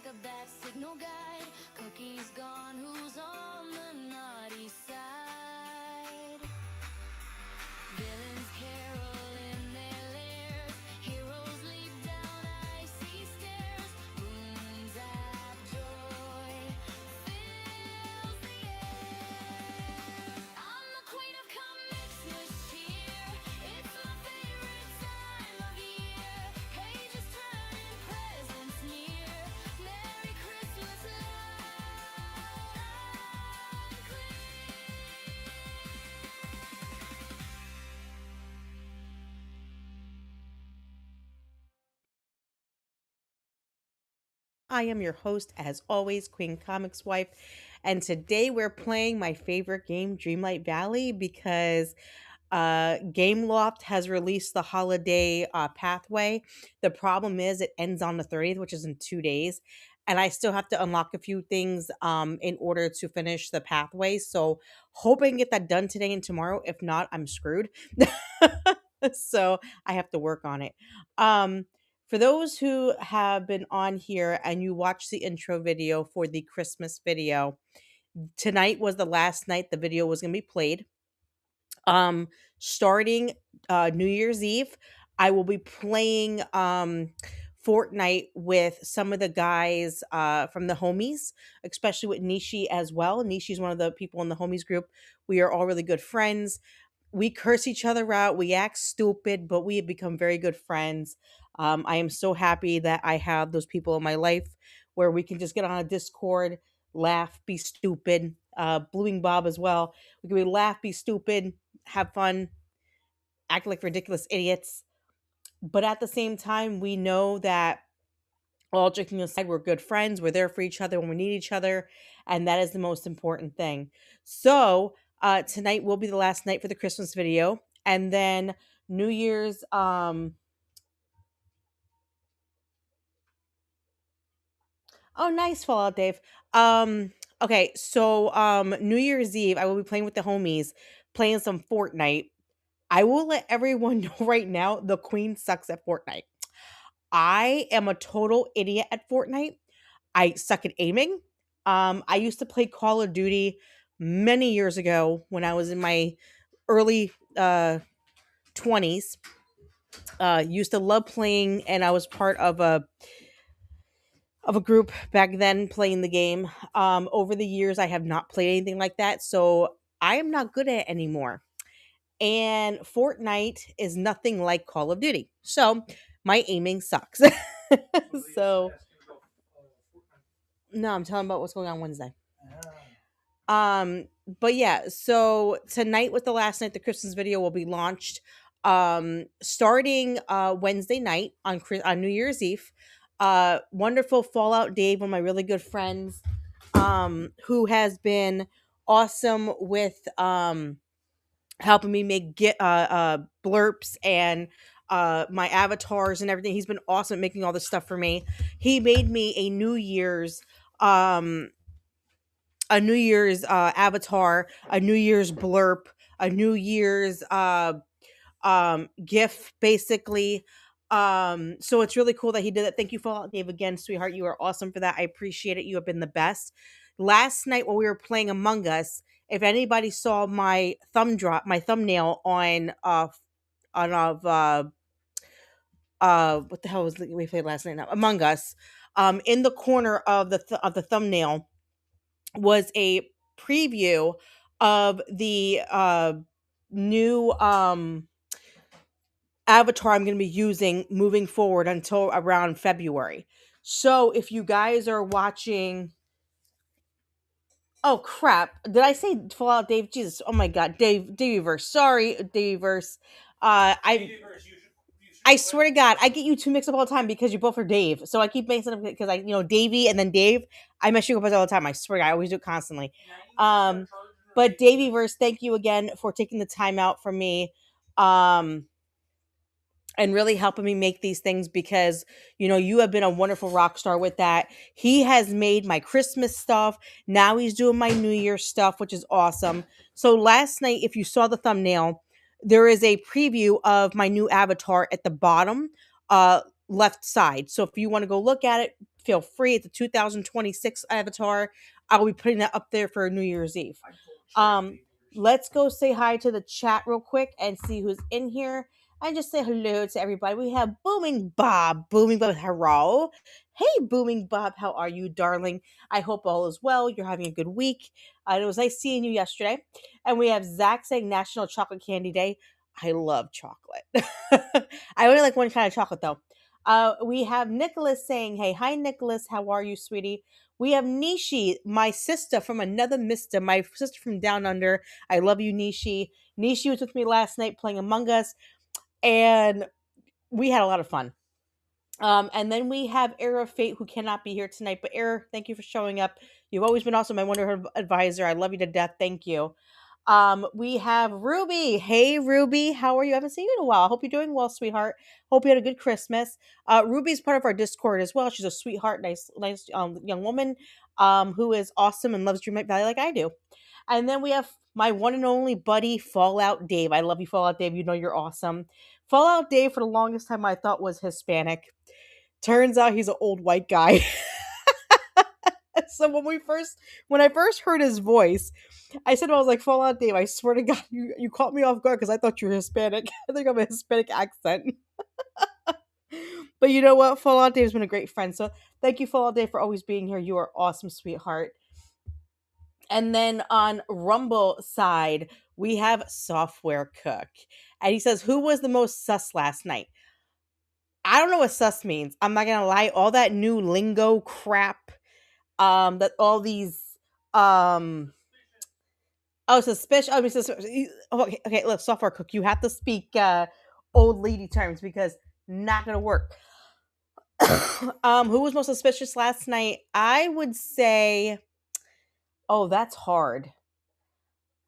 like a bad signal guide. Cookies gone, who's on the naughty side? Villains carol in their lairs. Heroes leap down icy stairs. Moon's at joy fills the air. I'm the queen of comics this year. It's my favorite time of year. Pages turning, presents near. Merry Christmas, loud and clear. I am your host, as always, QueenComixWife, and today we're playing my favorite game, Dreamlight Valley, because Gameloft has released the holiday pathway. The problem is it ends on the 30th, which is in 2 days, and I still have to unlock a few things in order to finish the pathway. So, hoping to get that done today and tomorrow. If not, I'm screwed. So I have to work on it. For those who have been on here and you watched the intro video for the Christmas video, tonight was the last night the video was going to be played. Starting New Year's Eve, I will be playing Fortnite with some of the guys from the homies, especially with Nishi as well. Nishi's one of the people in the homies group. We are all really good friends. We curse each other out. We act stupid, but we have become very good friends. I am so happy that I have those people in my life where we can just get on a Discord, laugh, be stupid. Bluing Bob as well. We can laugh, be stupid, have fun, act like ridiculous idiots. But at the same time, we know that all joking aside, we're good friends. We're there for each other when we need each other. And that is the most important thing. So tonight will be the last night for the Christmas video. And then New Year's, oh nice Fallout Dave. Okay, so New Year's Eve, I will be playing with the homies, playing some Fortnite. I will let everyone know right now the queen sucks at Fortnite. I am a total idiot at Fortnite. I suck at aiming. I used to play Call of Duty many years ago when I was in my early 20s. Used to love playing, and I was part of a group back then playing the game. Over the years, I have not played anything like that, so I am not good at it anymore. And Fortnite is nothing like Call of Duty. So my aiming sucks. So no, I'm telling about what's going on Wednesday. But yeah, so tonight was the last night the Christmas video will be launched. Starting Wednesday night on New Year's Eve. Wonderful Fallout Dave, one of my really good friends, who has been awesome with helping me make blerps and my avatars and everything. He's been awesome at making all this stuff for me. He made me um a New Year's avatar, a New Year's blurp, a New Year's gif basically. So it's really cool that he did that. Thank you, Fallout Dave, again, sweetheart. You are awesome for that. I appreciate it. You have been the best. Last night when we were playing Among Us, if anybody saw my thumbnail on what the hell was we played last night now? Among Us. In the corner of the thumbnail was a preview of the new avatar I'm going to be using moving forward until around February. So if you guys are watching, oh crap, did I say Fallout Dave? Jesus, oh my God, Daveyverse. Sorry, Daveyverse. I swear to God, I get you two mixed up all the time because you both are Dave. So I keep mixing up because Davey and then Dave. I mess you up all the time. I swear, I always do it constantly. But Daveyverse, thank you again for taking the time out for me. And really helping me make these things because you have been a wonderful rock star with that. He has made my Christmas stuff. Now he's doing my New Year stuff, which is awesome. So last night, if you saw the thumbnail, there is a preview of my new avatar at the bottom left side. So if you want to go look at it, feel free. It's a 2026 avatar. I will be putting that up there for New Year's Eve. Let's go say hi to the chat real quick and see who's in here. And just say hello to everybody. We have Booming Bob. Booming Bob, hello. Hey, Booming Bob, how are you, darling? I hope all is well. You're having a good week. It was nice seeing you yesterday. And we have Zach saying National Chocolate Candy Day. I love chocolate. I only like one kind of chocolate, though. We have Nicholas saying, hey, hi, Nicholas. How are you, sweetie? We have Nishi, my sister from another mister, my sister from down under. I love you, Nishi. Nishi was with me last night playing Among Us, and we had a lot of fun. And then we have Era of Fate, who cannot be here tonight. But Era, thank you for showing up. You've always been awesome. My Wonderhood advisor. I love you to death. Thank you. We have Ruby. Hey, Ruby. How are you? I haven't seen you in a while. I hope you're doing well, sweetheart. Hope you had a good Christmas. Ruby's part of our Discord as well. She's a sweetheart, nice young woman who is awesome and loves Dreamlight Valley like I do. And then we have my one and only buddy, Fallout Dave. I love you, Fallout Dave. You know you're awesome. Fallout Dave, for the longest time, I thought was Hispanic. Turns out he's an old white guy. So when I first heard his voice, I said I was like, Fallout Dave, I swear to God, you caught me off guard because I thought you were Hispanic. I think I'm a Hispanic accent. But you know what? Fallout Dave's been a great friend. So thank you, Fallout Dave, for always being here. You are awesome, sweetheart. And then on Rumble side, we have Software Cook. And he says, who was the most sus last night? I don't know what sus means. I'm not gonna lie. All that new lingo crap, that all these oh, suspicious. I mean, okay. Look, Software Cook, you have to speak old lady terms because not gonna work. Who was most suspicious last night? I would say, oh, that's hard.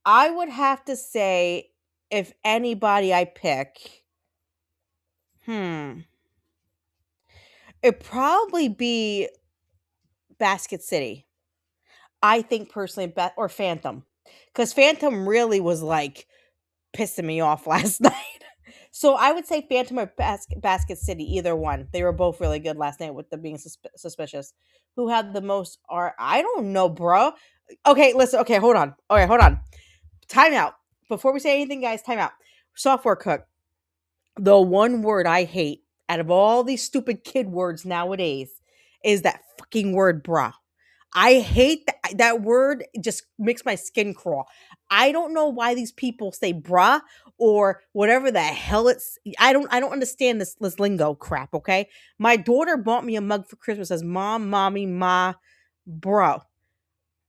I would have to say, if anybody I pick, it'd probably be Basket City. I think personally, or Phantom, because Phantom really was like pissing me off last night. So I would say Phantom or Basket City, either one. They were both really good last night with them being suspicious. Who had the most? Are I don't know, bro. Okay, listen. Okay, hold on. All right, hold on. Time out. Before we say anything, guys, time out. Software Cook. The one word I hate out of all these stupid kid words nowadays is that fucking word, bruh. I hate that word. It just makes my skin crawl. I don't know why these people say bruh or whatever the hell it's. I don't understand this lingo crap. Okay, my daughter bought me a mug for Christmas. Says mom, mommy, ma, bro.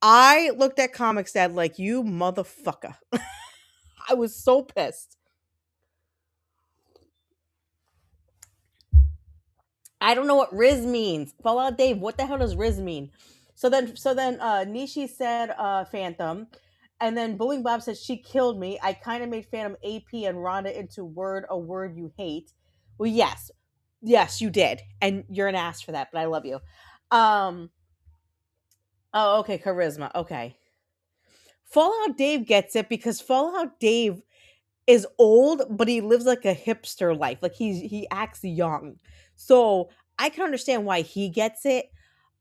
I looked at Comics Dad like you motherfucker. I was so pissed. I don't know what Riz means. Fallout Dave, what the hell does Riz mean? So then Nishi said Phantom. And then Bullying Bob says she killed me. I kind of made Phantom AP and Rhonda into a word you hate. Well, yes. Yes, you did. And you're an ass for that, but I love you. Um oh, okay, charisma. Okay. Fallout Dave gets it because Fallout Dave is old, but he lives like a hipster life. Like he acts young. So I can understand why he gets it.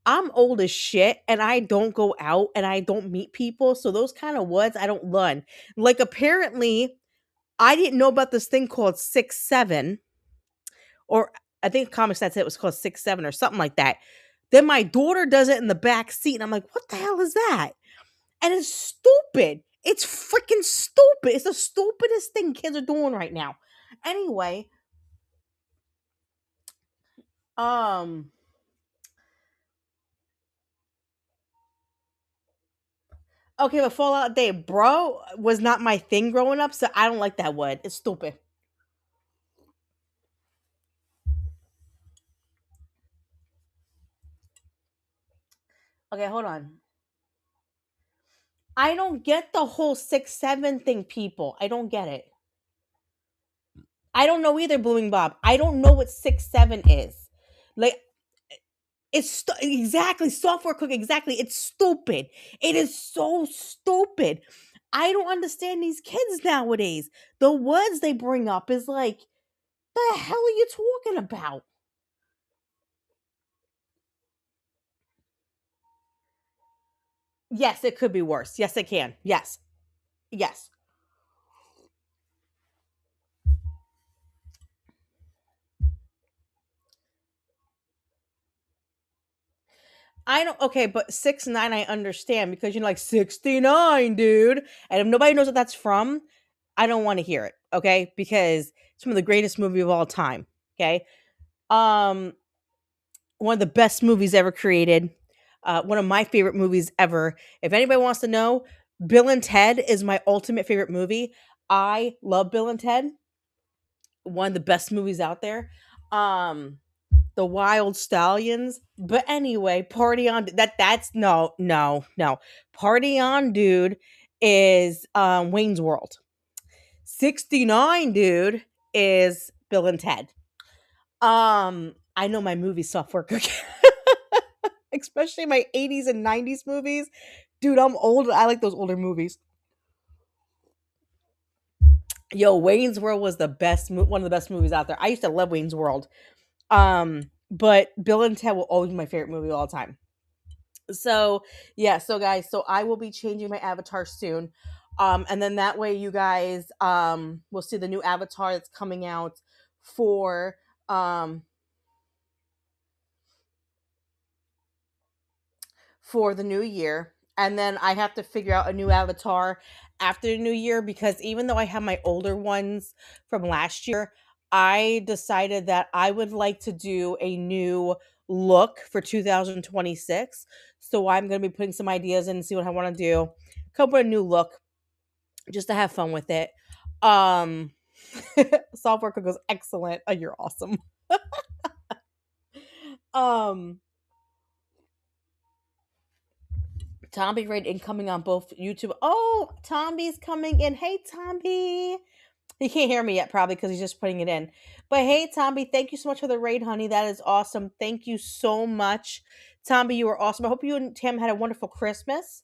I'm old as shit and I don't go out and I don't meet people. So those kind of words I don't learn. Like apparently I didn't know about this thing called 6'7", or I think Comics that said it was called 6'7" or something like that. Then my daughter does it in the back seat and I'm like, what the hell is that? And it's stupid. It's freaking stupid. It's the stupidest thing kids are doing right now. Anyway, um okay, but Fallout Day, bro, was not my thing growing up, so I don't like that word. It's stupid. Okay, hold on. I don't get the whole 6'7" thing, people. I don't get it. I don't know either, Blooming Bob. I don't know what 6'7" is. Like exactly Software Cook. Exactly, it's stupid. It is so stupid. I don't understand these kids nowadays. The words they bring up is like, the hell are you talking about? Yes, it could be worse. Yes, it can. Yes. Yes. I don't okay, but 6 9 I understand because you're like 69, dude. And if nobody knows what that's from, I don't want to hear it, okay? Because it's one of the greatest movie of all time. Okay. Um, one of the best movies ever created. One of my favorite movies ever. If anybody wants to know, Bill and Ted is my ultimate favorite movie. I love Bill and Ted. One of the best movies out there. The Wild Stallions. But anyway, Party on that's no. Party on Dude is Wayne's World. 69 Dude is Bill and Ted. I know my movie software cooking. Especially my 80s and 90s movies. Dude, I'm old. I like those older movies. Yo, Wayne's World was the best one of the best movies out there. I used to love Wayne's World. But Bill and Ted will always be my favorite movie of all time. So yeah, so guys, so I will be changing my avatar soon. And then that way you guys will see the new avatar that's coming out for um for the new year. And then I have to figure out a new avatar after the new year because even though I have my older ones from last year, I decided that I would like to do a new look for 2026. So I'm going to be putting some ideas in and see what I want to do. Come up with a new look just to have fun with it. Um Software cook goes excellent. Oh, you're awesome. Um Tomby Raid incoming on both YouTube. Oh, Tomby's coming in. Hey, Tomby. He can't hear me yet, probably because he's just putting it in. But hey, Tomby, thank you so much for the raid, honey. That is awesome. Thank you so much. Tomby, you were awesome. I hope you and Tim had a wonderful Christmas.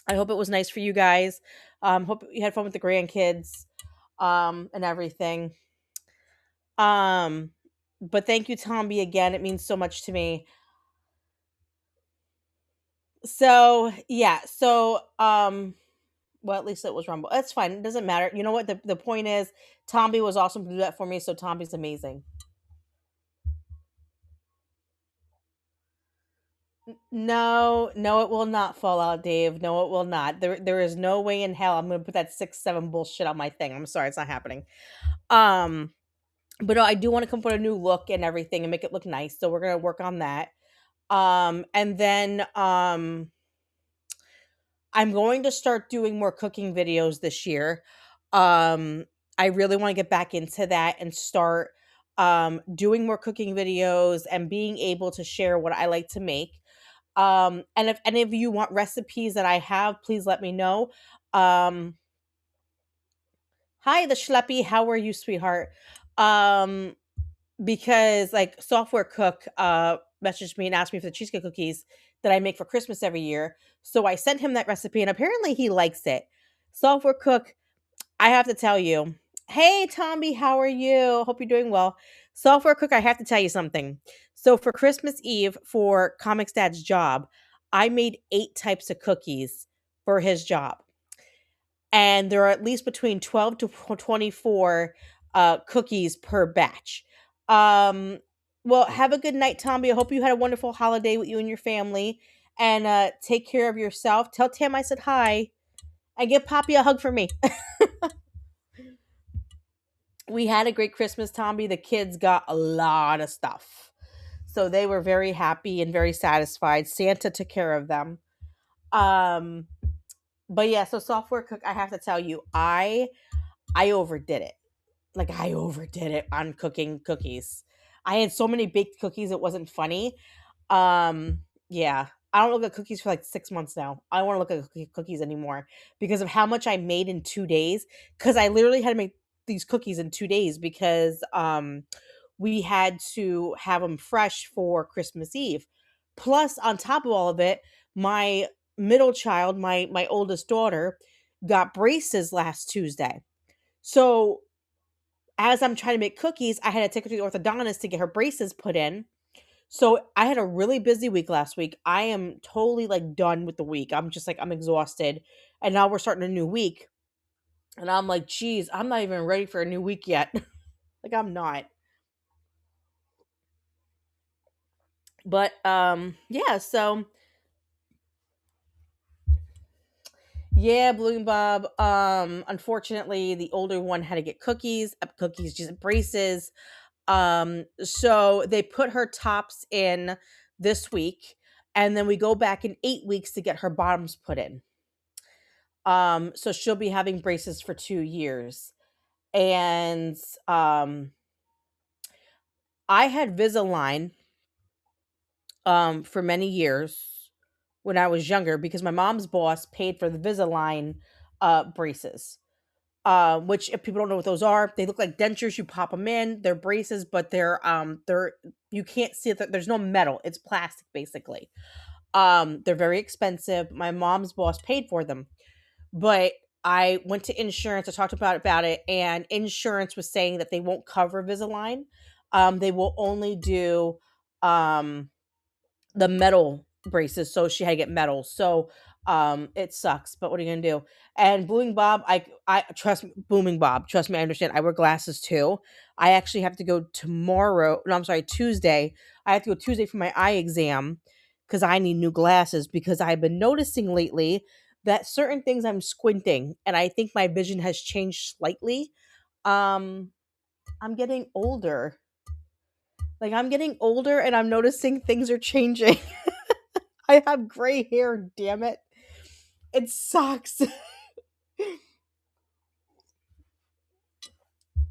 I hope it was nice for you guys. Hope you had fun with the grandkids and everything. Um, but thank you, Tomby, again. It means so much to me. So yeah, so well, at least it was Rumble. That's fine. It doesn't matter. You know what? The point is, Tomby was awesome to do that for me. So Tomby's amazing. No, no, it will not fall out, Dave. No, it will not. There is no way in hell I'm gonna put that 6 7 bullshit on my thing. I'm sorry, it's not happening. Um, but no, I do want to come up with a new look and everything and make it look nice. So we're gonna work on that. And then I'm going to start doing more cooking videos this year. Um, I really want to get back into that and start doing more cooking videos and being able to share what I like to make. And if any of you want recipes that I have, please let me know. Um, Hi, the Schleppy. How are you, sweetheart? Um, because like Software Cook messaged me and asked me for the cheesecake cookies that I make for Christmas every year. So I sent him that recipe and apparently he likes it. Software Cook, I have to tell you. Hey Tommy, how are you? Hope you're doing well. Software Cook, I have to tell you something. So for Christmas Eve for Comics Dad's job, I made 8 types of cookies for his job and there are at least between 12 to 24 cookies per batch. Um, well, have a good night, Tommy. I hope you had a wonderful holiday with you and your family. And take care of yourself. Tell Tam I said hi. And give Poppy a hug for me. We had a great Christmas, Tommy. The kids got a lot of stuff. So they were very happy and very satisfied. Santa took care of them. Um, but yeah, so Software Cook, I have to tell you, I overdid it. Like I overdid it on cooking cookies. I had so many baked cookies it wasn't funny. Yeah. I don't look at cookies for like 6 months now. I don't want to look at cookies anymore because of how much I made in 2 days cuz I literally had to make these cookies in 2 days because we had to have them fresh for Christmas Eve. Plus on top of all of it, my middle child, my oldest daughter got braces last Tuesday. So as I'm trying to make cookies, I had to take her to the orthodontist to get her braces put in. So I had a really busy week last week. I am totally like done with the week. I'm just like I'm exhausted. And now we're starting a new week. And I'm like, geez, I'm not even ready for a new week yet. Like I'm not. But yeah, so yeah, Blue and Bob. Unfortunately the older one had to get cookies, cookies, just braces. So they put her tops in this week, and then we go back in 8 weeks to get her bottoms put in. So she'll be having braces for 2 years. And um I had Visalign for many years when I was younger because my mom's boss paid for the Visalign braces. Which if people don't know what those are, they look like dentures. You pop them in. They're braces, but they're you can't see it. There's no metal. It's plastic basically. They're very expensive. My mom's boss paid for them, but I went to insurance. I talked about it, and insurance was saying that they won't cover Visalign. They will only do um the metal braces, so she had to get metal. So it sucks, but what are you gonna do? And Booming Bob, I trust Booming Bob. Trust me, I understand. I wear glasses too. I actually have to go tomorrow. No, I'm sorry, Tuesday. I have to go Tuesday for my eye exam because I need new glasses because I've been noticing lately that certain things I'm squinting and I think my vision has changed slightly. Um I'm getting older. Like I'm getting older and I'm noticing things are changing. I have gray hair, damn it. It sucks.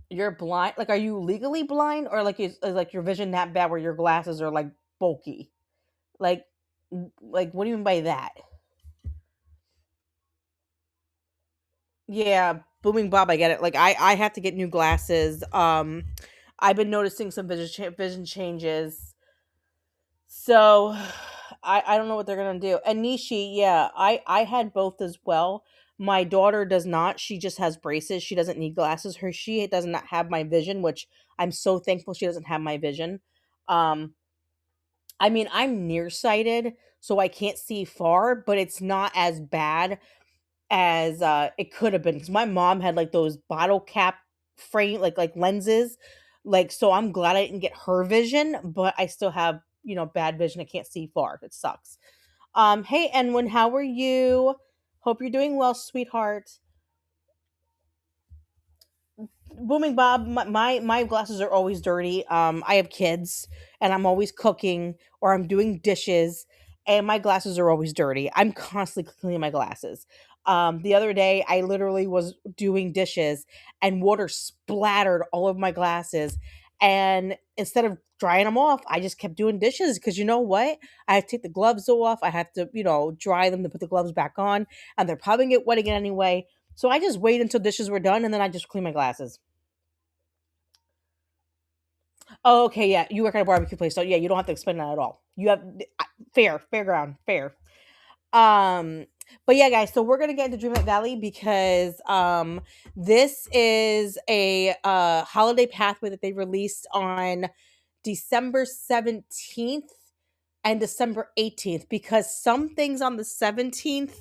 You're blind? Like, are you legally blind, or like is like your vision that bad where your glasses are like bulky? Like, like what do you mean by that? Yeah, booming Bob, I get it. Like, I have to get new glasses. I've been noticing some vision changes. So I don't know what they're gonna do. And Nishi, yeah, I had both as well. My daughter does not. She just has braces. She doesn't need glasses. She does not have my vision, which I'm so thankful she doesn't have my vision. Um, I mean, I'm nearsighted, so I can't see far, but it's not as bad as it could have been. Because my mom had like those bottle cap frame like lenses. Like, so I'm glad I didn't get her vision, but I still have, bad vision. I can't see far. It sucks. Hey Enwin, how are you? Hope you're doing well, sweetheart. Booming Bob, my glasses are always dirty. I have kids and I'm always cooking or I'm doing dishes and my glasses are always dirty. I'm constantly cleaning my glasses. The other day I literally was doing dishes and water splattered all over my glasses, and instead of drying them off, I just kept doing dishes because you know what? I have to take the gloves off. I have to, dry them to put the gloves back on, and they're probably gonna get wet again anyway. So I just wait until dishes were done and then I just clean my glasses. Oh, okay, yeah. You work at a barbecue place, so yeah, you don't have to explain that at all. You have fair ground, fair. Um, but yeah, guys, so we're gonna get into Dreamlight Valley because this is a holiday pathway that they released on December 17th and December 18th, because some things on the 17th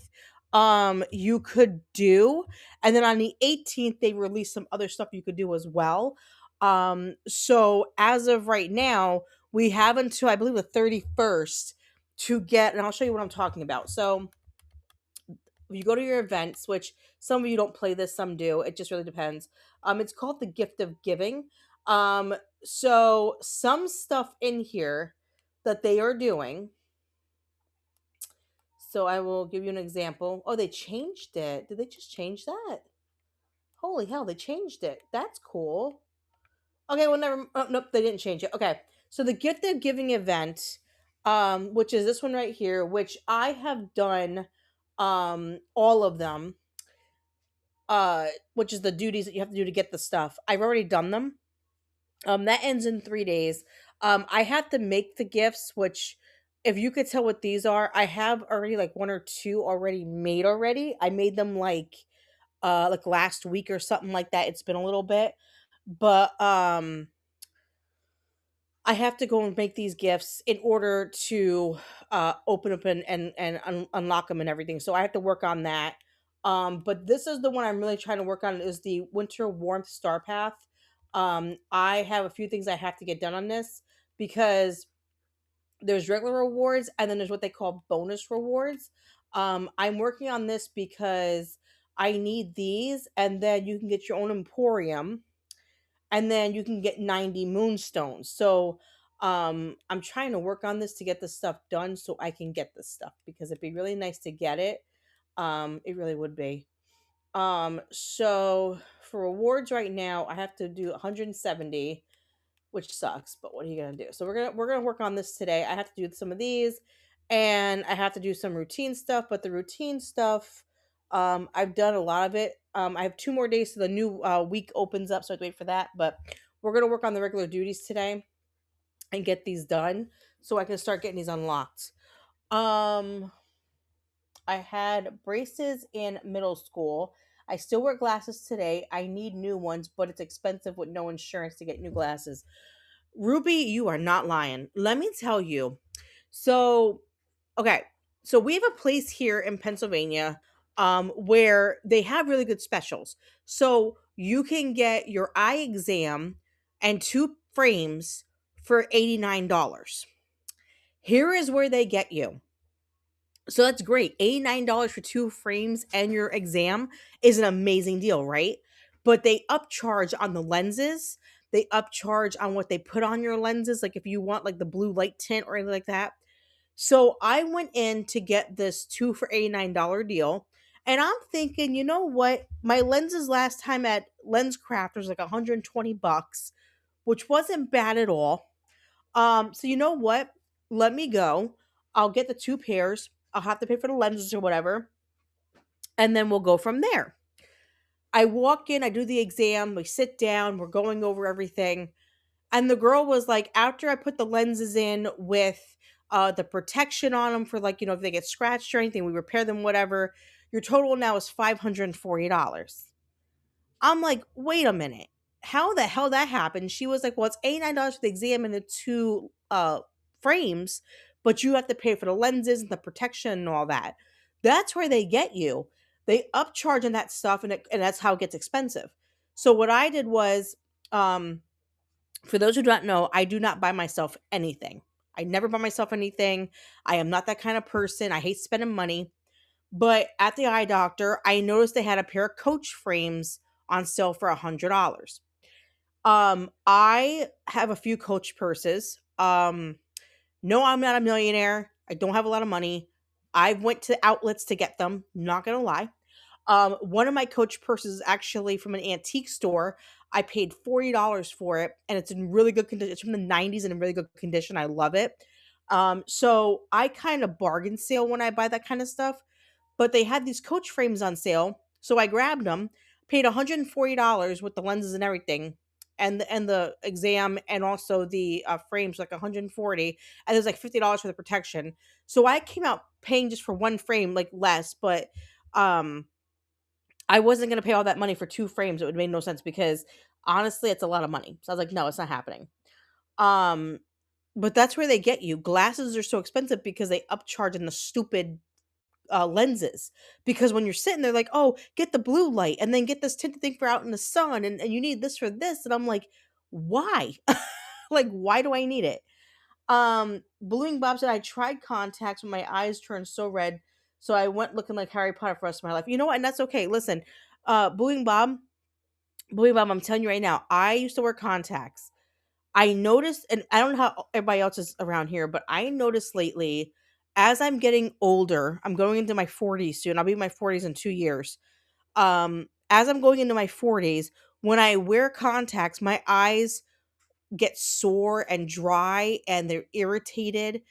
you could do, and then on the 18th they released some other stuff you could do as well. So as of right now, we have until I believe the 31st to get, and I'll show you what I'm talking about. So you go to your events, which some of you don't play this, some do. It just really depends. It's called the Gift of Giving. So some stuff in here that they are doing. So I will give you an example. Oh, they changed it. Did they just change that? Holy hell, they changed it. That's cool. Okay, well, never. Oh, nope, they didn't change it. Okay, so the Gift of Giving event, which is this one right here, which I have done, all of them, which is the duties that you have to do to get the stuff. I've already done them. That ends in 3 days. I have to make the gifts, which, if you could tell what these are, I have already like one or two already made already. I made them like last week or something like that. It's been a little bit, but I have to go and make these gifts in order to open up and unlock them and everything. So I have to work on that. But this is the one I'm really trying to work on is the Winter Warmth Star Path. I have a few things I have to get done on this because there's regular rewards and then there's what they call bonus rewards. I'm working on this because I need these, and then you can get your own emporium, and then you can get 90 moonstones. So I'm trying to work on this to get this stuff done so I can get this stuff because it'd be really nice to get it. It really would be. So for rewards right now, I have to do 170, which sucks, but what are you gonna do? So we're gonna work on this today. I have to do some of these, and I have to do some routine stuff. But the routine stuff, I've done a lot of it. I have 2 more days to the new week opens up, so I have to wait for that. But we're gonna work on the regular duties today and get these done, so I can start getting these unlocked. Um, I had braces in middle school. I still wear glasses today. I need new ones, but it's expensive with no insurance to get new glasses. Ruby, you are not lying. Let me tell you. So, okay. So we have a place here in Pennsylvania where they have really good specials. So you can get your eye exam and 2 frames for $89. Here is where they get you. So that's great. $89 for 2 frames and your exam is an amazing deal, right? But they upcharge on the lenses. They upcharge on what they put on your lenses, like if you want like the blue light tint or anything like that. So I went in to get this 2 for $89 deal. And I'm thinking, you know what? My lenses last time at LensCraft was like 120 bucks, which wasn't bad at all. So you know what? Let me go. I'll get the 2 pairs. I'll have to pay for the lenses or whatever, and then we'll go from there. I walk in, I do the exam, we sit down, we're going over everything. And the girl was like, after I put the lenses in with the protection on them for like, if they get scratched or anything, we repair them, whatever, your total now is $540. I'm like, wait a minute. How the hell that happened? She was like, well, it's $89 for the exam and the 2 frames, but you have to pay for the lenses and the protection and all that. That's where they get you. They upcharge on that stuff, and that's how it gets expensive. So what I did was, for those who don't know, I do not buy myself anything. I never buy myself anything. I am not that kind of person. I hate spending money. But at the eye doctor, I noticed they had a pair of Coach frames on sale for $100. I have a few Coach purses. No, I'm not a millionaire. I don't have a lot of money. I went to outlets to get them. Not gonna lie. One of my Coach purses is actually from an antique store. I paid $40 for it, and it's in really good condition. It's from the '90s and in really good condition. I love it. So I kind of bargain sale when I buy that kind of stuff. But they had these Coach frames on sale, so I grabbed them, paid $140 with the lenses and everything, and the exam and also the frames like 140, and there's like $50 for the protection. So I came out paying just for 1 frame like less, but um I wasn't gonna pay all that money for 2 frames. It would make no sense because honestly, it's a lot of money. So I was like, no, it's not happening. Um, but that's where they get you. Glasses are so expensive because they upcharge in the stupid lenses, because when you're sitting there like, oh, get the blue light and then get this tinted thing for out in the sun, and you need this for this, and I'm like, why? Like, why do I need it? Bluing Bob said I tried contacts when my eyes turned so red, so I went looking like Harry Potter for the rest of my life. You know what? And that's okay. Listen, Bluing Bob, I'm telling you right now, I used to wear contacts. I noticed, and I don't know how everybody else is around here, but I noticed lately, as I'm getting older, I'm going into my 40s soon. I'll be in my 40s in 2 years. As I'm going into my 40s, when I wear contacts, my eyes get sore and dry and they're irritated.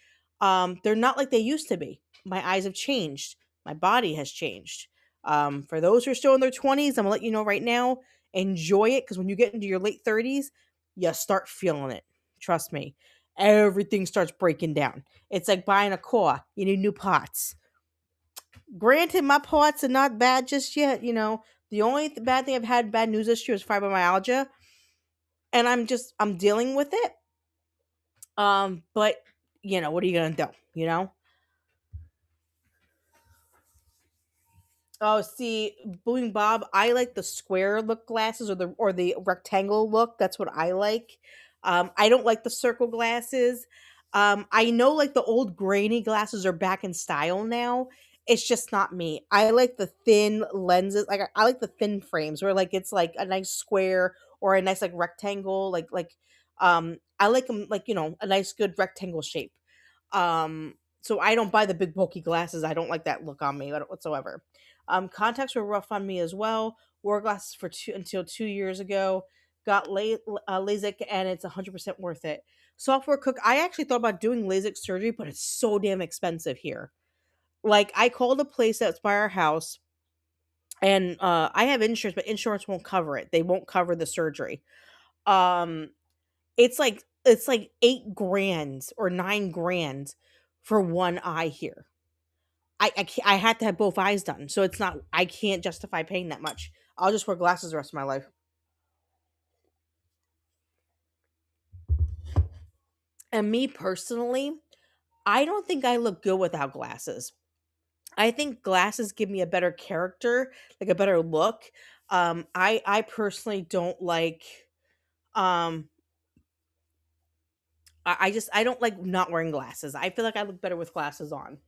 They're not like they used to be. My eyes have changed. My body has changed. For those who are still in their 20s, I'm gonna let you know right now, enjoy it, because when you get into your late 30s, you start feeling it. Trust me. Everything starts breaking down. It's like buying a car. You need new parts. Granted, my parts are not bad just yet. The only bad thing I've had bad news this year is fibromyalgia, and I'm dealing with it. But what are you gonna do? Oh, see, Boing Bob, I like the square look glasses or the rectangle look. That's what I like. I don't like the circle glasses. I know like the old grainy glasses are back in style now. It's just not me. I like the thin lenses. Like I like the thin frames where like it's like a nice square or a nice like rectangle. I like them like a nice good rectangle shape. So I don't buy the big bulky glasses. I don't like that look on me whatsoever. Contacts were rough on me as well. Wore glasses for until 2 years ago. Got LASIK, and it's 100% worth it. Software cook. I actually thought about doing LASIK surgery, but it's so damn expensive here. Like I called a place that's by our house, and I have insurance, but insurance won't cover it. They won't cover the surgery. Um, it's like 8 grand or 9 grand for one eye here. I had to have both eyes done, so it's not. I can't justify paying that much. I'll just wear glasses the rest of my life. And me personally, I don't think I look good without glasses. I think glasses give me a better character, like a better look. I personally don't like. Um, I don't like not wearing glasses. I feel like I look better with glasses on.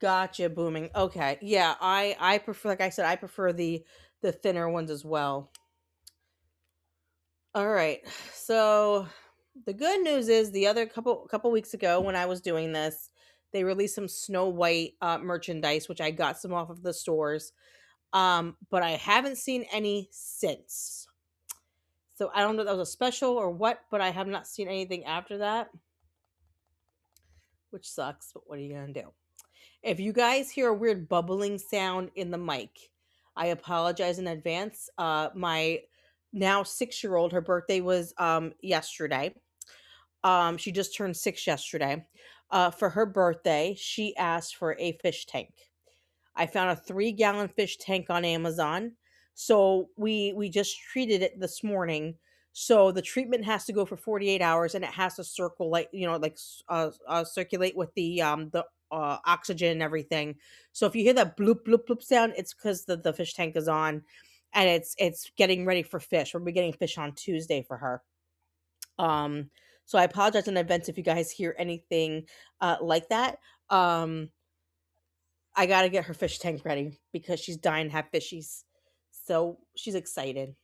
Gotcha, booming. Okay, yeah, I prefer, like I said, I prefer the thinner ones as well. All right. So the good news is the other couple weeks ago when I was doing this, they released some Snow White merchandise, which I got some off of the stores. But I haven't seen any since. So I don't know if that was a special or what, but I have not seen anything after that, which sucks. But what are you gonna do? If you guys hear a weird bubbling sound in the mic, I apologize in advance. My now 6-year-old, her birthday was yesterday. She just turned 6 yesterday. For her birthday, she asked for a fish tank. I found a 3-gallon fish tank on Amazon. So we just treated it this morning. So the treatment has to go for 48 hours, and it has to circle like circulate with the oxygen and everything. So if you hear that bloop bloop bloop sound, it's because the fish tank is on, and it's getting ready for fish. We'll be getting fish on Tuesday for her. Um, so I apologize in advance if you guys hear anything like that. Um, I gotta get her fish tank ready because she's dying to have fishies. So she's excited.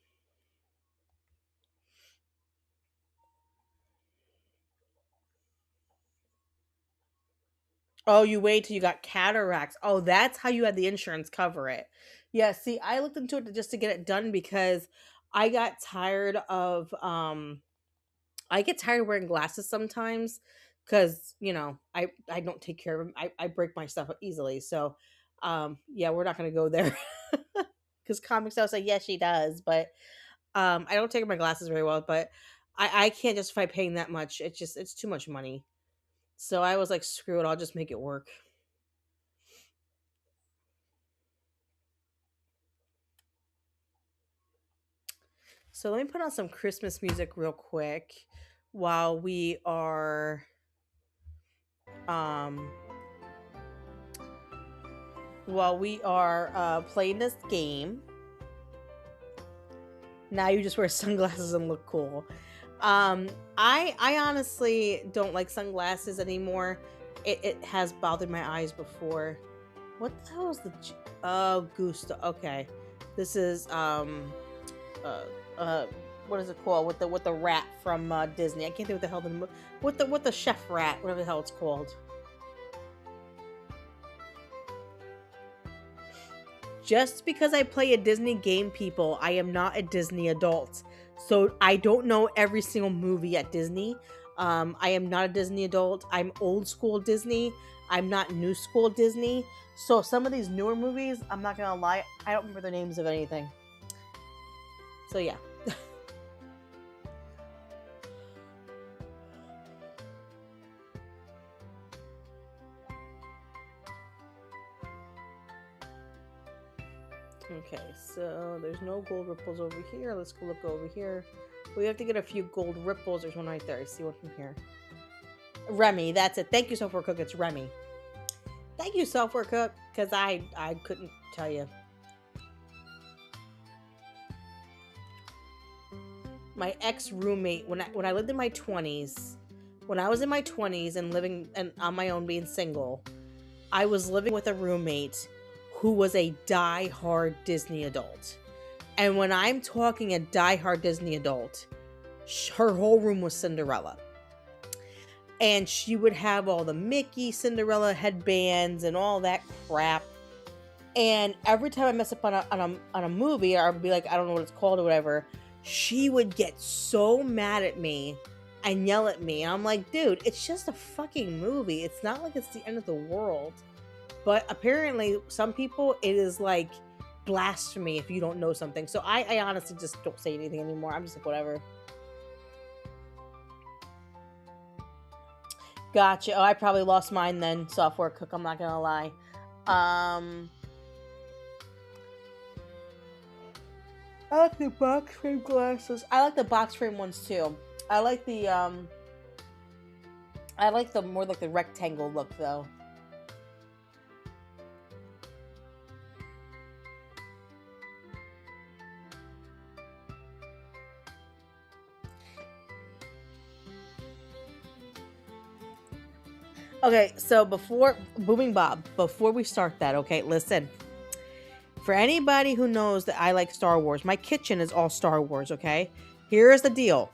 Oh, you wait till you got cataracts. Oh, that's how you had the insurance cover it. Yeah, see, I looked into it just to get it done because I got tired of I get tired of wearing glasses sometimes because I don't take care of them. I break my stuff easily. So yeah, we're not gonna go there. Because comics, I was like, yeah, she does, but I don't take my glasses very well, but I can't justify paying that much. It's too much money. So I was like, screw it, I'll just make it work. So let me put on some Christmas music real quick while we are um playing this game. Now you just wear sunglasses and look cool. Um, I honestly don't like sunglasses anymore. It has bothered my eyes before. What the hell is oh, Gusto? Okay, this is uh uh what is it called with the rat from Disney? I can't think what the hell what the chef rat, whatever the hell it's called. Just because I play a Disney game, people, I am not a Disney adult. So I don't know every single movie at Disney. I am not a Disney adult. I'm old school Disney. I'm not new school Disney. So some of these newer movies, I'm not gonna lie, I don't remember the names of anything. So yeah. Okay, so there's no gold ripples over here. Let's go look over here. We have to get a few gold ripples. There's one right there. I see one from here. Remy, that's it. Thank you, Software Cook. It's Remy. Thank you, Software Cook, because I couldn't tell you. My ex-roommate, when I lived in my 20s, when I was in my 20s and living and on my own, being single, I was living with a roommate who was a die-hard Disney adult. And when I'm talking a die-hard Disney adult, her whole room was Cinderella. And she would have all the Mickey, Cinderella headbands and all that crap. And every time I mess up on a movie, or I'd be like, I don't know what it's called or whatever, she would get so mad at me and yell at me. And I'm like, dude, it's just a fucking movie. It's not like it's the end of the world. But apparently, some people, it is like blasphemy if you don't know something. So I honestly just don't say anything anymore. I'm just like, whatever. Gotcha. Oh, I probably lost mine then, Software Cook. I'm not gonna lie. I like the box frame glasses. I like the box frame ones too. I like the more like the rectangle look though. Okay, so before we start that, okay, listen. For anybody who knows that I like Star Wars, my kitchen is all Star Wars, okay? Here's the deal.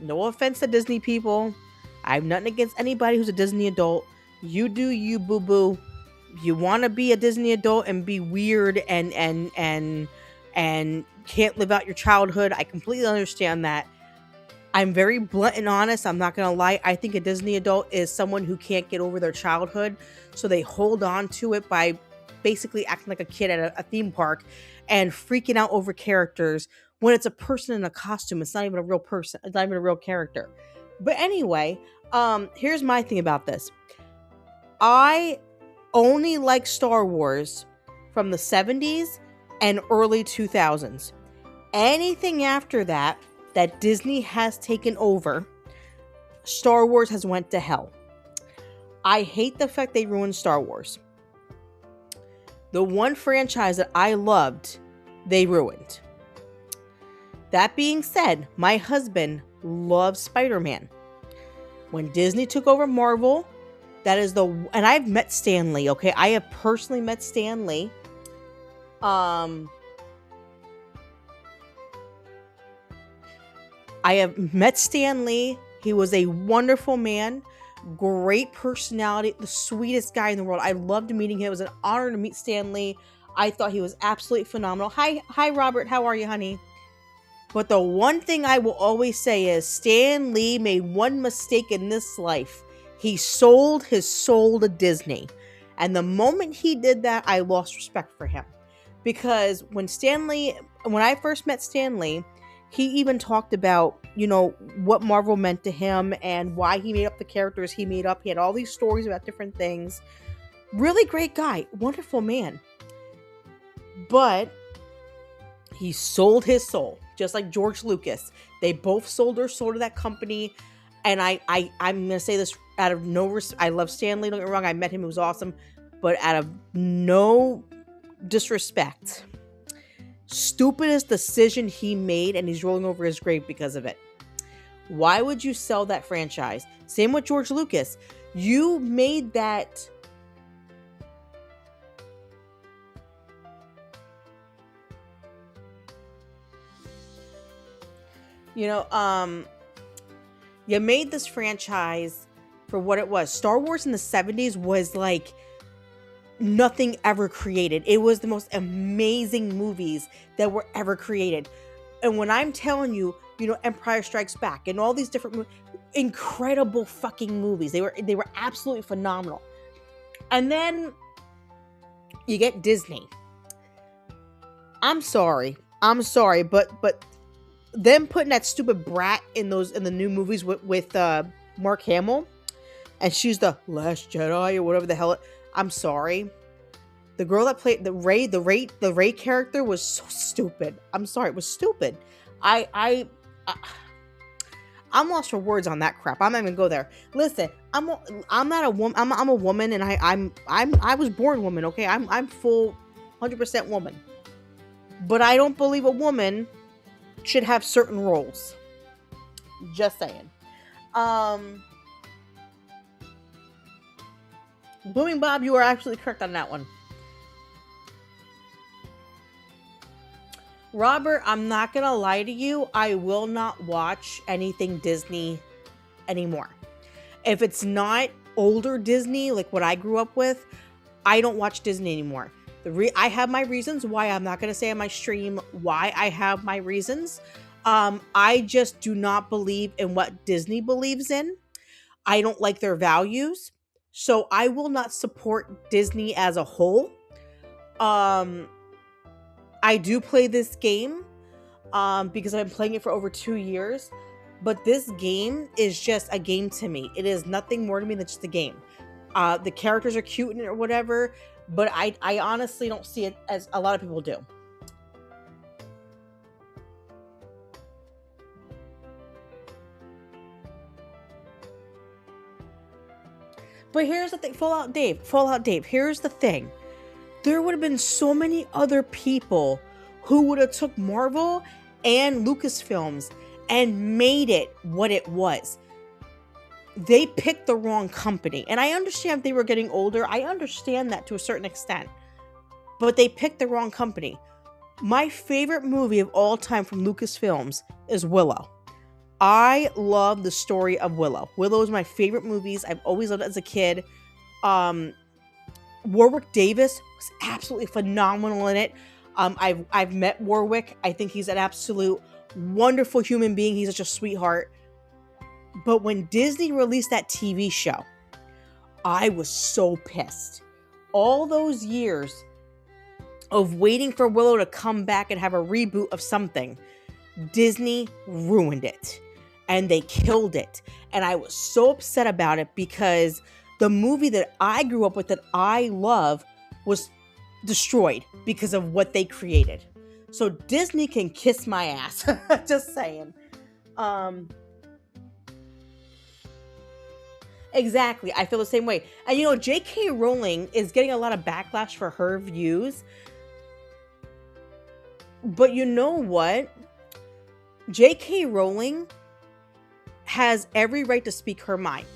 No offense to Disney people. I have nothing against anybody who's a Disney adult. You do you, boo-boo. You want to be a Disney adult and be weird and can't live out your childhood. I completely understand that. I'm very blunt and honest. I'm not going to lie. I think a Disney adult is someone who can't get over their childhood. So they hold on to it by basically acting like a kid at a theme park and freaking out over characters when it's a person in a costume. It's not even a real person. It's not even a real character. But anyway, here's my thing about this. I only like Star Wars from the 70s and early 2000s. Anything after that Disney has taken over, Star Wars has went to hell. I hate the fact they ruined Star Wars. The one franchise that I loved, they ruined. That being said, my husband loves Spider-Man. When Disney took over Marvel, and I've met Stan Lee, okay? I have personally met Stan Lee. I have met Stan Lee. He was a wonderful man, great personality, the sweetest guy in the world. I loved meeting him. It was an honor to meet Stan Lee. I thought he was absolutely phenomenal. Hi, Robert. How are you, honey? But the one thing I will always say is Stan Lee made one mistake in this life. He sold his soul to Disney. And the moment he did that, I lost respect for him. Because when I first met Stan Lee, he even talked about, what Marvel meant to him and why he made up the characters he made up. He had all these stories about different things. Really great guy. Wonderful man. But he sold his soul, just like George Lucas. They both sold their soul to that company. And I'm going to say this out of no respect. I love Stan Lee, don't get me wrong. I met him. It was awesome. But out of no disrespect, stupidest decision he made, and he's rolling over his grave because of it. Why would you sell that franchise? Same with George Lucas. You made that. You made this franchise for what it was. Star Wars in the 70s was like nothing ever created. It was the most amazing movies that were ever created. And when I'm telling you, Empire Strikes Back and all these different incredible fucking movies. They were absolutely phenomenal. And then you get Disney. I'm sorry, but them putting that stupid brat in the new movies with Mark Hamill, and she's the Last Jedi or whatever the hell. I'm sorry. The girl that played the Ray character was so stupid. I'm sorry, it was stupid. I I'm lost for words on that crap. I'm not even go there. Listen, I'm not a woman. I'm a woman, and I was born woman. Okay, I'm full 100% woman. But I don't believe a woman should have certain roles. Just saying. Booming Bob, you are absolutely correct on that one. Robert, I'm not gonna lie to you. I will not watch anything Disney anymore. If it's not older Disney, like what I grew up with, I don't watch Disney anymore. I have my reasons why. I'm not gonna say on my stream why I have my reasons. I just do not believe in what Disney believes in. I don't like their values. So I will not support Disney as a whole. I do play this game because I've been playing it for over 2 years. But this game is just a game to me. It is nothing more to me than just a game. The characters are cute or whatever, but I honestly don't see it as a lot of people do. But here's the thing, Fallout Dave, here's the thing. There would have been so many other people who would have took Marvel and Lucasfilms and made it what it was. They picked the wrong company. And I understand they were getting older. I understand that to a certain extent. But they picked the wrong company. My favorite movie of all time from Lucasfilms is Willow. I love the story of Willow. Willow is my favorite movies. I've always loved it as a kid. Warwick Davis was absolutely phenomenal in it. I've met Warwick. I think he's an absolute wonderful human being. He's such a sweetheart. But when Disney released that TV show, I was so pissed. All those years of waiting for Willow to come back and have a reboot of something, Disney ruined it. And they killed it. And I was so upset about it because the movie that I grew up with that I love was destroyed because of what they created. So Disney can kiss my ass. Just saying. Exactly. I feel the same way. And you know, J.K. Rowling is getting a lot of backlash for her views. But you know what? J.K. Rowling has every right to speak her mind.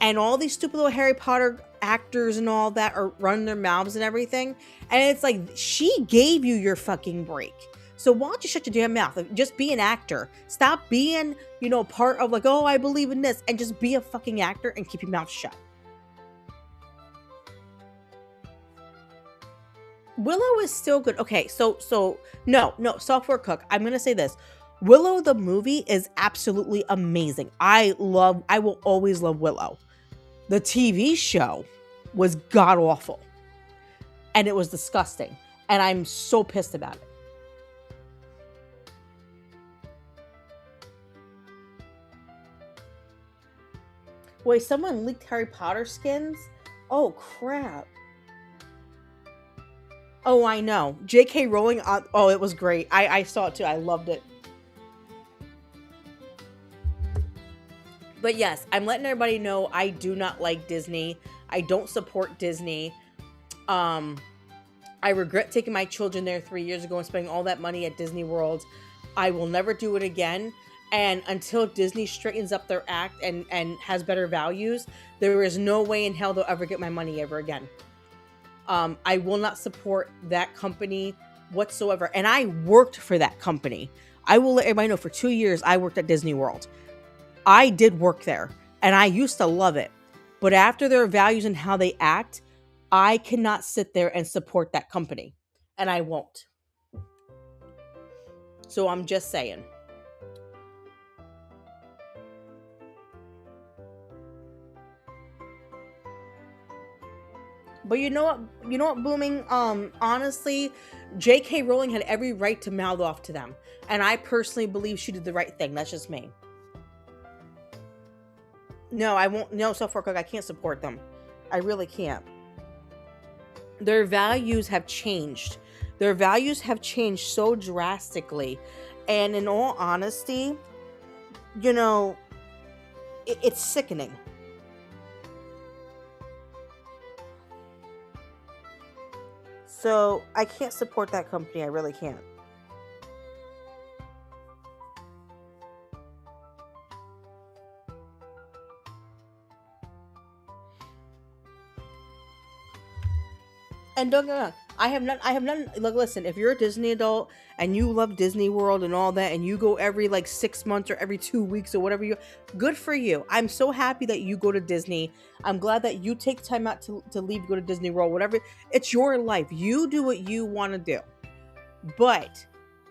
And all these stupid little Harry Potter actors and all that are running their mouths and everything. And it's like, she gave you your fucking break. So why don't you shut your damn mouth? Just be an actor. Stop being, you know, part of like, oh, I believe in this. And just be a fucking actor and keep your mouth shut. Willow is still good. Okay, so no, Software Cook. I'm going to say this. Willow the movie is absolutely amazing. I will always love Willow. The TV show was god awful. And it was disgusting. And I'm so pissed about it. Wait, someone leaked Harry Potter skins? Oh, crap. Oh, I know. J.K. Rowling, oh, it was great. I saw it too. I loved it. But yes, I'm letting everybody know I do not like Disney. I don't support Disney. I regret taking my children there 3 years ago and spending all that money at Disney World. I will never do it again. And until Disney straightens up their act and has better values, there is no way in hell they'll ever get my money ever again. I will not support that company whatsoever. And I worked for that company. I will let everybody know for 2 years I worked at Disney World. I did work there and I used to love it. But after their values and how they act, I cannot sit there and support that company. And I won't. So I'm just saying. But you know what, Booming? Honestly, J.K. Rowling had every right to mouth off to them. And I personally believe she did the right thing. That's just me. No, I won't. No, Software Cook, I can't support them. I really can't. their values have changed. Their values have changed so drastically. And in all honesty, you know, it's sickening. So I can't support that company. I really can't. And don't get me wrong, I have none. Look, listen, if you're a Disney adult and you love Disney World and all that, and you go every like 6 months or every 2 weeks or whatever, good for you. I'm so happy that you go to Disney. I'm glad that you take time out to leave, go to Disney World, whatever. It's your life. You do what you want to do. But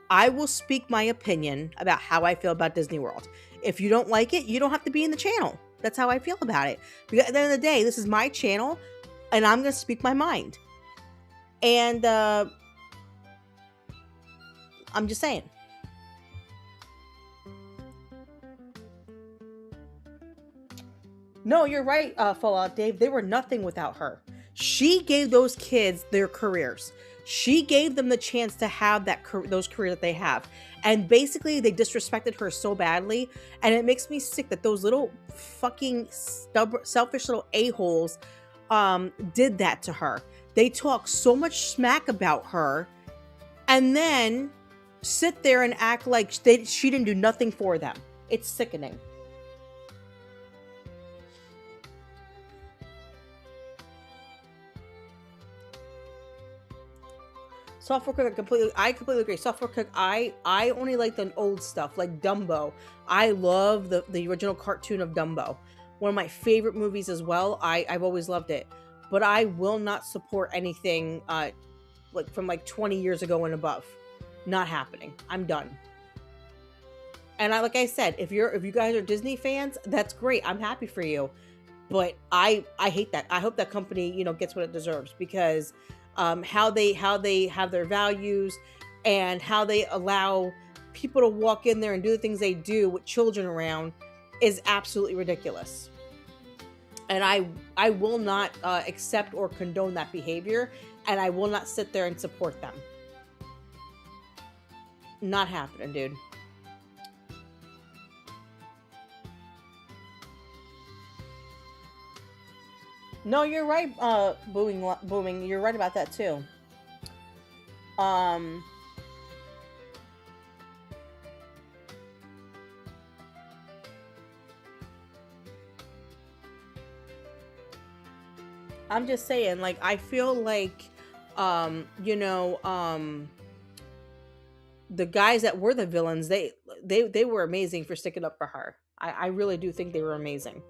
I will speak my opinion about how I feel about Disney World. If you don't like it, you don't have to be in the channel. That's how I feel about it. Because at the end of the day, this is my channel, and I'm going to speak my mind. And I'm just saying. No, you're right, Fallout Dave. They were nothing without her. She gave those kids their careers. She gave them the chance to have those careers that they have. And basically, they disrespected her so badly. And it makes me sick that those little fucking stubborn, selfish little a-holes did that to her. They talk so much smack about her and then sit there and act like she didn't do nothing for them. It's sickening. Software Cook, I completely agree. Software Cook, I only like the old stuff, like Dumbo. I love the original cartoon of Dumbo. One of my favorite movies as well. I've always loved it. But I will not support anything like from like 20 years ago and above. Not happening. I'm done. And like I said, if you guys are Disney fans, that's great. I'm happy for you. But I hate that. I hope that company, gets what it deserves, because how they have their values and how they allow people to walk in there and do the things they do with children around is absolutely ridiculous. And I will not accept or condone that behavior, and I will not sit there and support them. Not happening, dude. No, you're right, booming. You're right about that too. Um, I'm just saying, like, I feel like, the guys that were the villains, they were amazing for sticking up for her. I really do think they were amazing.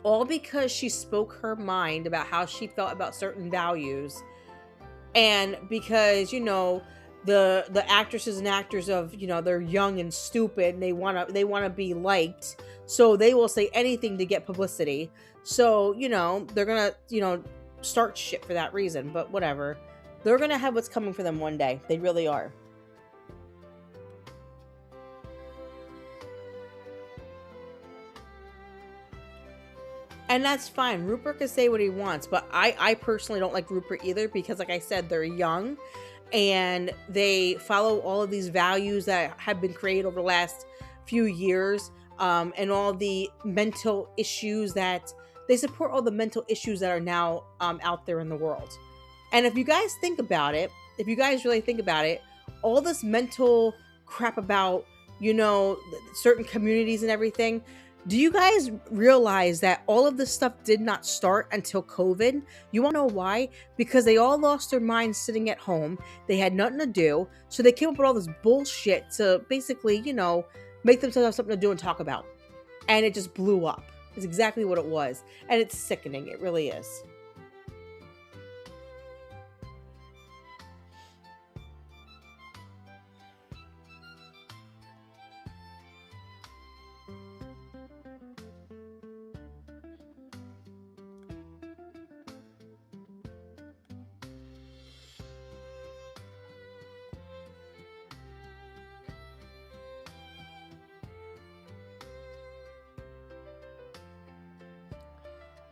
All because she spoke her mind about how she felt about certain values, and because the actresses and actors of they're young and stupid, and they want to be liked, so they will say anything to get publicity. So they're gonna start shit for that reason. But whatever, they're gonna have what's coming for them one day. They really are. And that's fine. Rupert can say what he wants, but I personally don't like Rupert either, because like I said, they're young and they follow all of these values that have been created over the last few years, and all the mental issues that they support, all the mental issues that are now out there in the world. And if you guys think about it, if you guys really think about it, all this mental crap about, certain communities and everything, do you guys realize that all of this stuff did not start until COVID? You want to know why? Because they all lost their minds sitting at home. They had nothing to do. So they came up with all this bullshit to basically, make themselves have something to do and talk about. And it just blew up. It's exactly what it was. And it's sickening. It really is.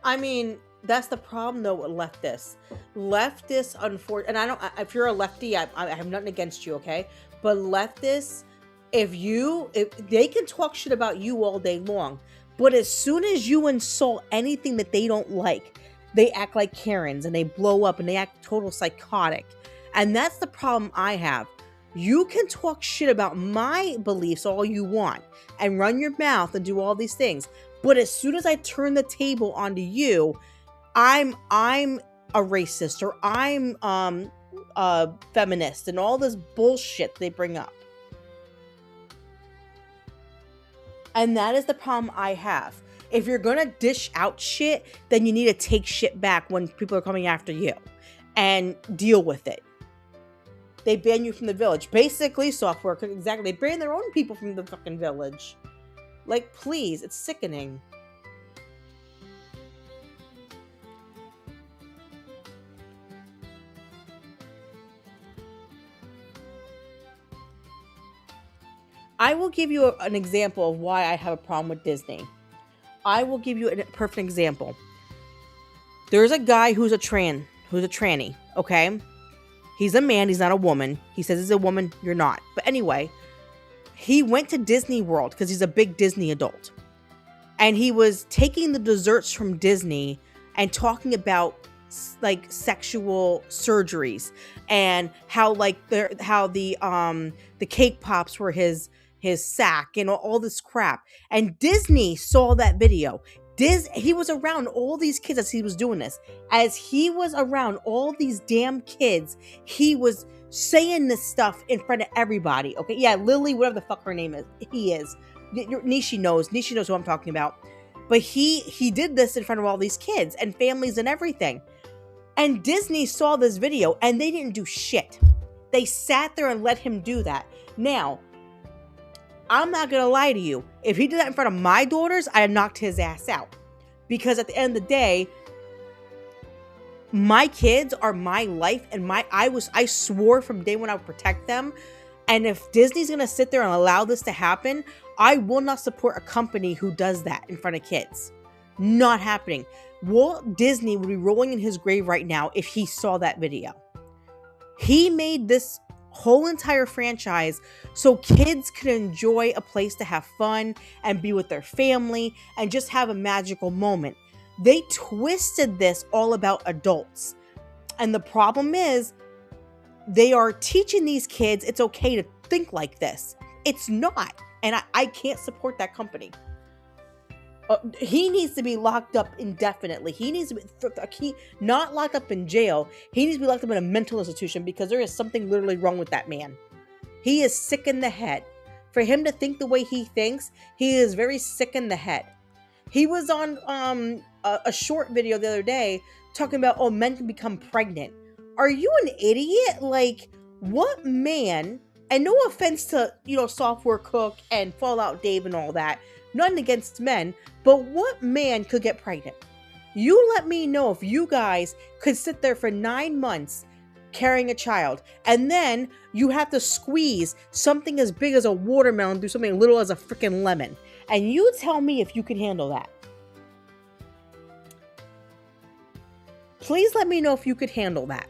I mean, that's the problem though with leftists. Leftists, unfortunately, and I don't. If you're a lefty, I have nothing against you, okay? But leftists, if they can talk shit about you all day long, but as soon as you insult anything that they don't like, they act like Karens and they blow up and they act total psychotic. And that's the problem I have. You can talk shit about my beliefs all you want and run your mouth and do all these things. But as soon as I turn the table onto you, I'm a racist or I'm a feminist and all this bullshit they bring up. And that is the problem I have. If you're gonna dish out shit, then you need to take shit back when people are coming after you and deal with it. They ban you from the village. Basically, software, exactly. They ban their own people from the fucking village. Like, please, it's sickening. I will give you an example of why I have a problem with Disney. I will give you a perfect example. There's a guy who's a tranny, okay? He's a man, he's not a woman. He says he's a woman, you're not. But anyway, he went to Disney World because he's a big Disney adult. And he was taking the desserts from Disney and talking about like sexual surgeries and how like the cake pops were his sack and all this crap. And Disney saw that video. He was around all these kids as he was doing this. As he was around all these damn kids, he was saying this stuff in front of everybody. Okay, yeah, Lily, whatever the fuck her name is, he is. Nishi knows who I'm talking about. But he did this in front of all these kids and families and everything. And Disney saw this video and they didn't do shit. They sat there and let him do that. Now, I'm not going to lie to you. If he did that in front of my daughters, I'd have knocked his ass out. Because at the end of the day, my kids are my life and I swore from day one I would protect them. And if Disney's going to sit there and allow this to happen, I will not support a company who does that in front of kids. Not happening. Walt Disney would be rolling in his grave right now if he saw that video. He made this whole entire franchise so kids could enjoy a place to have fun and be with their family and just have a magical moment. They twisted this all about adults. And the problem is they are teaching these kids it's okay to think like this. It's not. And I can't support that company. He needs to be locked up indefinitely. He needs to be not locked up in jail. He needs to be locked up in a mental institution because there is something literally wrong with that man. He is sick in the head. For him to think the way he thinks, he is very sick in the head. He was on a short video the other day talking about, men can become pregnant. Are you an idiot? Like, what man, and no offense to, Software Cook and Fallout Dave and all that, nothing against men, but what man could get pregnant? You let me know if you guys could sit there for 9 months carrying a child, and then you have to squeeze something as big as a watermelon through something little as a freaking lemon. And you tell me if you can handle that. Please let me know if you could handle that.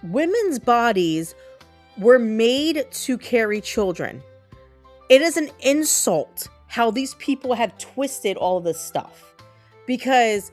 Women's bodies were made to carry children. It is an insult how these people have twisted all of this stuff. Because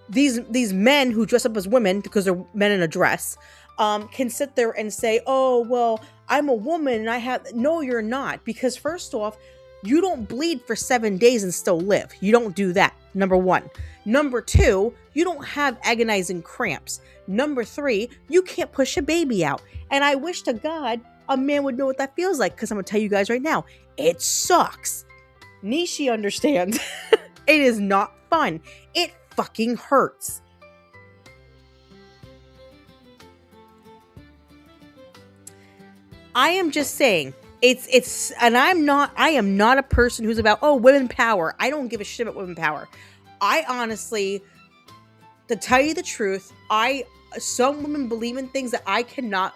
these men who dress up as women, because they're men in a dress, can sit there and say, oh, well, I'm a woman and I have... No, you're not. Because first off, you don't bleed for 7 days and still live. You don't do that. Number one. Number two, you don't have agonizing cramps. Number three, you can't push a baby out. And I wish to God a man would know what that feels like, because I'm going to tell you guys right now, it sucks. Nishi understands. It is not fun. It fucking hurts. I am just saying, and I am not a person who's about, women power. I don't give a shit about women power. I honestly, to tell you the truth, some women believe in things that I cannot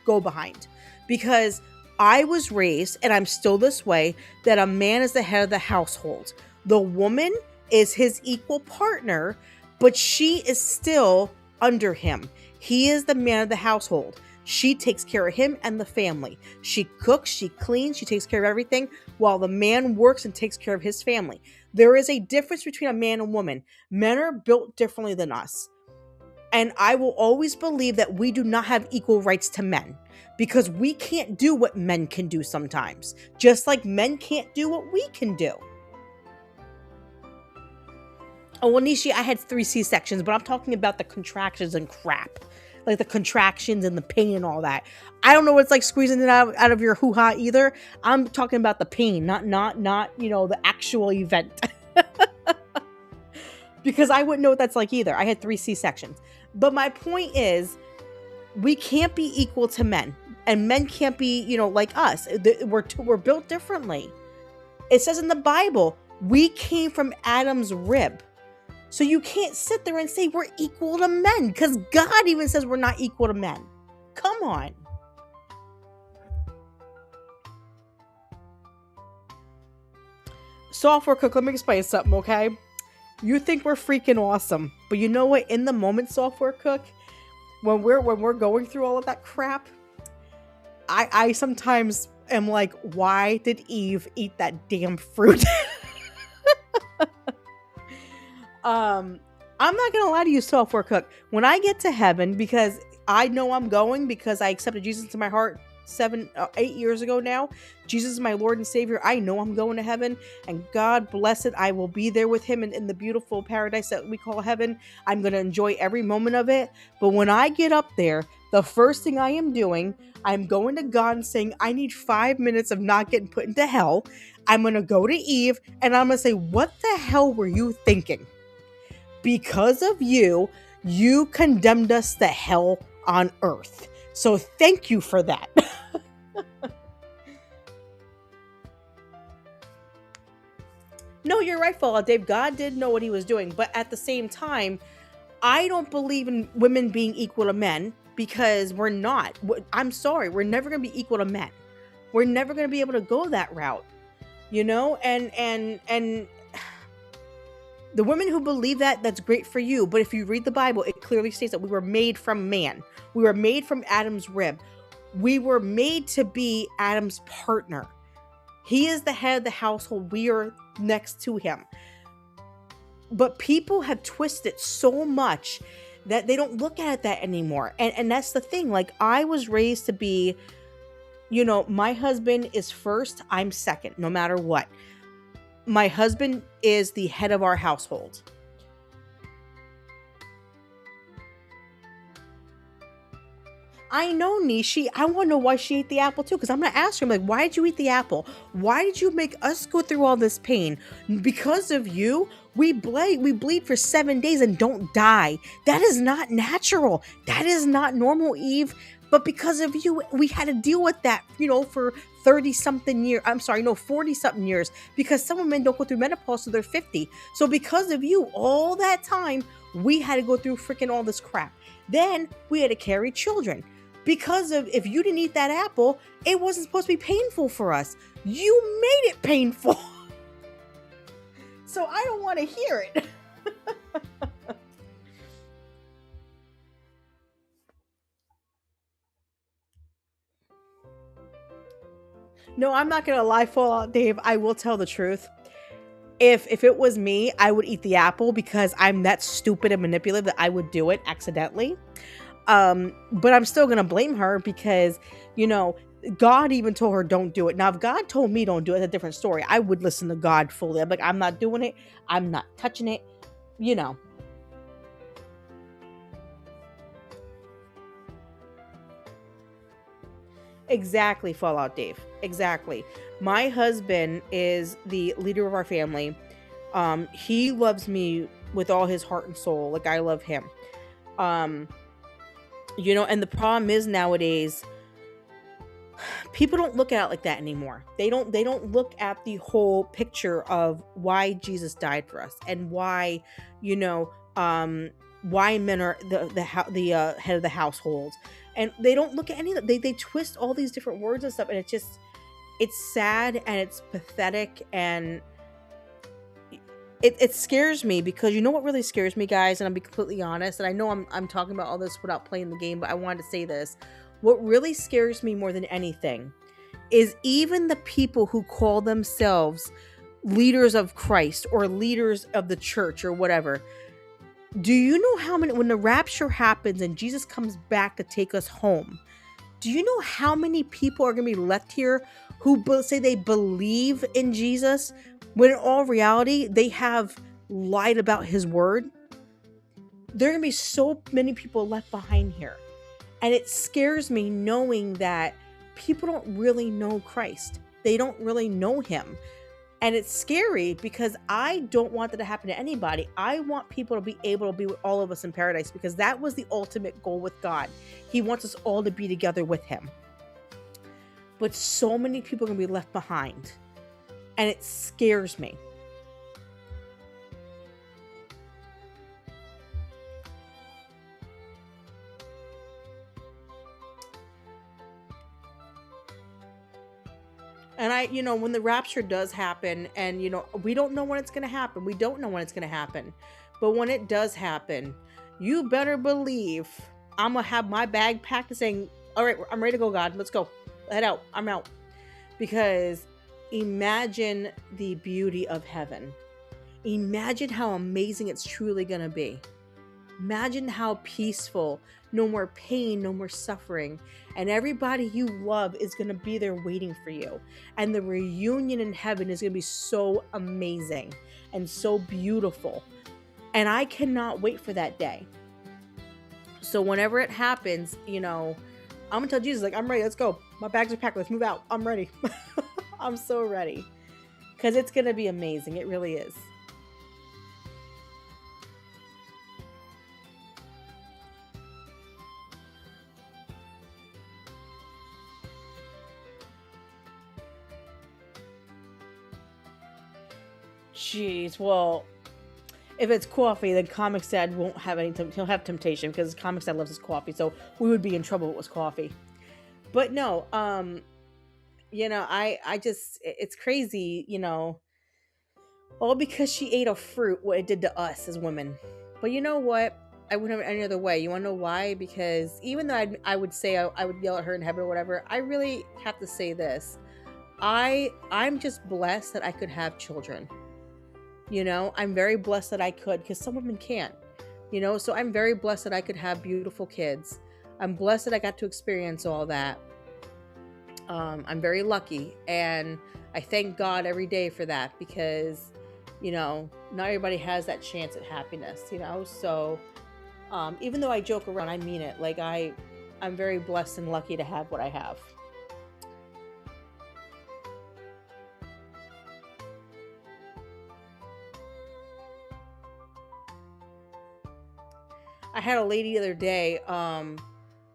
go behind, because I was raised, and I'm still this way, that a man is the head of the household. The woman is his equal partner, but she is still under him. He is the man of the household. She takes care of him and the family. She cooks, she cleans, she takes care of everything while the man works and takes care of his family. There is a difference between a man and woman. Men are built differently than us. And I will always believe that we do not have equal rights to men because we can't do what men can do sometimes, just like men can't do what we can do. Oh, well, Nishi, I had 3 C-sections, but I'm talking about the contractions and crap. Like the contractions and the pain and all that. I don't know what it's like squeezing it out of your hoo-ha either. I'm talking about the pain, not the actual event. Because I wouldn't know what that's like either. I had 3 C-sections. But my point is, we can't be equal to men. And men can't be, like us. We're built differently. It says in the Bible, we came from Adam's rib. So you can't sit there and say we're equal to men, because God even says we're not equal to men. Come on. Software cook, let me explain something, okay? You think we're freaking awesome, but you know what? In the moment, software cook, when we're going through all of that crap, I sometimes am like, why did Eve eat that damn fruit? I'm not gonna lie to you, software cook. When I get to heaven, because I know I'm going because I accepted Jesus into my heart 8 years ago now. Jesus is my Lord and Savior. I know I'm going to heaven, and God bless it. I will be there with him in the beautiful paradise that we call heaven. I'm going to enjoy every moment of it. But when I get up there, the first thing I am doing, I'm going to God and saying, I need 5 minutes of not getting put into hell. I'm going to go to Eve and I'm going to say, what the hell were you thinking? Because of you, you condemned us to hell on earth. So thank you for that. No, you're right, Fallout Dave. God did know what he was doing. But at the same time, I don't believe in women being equal to men because we're not. I'm sorry. We're never going to be equal to men. We're never going to be able to go that route. And the women who believe that, that's great for you. But if you read the Bible, it clearly states that we were made from man. We were made from Adam's rib. We were made to be Adam's partner. He is the head of the household. We are next to him. But people have twisted so much that they don't look at it that anymore. And that's the thing. Like, I was raised to be, my husband is first, I'm second, no matter what. My husband is the head of our household. I know, Nishi. I want to know why she ate the apple too, because I'm going to ask her, I'm like, why did you eat the apple? Why did you make us go through all this pain? Because of you, we bleed for 7 days and don't die. That is not natural. That is not normal, Eve. But because of you, we had to deal with that, for 30-something years. I'm sorry, no, 40-something years. Because some women don't go through menopause till they're 50. So because of you, all that time, we had to go through freaking all this crap. Then we had to carry children. Because of, if you didn't eat that apple, it wasn't supposed to be painful for us. You made it painful. So I don't want to hear it. No, I'm not going to lie, Fallout Dave. I will tell the truth. If it was me, I would eat the apple because I'm that stupid and manipulative that I would do it accidentally. But I'm still going to blame her because, God even told her don't do it. Now, if God told me don't do it, it's a different story. I would listen to God fully. I'm like, I'm not doing it. I'm not touching it. Exactly, Fallout Dave. Exactly. My husband is the leader of our family. He loves me with all his heart and soul. Like I love him. And the problem is nowadays, people don't look at it like that anymore. They don't look at the whole picture of why Jesus died for us and why, why men are the head of the household. And they don't look at any of that. They twist all these different words and stuff, and it's sad and it's pathetic, and it scares me, because you know what really scares me, guys, and I'll be completely honest, and I know I'm talking about all this without playing the game, but I wanted to say this. What really scares me more than anything is even the people who call themselves leaders of Christ or leaders of the church or whatever. Do you know how many, when the rapture happens and Jesus comes back to take us home, do you know how many people are going to be left here who say they believe in Jesus, when in all reality, they have lied about his word? There are going to be so many people left behind here. And it scares me knowing that people don't really know Christ. They don't really know him. And it's scary because I don't want that to happen to anybody. I want people to be able to be with all of us in paradise, because that was the ultimate goal with God. He wants us all to be together with him. But so many people are going to be left behind. And it scares me. And when the rapture does happen, and, we don't know when it's going to happen. We don't know when it's going to happen. But when it does happen, you better believe I'm going to have my bag packed and saying, all right, I'm ready to go, God. Let's go. Head out. I'm out. Because imagine the beauty of heaven. Imagine how amazing it's truly going to be. Imagine how peaceful, no more pain, no more suffering, and everybody you love is going to be there waiting for you. And the reunion in heaven is going to be so amazing and so beautiful. And I cannot wait for that day. So whenever it happens, I'm going to tell Jesus, like, I'm ready. Let's go. My bags are packed. Let's move out. I'm ready. I'm so ready. Because it's going to be amazing. It really is. Jeez, well, if it's coffee, then Comix Dad won't have any. He'll have temptation, because Comix Dad loves his coffee, so we would be in trouble if it was coffee. But no, I just, it's crazy, all because she ate a fruit, what it did to us as women. But you know what? I wouldn't have it any other way. You want to know why? Because even though I would say I would yell at her in heaven or whatever, I really have to say this. I'm just blessed that I could have children. I'm very blessed that I could, because some women can't, so I'm very blessed that I could have beautiful kids. I'm blessed that I got to experience all that. I'm very lucky, and I thank God every day for that, because, not everybody has that chance at happiness, so, even though I joke around, I mean it. Like, I'm very blessed and lucky to have what I have. I had a lady the other day,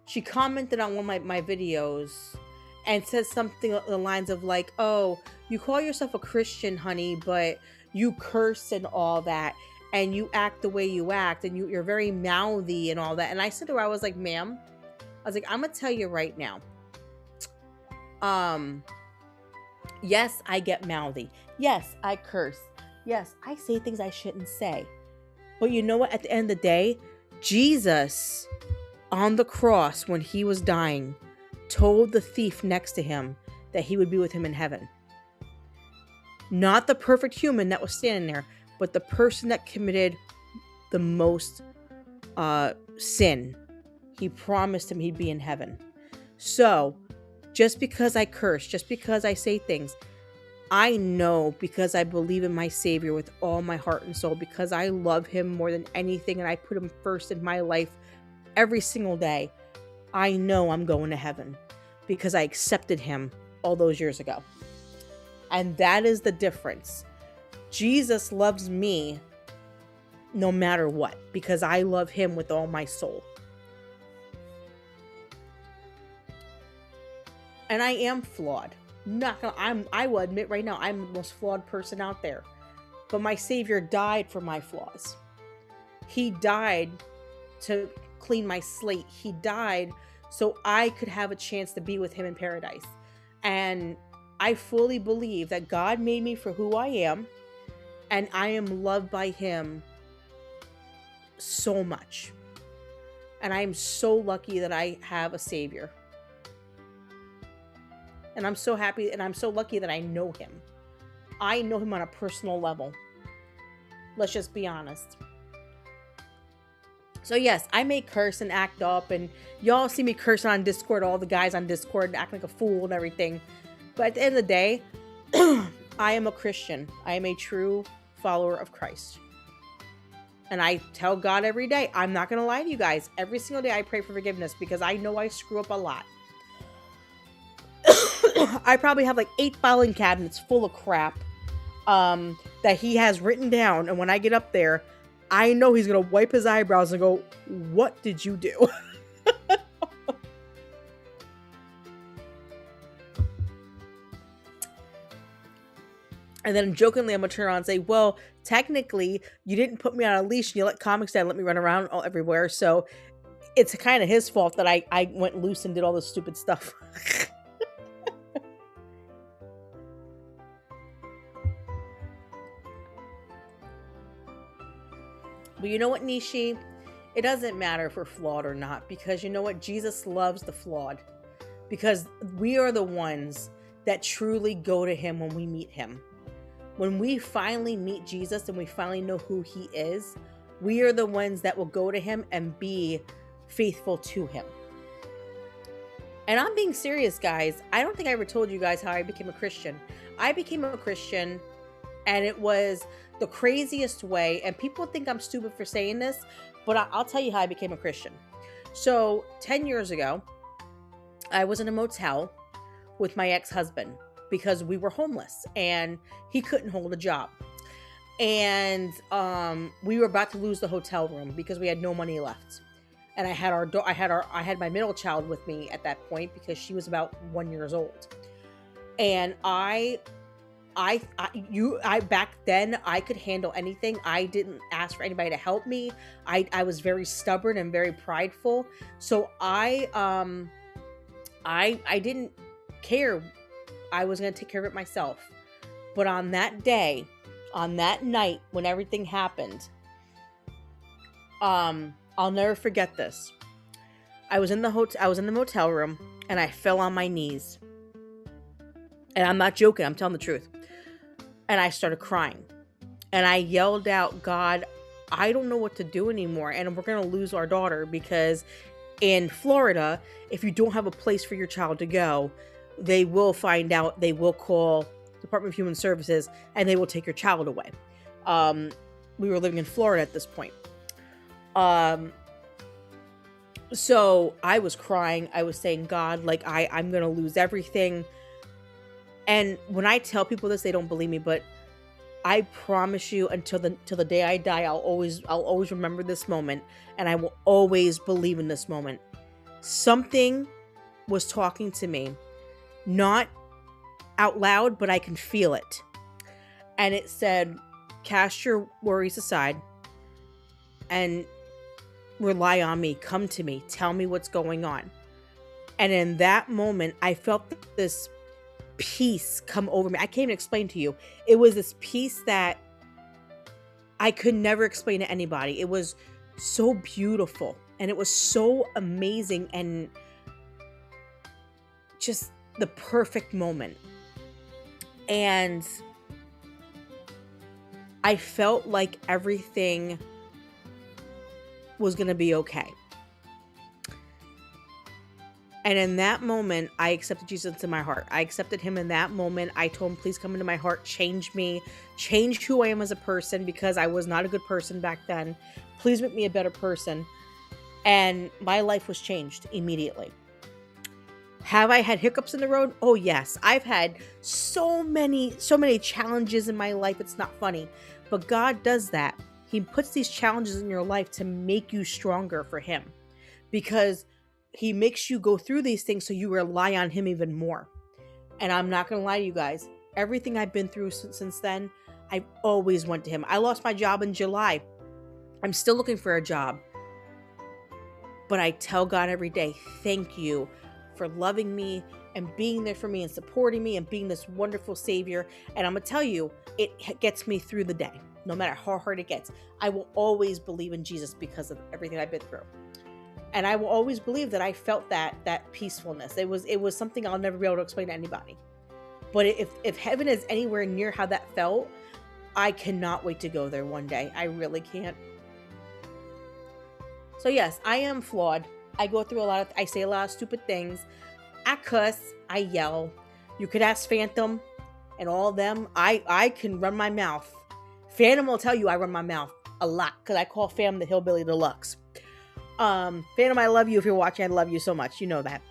she commented on one of my videos and said something along the lines of like, oh, you call yourself a Christian, honey, but you curse and all that, and you act the way you act, and you're very mouthy and all that. And I said to her, I was like, ma'am, I'm going to tell you right now. Yes, I get mouthy. Yes, I curse. Yes, I say things I shouldn't say. But you know what? At the end of the day, Jesus, on the cross when he was dying, told the thief next to him that he would be with him in heaven. Not the perfect human that was standing there, but the person that committed the most sin. He promised him he'd be in heaven. So, just because I curse, just because I say things, I know, because I believe in my Savior with all my heart and soul, because I love him more than anything, and I put him first in my life every single day. I know I'm going to heaven because I accepted him all those years ago. And that is the difference. Jesus loves me no matter what, because I love him with all my soul. And I am flawed. I will admit right now, I'm the most flawed person out there. But my Savior died for my flaws. He died to clean my slate. He died so I could have a chance to be with him in paradise. And I fully believe that God made me for who I am. And I am loved by him so much. And I am so lucky that I have a Savior. And I'm so happy and I'm so lucky that I know him. I know him on a personal level. Let's just be honest. So yes, I may curse and act up, and y'all see me cursing on Discord, all the guys on Discord acting like a fool and everything. But at the end of the day, I am a Christian. I am a true follower of Christ. And I tell God every day, I'm not going to lie to you guys. Every single day I pray for forgiveness because I know I screw up a lot. I probably have like 8 filing cabinets full of crap that he has written down. And when I get up there, I know he's going to wipe his eyebrows and go, what did you do? And then jokingly, I'm going to turn around and say, well, technically, you didn't put me on a leash and you let Comix Dad let me run around everywhere. So it's kind of his fault that I went loose and did all this stupid stuff. But you know what, Nishi? It doesn't matter if we're flawed or not, because you know what? Jesus loves the flawed. Because we are the ones that truly go to him when we meet him. When we finally meet Jesus and we finally know who he is, we are the ones that will go to him and be faithful to him. And I'm being serious, guys. I don't think I ever told you guys how I became a Christian. I became a Christian, and it was the craziest way. And people think I'm stupid for saying this, but I'll tell you how I became a Christian. So 10 years ago, I was in a motel with my ex-husband because we were homeless and he couldn't hold a job. And we were about to lose the hotel room because we had no money left. And I had my middle child with me at that point because she was about 1 year old. And I back then I could handle anything. I didn't ask for anybody to help me. I was very stubborn and very prideful. So I didn't care. I was going to take care of it myself. But on that day, on that night when everything happened, I'll never forget this. I was in the motel room and I fell on my knees. And I'm not joking, I'm telling the truth. And I started crying. And I yelled out, God, I don't know what to do anymore. And we're going to lose our daughter because in Florida, if you don't have a place for your child to go, they will find out, they will call Department of Human Services, and they will take your child away. We were living in Florida at this point. So I was crying. I was saying, God, like I'm going to lose everything. And when I tell people this, they don't believe me, but I promise you until the day I die, I'll always remember this moment, and I will always believe in this moment. Something was talking to me, not out loud, but I can feel it. And it said, cast your worries aside and rely on me. Come to me. Tell me what's going on. And in that moment, I felt this peace come over me. I can't even explain to you. It was this peace that I could never explain to anybody. It was so beautiful and it was so amazing and just the perfect moment. And I felt like everything was going to be okay. And in that moment, I accepted Jesus into my heart. I accepted him in that moment. I told him, please come into my heart, change me, change who I am as a person, because I was not a good person back then. Please make me a better person. And my life was changed immediately. Have I had hiccups in the road? Oh yes. I've had so many challenges in my life. It's not funny, but God does that. He puts these challenges in your life to make you stronger for him, because he makes you go through these things so you rely on him even more. And I'm not going to lie to you guys. Everything I've been through since then, I've always went to him. I lost my job in July. I'm still looking for a job. But I tell God every day, thank you for loving me and being there for me and supporting me and being this wonderful savior. And I'm gonna tell you, it gets me through the day, no matter how hard it gets. I will always believe in Jesus because of everything I've been through. And I will always believe that I felt that peacefulness. It was something I'll never be able to explain to anybody. But if heaven is anywhere near how that felt, I cannot wait to go there one day. I really can't. So yes, I am flawed. I go through I say a lot of stupid things. I cuss, I yell. You could ask Phantom and all of them. I can run my mouth. Phantom will tell you I run my mouth a lot because I call Phantom the Hillbilly Deluxe. Phantom, I love you. If you're watching, I love you so much. You know that.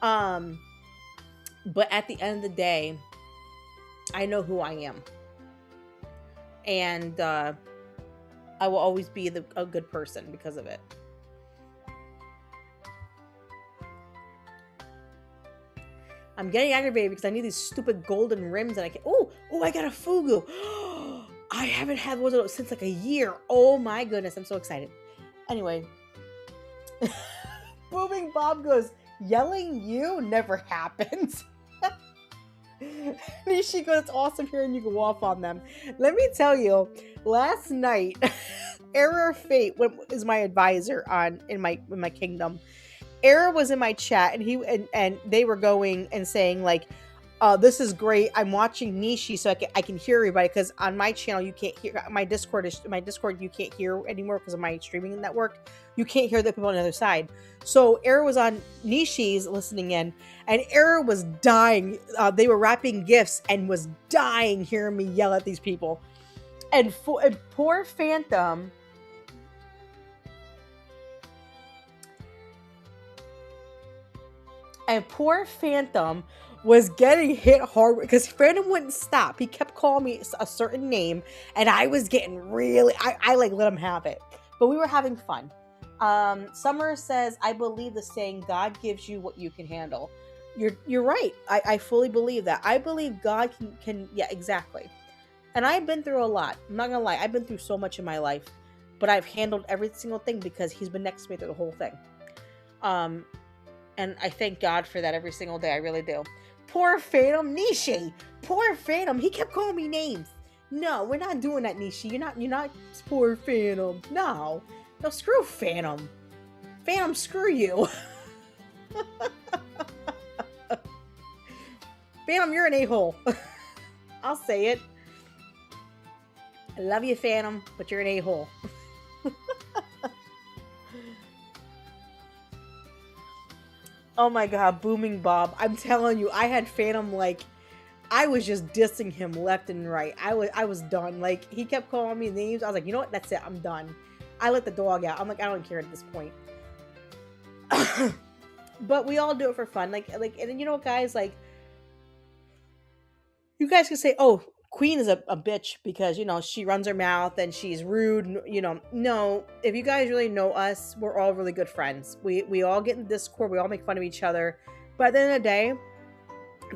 But at the end of the day, I know who I am. And I will always be a good person because of it. I'm getting aggravated because I need these stupid golden rims and I can't. Oh, I got a Fugu. I haven't had one of those since like a year. Oh my goodness, I'm so excited. Anyway. Booming Bob goes, yelling you never happens. Nishi goes, it's awesome hearing you go off on them. Let me tell you, last night, Error of Fate is my advisor in my kingdom. Error was in my chat and they were going and saying like, this is great. I'm watching Nishi so I can hear everybody because on my channel you can't hear my Discord you can't hear anymore because of my streaming network. You can't hear the people on the other side. So Error was on Nishi's listening in and Error was dying. They were wrapping gifts and was dying hearing me yell at these people. And poor Phantom. And poor Phantom was getting hit hard because Phantom wouldn't stop. He kept calling me a certain name and I was getting really, I like let him have it. But we were having fun. Summer says, I believe the saying, God gives you what you can handle. You're right. I fully believe that. I believe God can, yeah, exactly. And I've been through a lot. I'm not gonna lie. I've been through so much in my life, but I've handled every single thing because he's been next to me through the whole thing. And I thank God for that every single day. I really do. Poor Phantom. Nishi. Poor Phantom. He kept calling me names. No, we're not doing that, Nishi. You're not poor Phantom. No, screw Phantom. Phantom, screw you. Phantom, you're an a-hole. I'll say it. I love you, Phantom, but you're an a-hole. Oh my God, Booming Bob. I'm telling you, I had Phantom like, I was just dissing him left and right. I was done. Like, he kept calling me names. I was like, you know what? That's it. I'm done. I let the dog out. I'm like, I don't care at this point. But we all do it for fun. Like, and you know what, guys? Like, you guys can say, oh, Queen is a bitch because, you know, she runs her mouth and she's rude, you know. No, if you guys really know us, we're all really good friends. We all get in Discord. We all make fun of each other. But at the end of the day,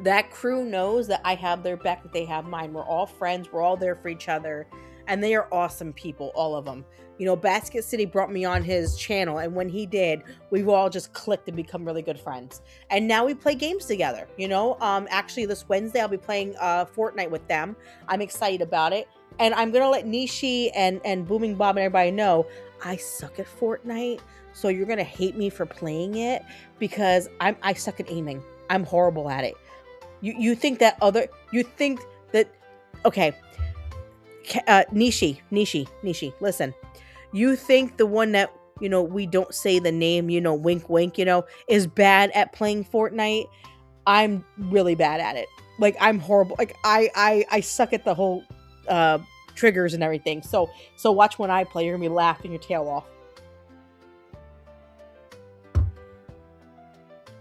that crew knows that I have their back, that they have mine. We're all friends. We're all there for each other. And they are awesome people, all of them. You know, Basket City brought me on his channel. And when he did, we've all just clicked and become really good friends. And now we play games together, you know. Actually, this Wednesday, I'll be playing Fortnite with them. I'm excited about it. And I'm going to let Nishi and Booming Bob and everybody know I suck at Fortnite. So you're going to hate me for playing it because I suck at aiming. I'm horrible at it. You think that, okay. Nishi, listen. You think the one that, you know, we don't say the name, you know, wink, wink, you know, is bad at playing Fortnite? I'm really bad at it. Like, I'm horrible. Like, I suck at the whole triggers and everything. So watch when I play. You're gonna be laughing your tail off.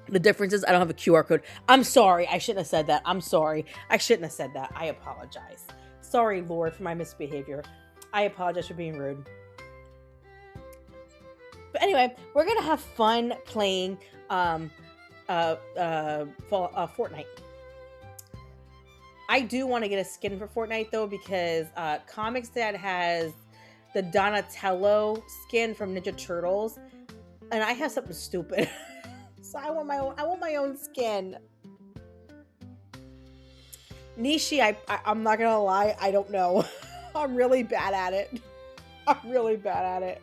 The difference is I don't have a QR code. I'm sorry. I shouldn't have said that. I'm sorry. I shouldn't have said that. I apologize. Sorry, Lord, for my misbehavior. I apologize for being rude. But anyway, we're going to have fun playing Fortnite. I do want to get a skin for Fortnite, though, because Comix Dad has the Donatello skin from Ninja Turtles. And I have something stupid. So I want my own skin. Nishi, I'm not gonna lie, I don't know. I'm really bad at it. I'm really bad at it.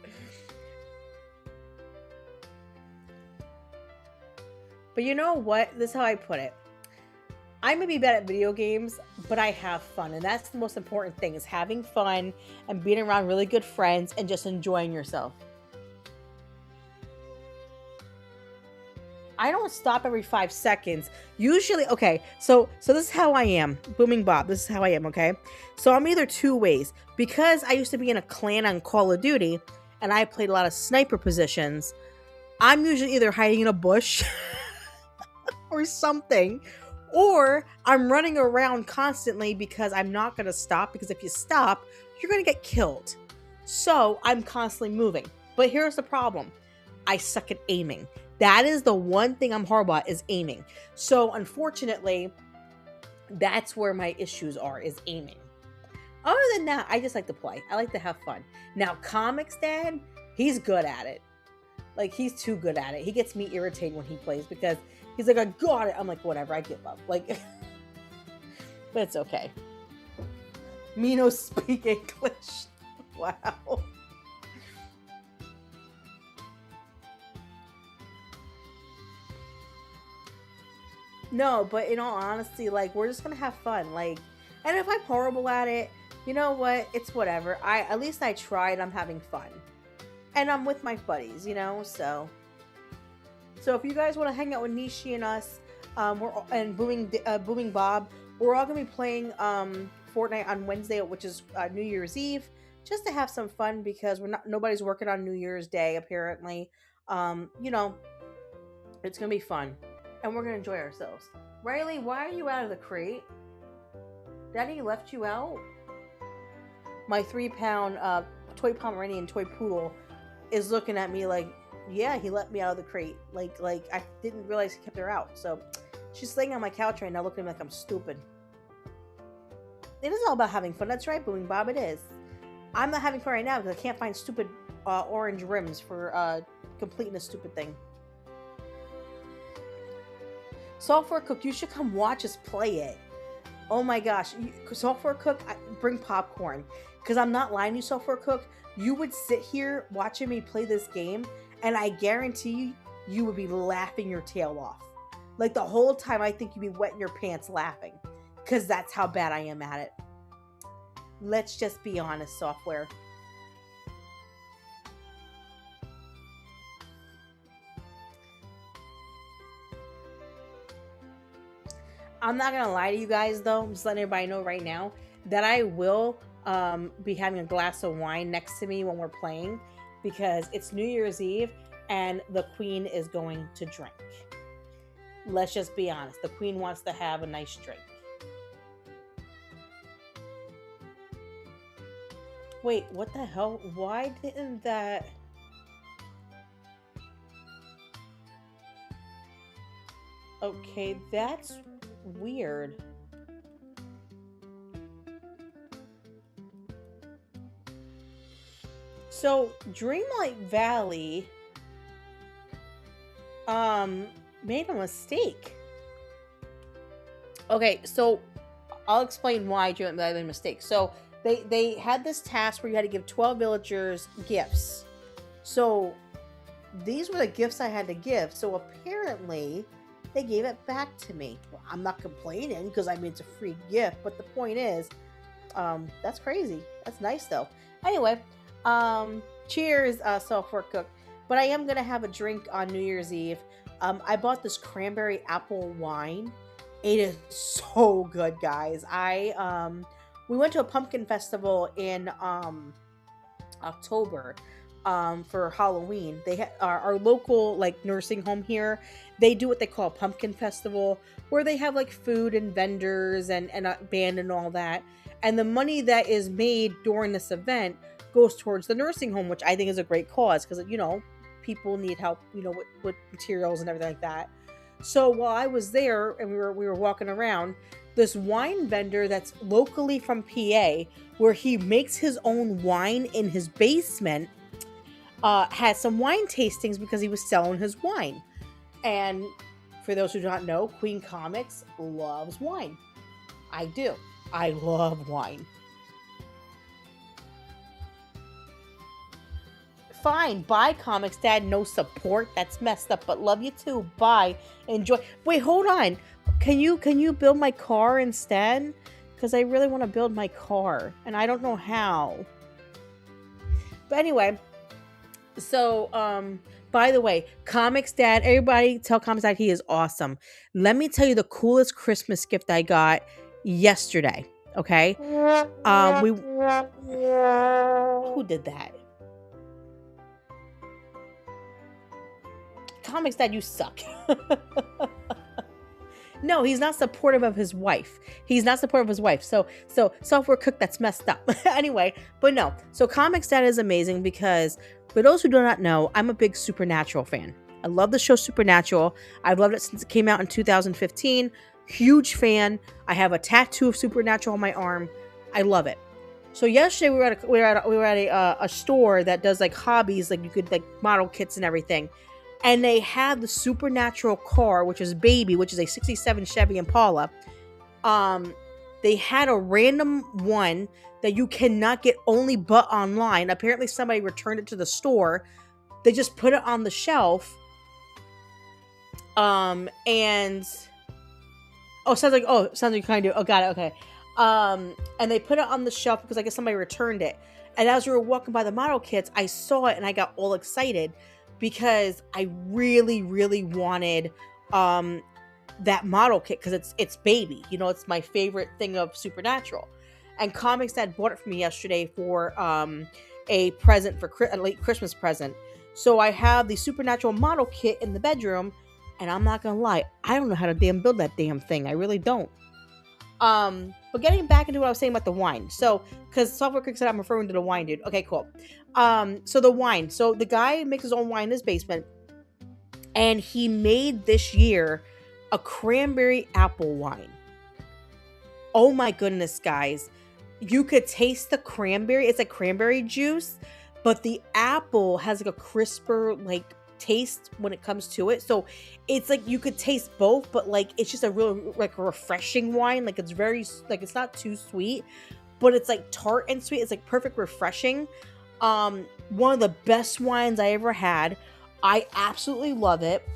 But you know what? This is how I put it. I may be bad at video games, but I have fun. And that's the most important thing, is having fun and being around really good friends and just enjoying yourself. I don't stop every 5 seconds. Usually, okay, so this is how I am. Booming Bob, this is how I am, okay? So I'm either two ways. Because I used to be in a clan on Call of Duty, and I played a lot of sniper positions, I'm usually either hiding in a bush or something, or I'm running around constantly because I'm not going to stop, because if you stop, you're going to get killed. So I'm constantly moving. But here's the problem. I suck at aiming. That is the one thing I'm horrible at, is aiming. So unfortunately, that's where my issues are, is aiming. Other than that, I just like to play. I like to have fun. Now, Comix Dad, he's good at it. Like, he's too good at it. He gets me irritated when he plays because he's like, I got it. I'm like, whatever, I give up. Like, but it's okay. Me no speak English. Wow. No, but in all honesty, like, we're just gonna have fun. Like, and if I'm horrible at it, you know what? It's whatever. At least I tried. I'm having fun. And I'm with my buddies, you know, so if you guys want to hang out with Nishi and us, and Booming Bob, we're all gonna be playing Fortnite on Wednesday, which is New Year's Eve, just to have some fun, because nobody's working on New Year's Day apparently. You know, it's gonna be fun, and we're gonna enjoy ourselves. Riley, why are you out of the crate? Daddy left you out? My 3-pound toy Pomeranian toy poodle is looking at me like, yeah, he let me out of the crate. Like I didn't realize he kept her out. So she's laying on my couch right now looking at me like I'm stupid. It is all about having fun. That's right, Booming Bob, it is. I'm not having fun right now because I can't find stupid orange rims for completing a stupid thing. Software Cook, you should come watch us play it. Oh my gosh. Software Cook, bring popcorn. Because I'm not lying to you, Software Cook. You would sit here watching me play this game, and I guarantee you would be laughing your tail off. Like, the whole time I think you'd be wetting your pants laughing. Because that's how bad I am at it. Let's just be honest, Software. I'm not going to lie to you guys, though. I'm just letting everybody know right now that I will be having a glass of wine next to me when we're playing, because it's New Year's Eve and the Queen is going to drink. Let's just be honest. The Queen wants to have a nice drink. Wait, what the hell? Why didn't that... Okay, that's weird. So, Dreamlight Valley made a mistake. Okay, so I'll explain why Dreamlight Valley made a mistake. So, they had this task where you had to give 12 villagers gifts. So, these were the gifts I had to give. So, apparently, they gave it back to me. Well, I'm not complaining because I mean, it's a free gift, but the point is, that's crazy. That's nice though. Anyway, cheers, Software Cook. But I am gonna have a drink on New Year's Eve. I bought this cranberry apple wine. It is so good, guys. We went to a pumpkin festival in October for Halloween. They had our local like nursing home here. They do what they call a pumpkin festival, where they have like food and vendors and a band and all that. And the money that is made during this event goes towards the nursing home, which I think is a great cause, because, you know, people need help, you know, with materials and everything like that. So while I was there and we were walking around, this wine vendor that's locally from PA, where he makes his own wine in his basement, had some wine tastings because he was selling his wine. And for those who do not know, Queen Comics loves wine. I do. I love wine. Fine, bye, Comics Dad. No support. That's messed up, but love you too. Bye. Enjoy. Wait, hold on. Can you build my car instead? Because I really want to build my car, and I don't know how. But anyway, so by the way, Comics Dad, everybody tell Comics Dad he is awesome. Let me tell you the coolest Christmas gift I got yesterday. Okay, who did that? Comics Dad, you suck. No, he's not supportive of his wife. He's not supportive of his wife. So software cook, that's messed up. Anyway, but no. So Comics Dad is amazing because for those who do not know, I'm a big Supernatural fan. I love the show Supernatural. I've loved it since it came out in 2015. Huge fan. I have a tattoo of Supernatural on my arm. I love it. So yesterday we were at a store that does like hobbies, like you could like model kits and everything. And they have the Supernatural car, which is Baby, which is a 67 Chevy Impala. They had a random one that you cannot get only but online. Apparently somebody returned it to the store. They just put it on the shelf. And sounds like you kind of got it, okay. And they put it on the shelf because I guess somebody returned it. And as we were walking by the model kits, I saw it and I got all excited because I really, really wanted that model kit because it's Baby. You know, it's my favorite thing of Supernatural. And Comics Dad bought it for me yesterday for a present, for a late Christmas present. So I have the Supernatural model kit in the bedroom, and I'm not gonna lie, I don't know how to build that damn thing. I really don't. But getting back into what I was saying about the wine. So, because Software Cook said I'm referring to the wine, dude. Okay, cool. So the wine. So the guy makes his own wine in his basement, and he made this year a cranberry apple wine. Oh my goodness, guys. You could taste the cranberry. It's like cranberry juice, but the apple has like a crisper, like, taste when it comes to it. So it's like you could taste both, but like it's just a real like a refreshing wine. Like it's very like it's not too sweet, but it's like tart and sweet. It's like perfect refreshing. One of the best wines I ever had. I absolutely love it.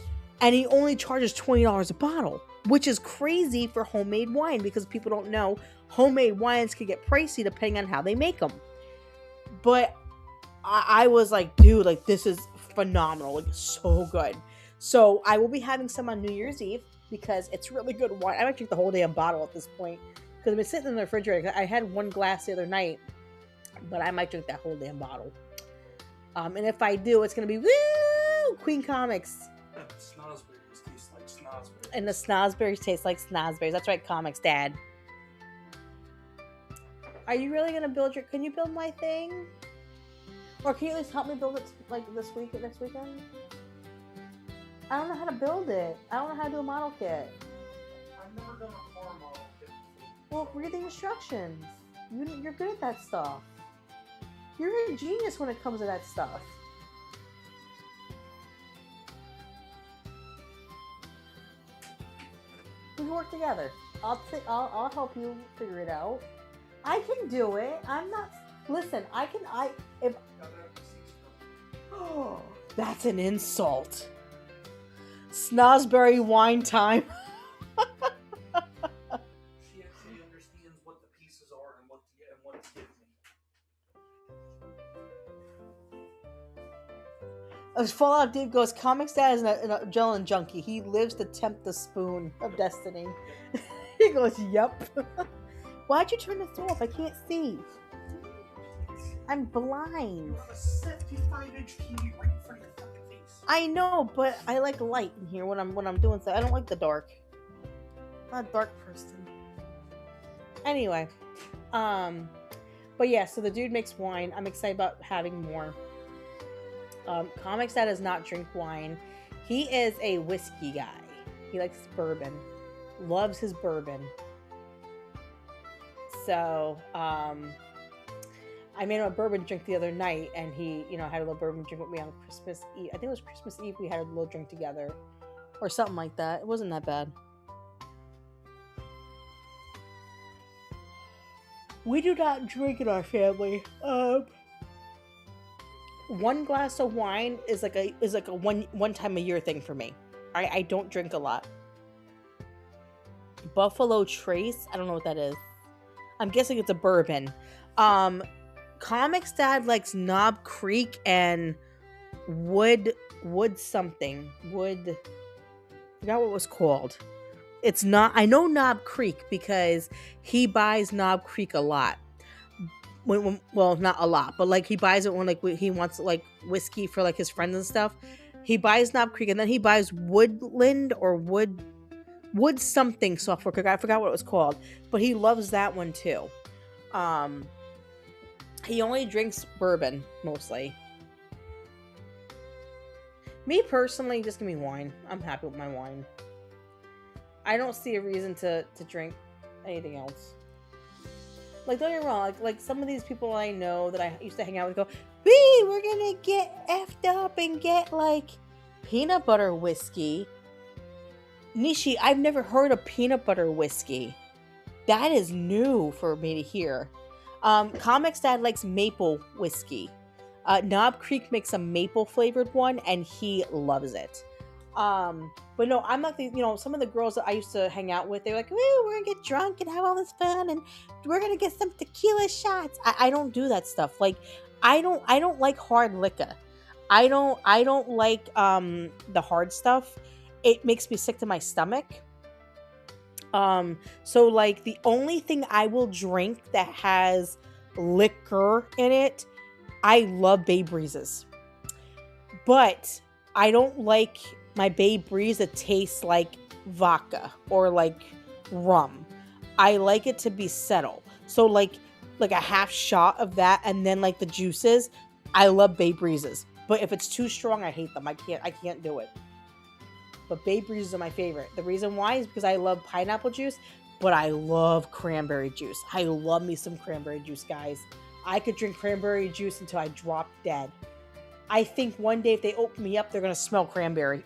And he only charges $20 a bottle, which is crazy for homemade wine because people don't know homemade wines can get pricey depending on how they make them. But I was like, dude, like this is phenomenal, like so good. So I will be having some on New Year's Eve because it's really good wine. I might drink the whole damn bottle at this point because I've been sitting in the refrigerator. I had one glass the other night, but I might drink that whole damn bottle. And if I do, it's gonna be woo Queen Comics. And the snozberries taste like snozberries. And the snozberries taste like snozberries. That's right, Comics Dad. Are you really gonna build your? Can you build my thing? Or can you at least help me build it like this week or next weekend? I don't know how to build it. I don't know how to do a model kit. I've never done a car model kit before. Well, read the instructions. You're good at that stuff. You're a genius when it comes to that stuff. We can work together. I'll help you figure it out. I can do it. I'm not. Listen, Oh, that's an insult. Snozberry wine time. She actually understands what the pieces are and what to give me. As Fallout Dave goes, Comics Dad is an adrenaline junkie. He lives to tempt the spoon of destiny. He goes, yep. Why'd you turn this off? I can't see. I'm blind. You have a 75-inch TV right in front of your fucking face. I know, but I like light in here when I'm doing stuff. I don't like the dark. I'm not a dark person. Anyway, but yeah, so the dude makes wine. I'm excited about having more. Comics Dad does not drink wine. He is a whiskey guy. He likes bourbon. Loves his bourbon. So, I made him a bourbon drink the other night, and he, had a little bourbon drink with me on Christmas Eve. I think it was Christmas Eve. We had a little drink together, or something like that. It wasn't that bad. We do not drink in our family. One glass of wine is like a one time a year thing for me. I don't drink a lot. Buffalo Trace, I don't know what that is. I'm guessing it's a bourbon. Comix Dad likes Knob Creek and wood something. Wood, I forgot what it was called. It's not, I know Knob Creek because he buys Knob Creek a lot. When, well, not a lot, but like he buys it when like he wants like whiskey for like his friends and stuff. He buys Knob Creek, and then he buys Woodland or Wood something software cook. I forgot what it was called, but he loves that one too. He only drinks bourbon mostly. Me personally, just give me wine. I'm happy with my wine. I don't see a reason to drink anything else. Like, don't get me wrong, like some of these people I know that I used to hang out with go, we're gonna get effed up and get like peanut butter whiskey. Nishi, I've never heard of peanut butter whiskey. That is new for me to hear. Comix Dad likes maple whiskey. Knob Creek makes a maple flavored one, and he loves it. But no, I'm not the, some of the girls that I used to hang out with, they're like, woo, we're gonna get drunk and have all this fun, and we're gonna get some tequila shots. I don't do that stuff. Like, I don't like hard liquor. I don't like the hard stuff. It makes me sick to my stomach. So like the only thing I will drink that has liquor in it, I love Bay Breezes. But I don't like my Bay Breeze that tastes like vodka or like rum. I like it to be settled. So like a half shot of that, and then like the juices. I love Bay Breezes. But if it's too strong, I hate them. I can't do it. But Bay Breezes are my favorite. The reason why is because I love pineapple juice, but I love cranberry juice. I love me some cranberry juice, guys. I could drink cranberry juice until I drop dead. I think one day if they open me up, they're going to smell cranberry.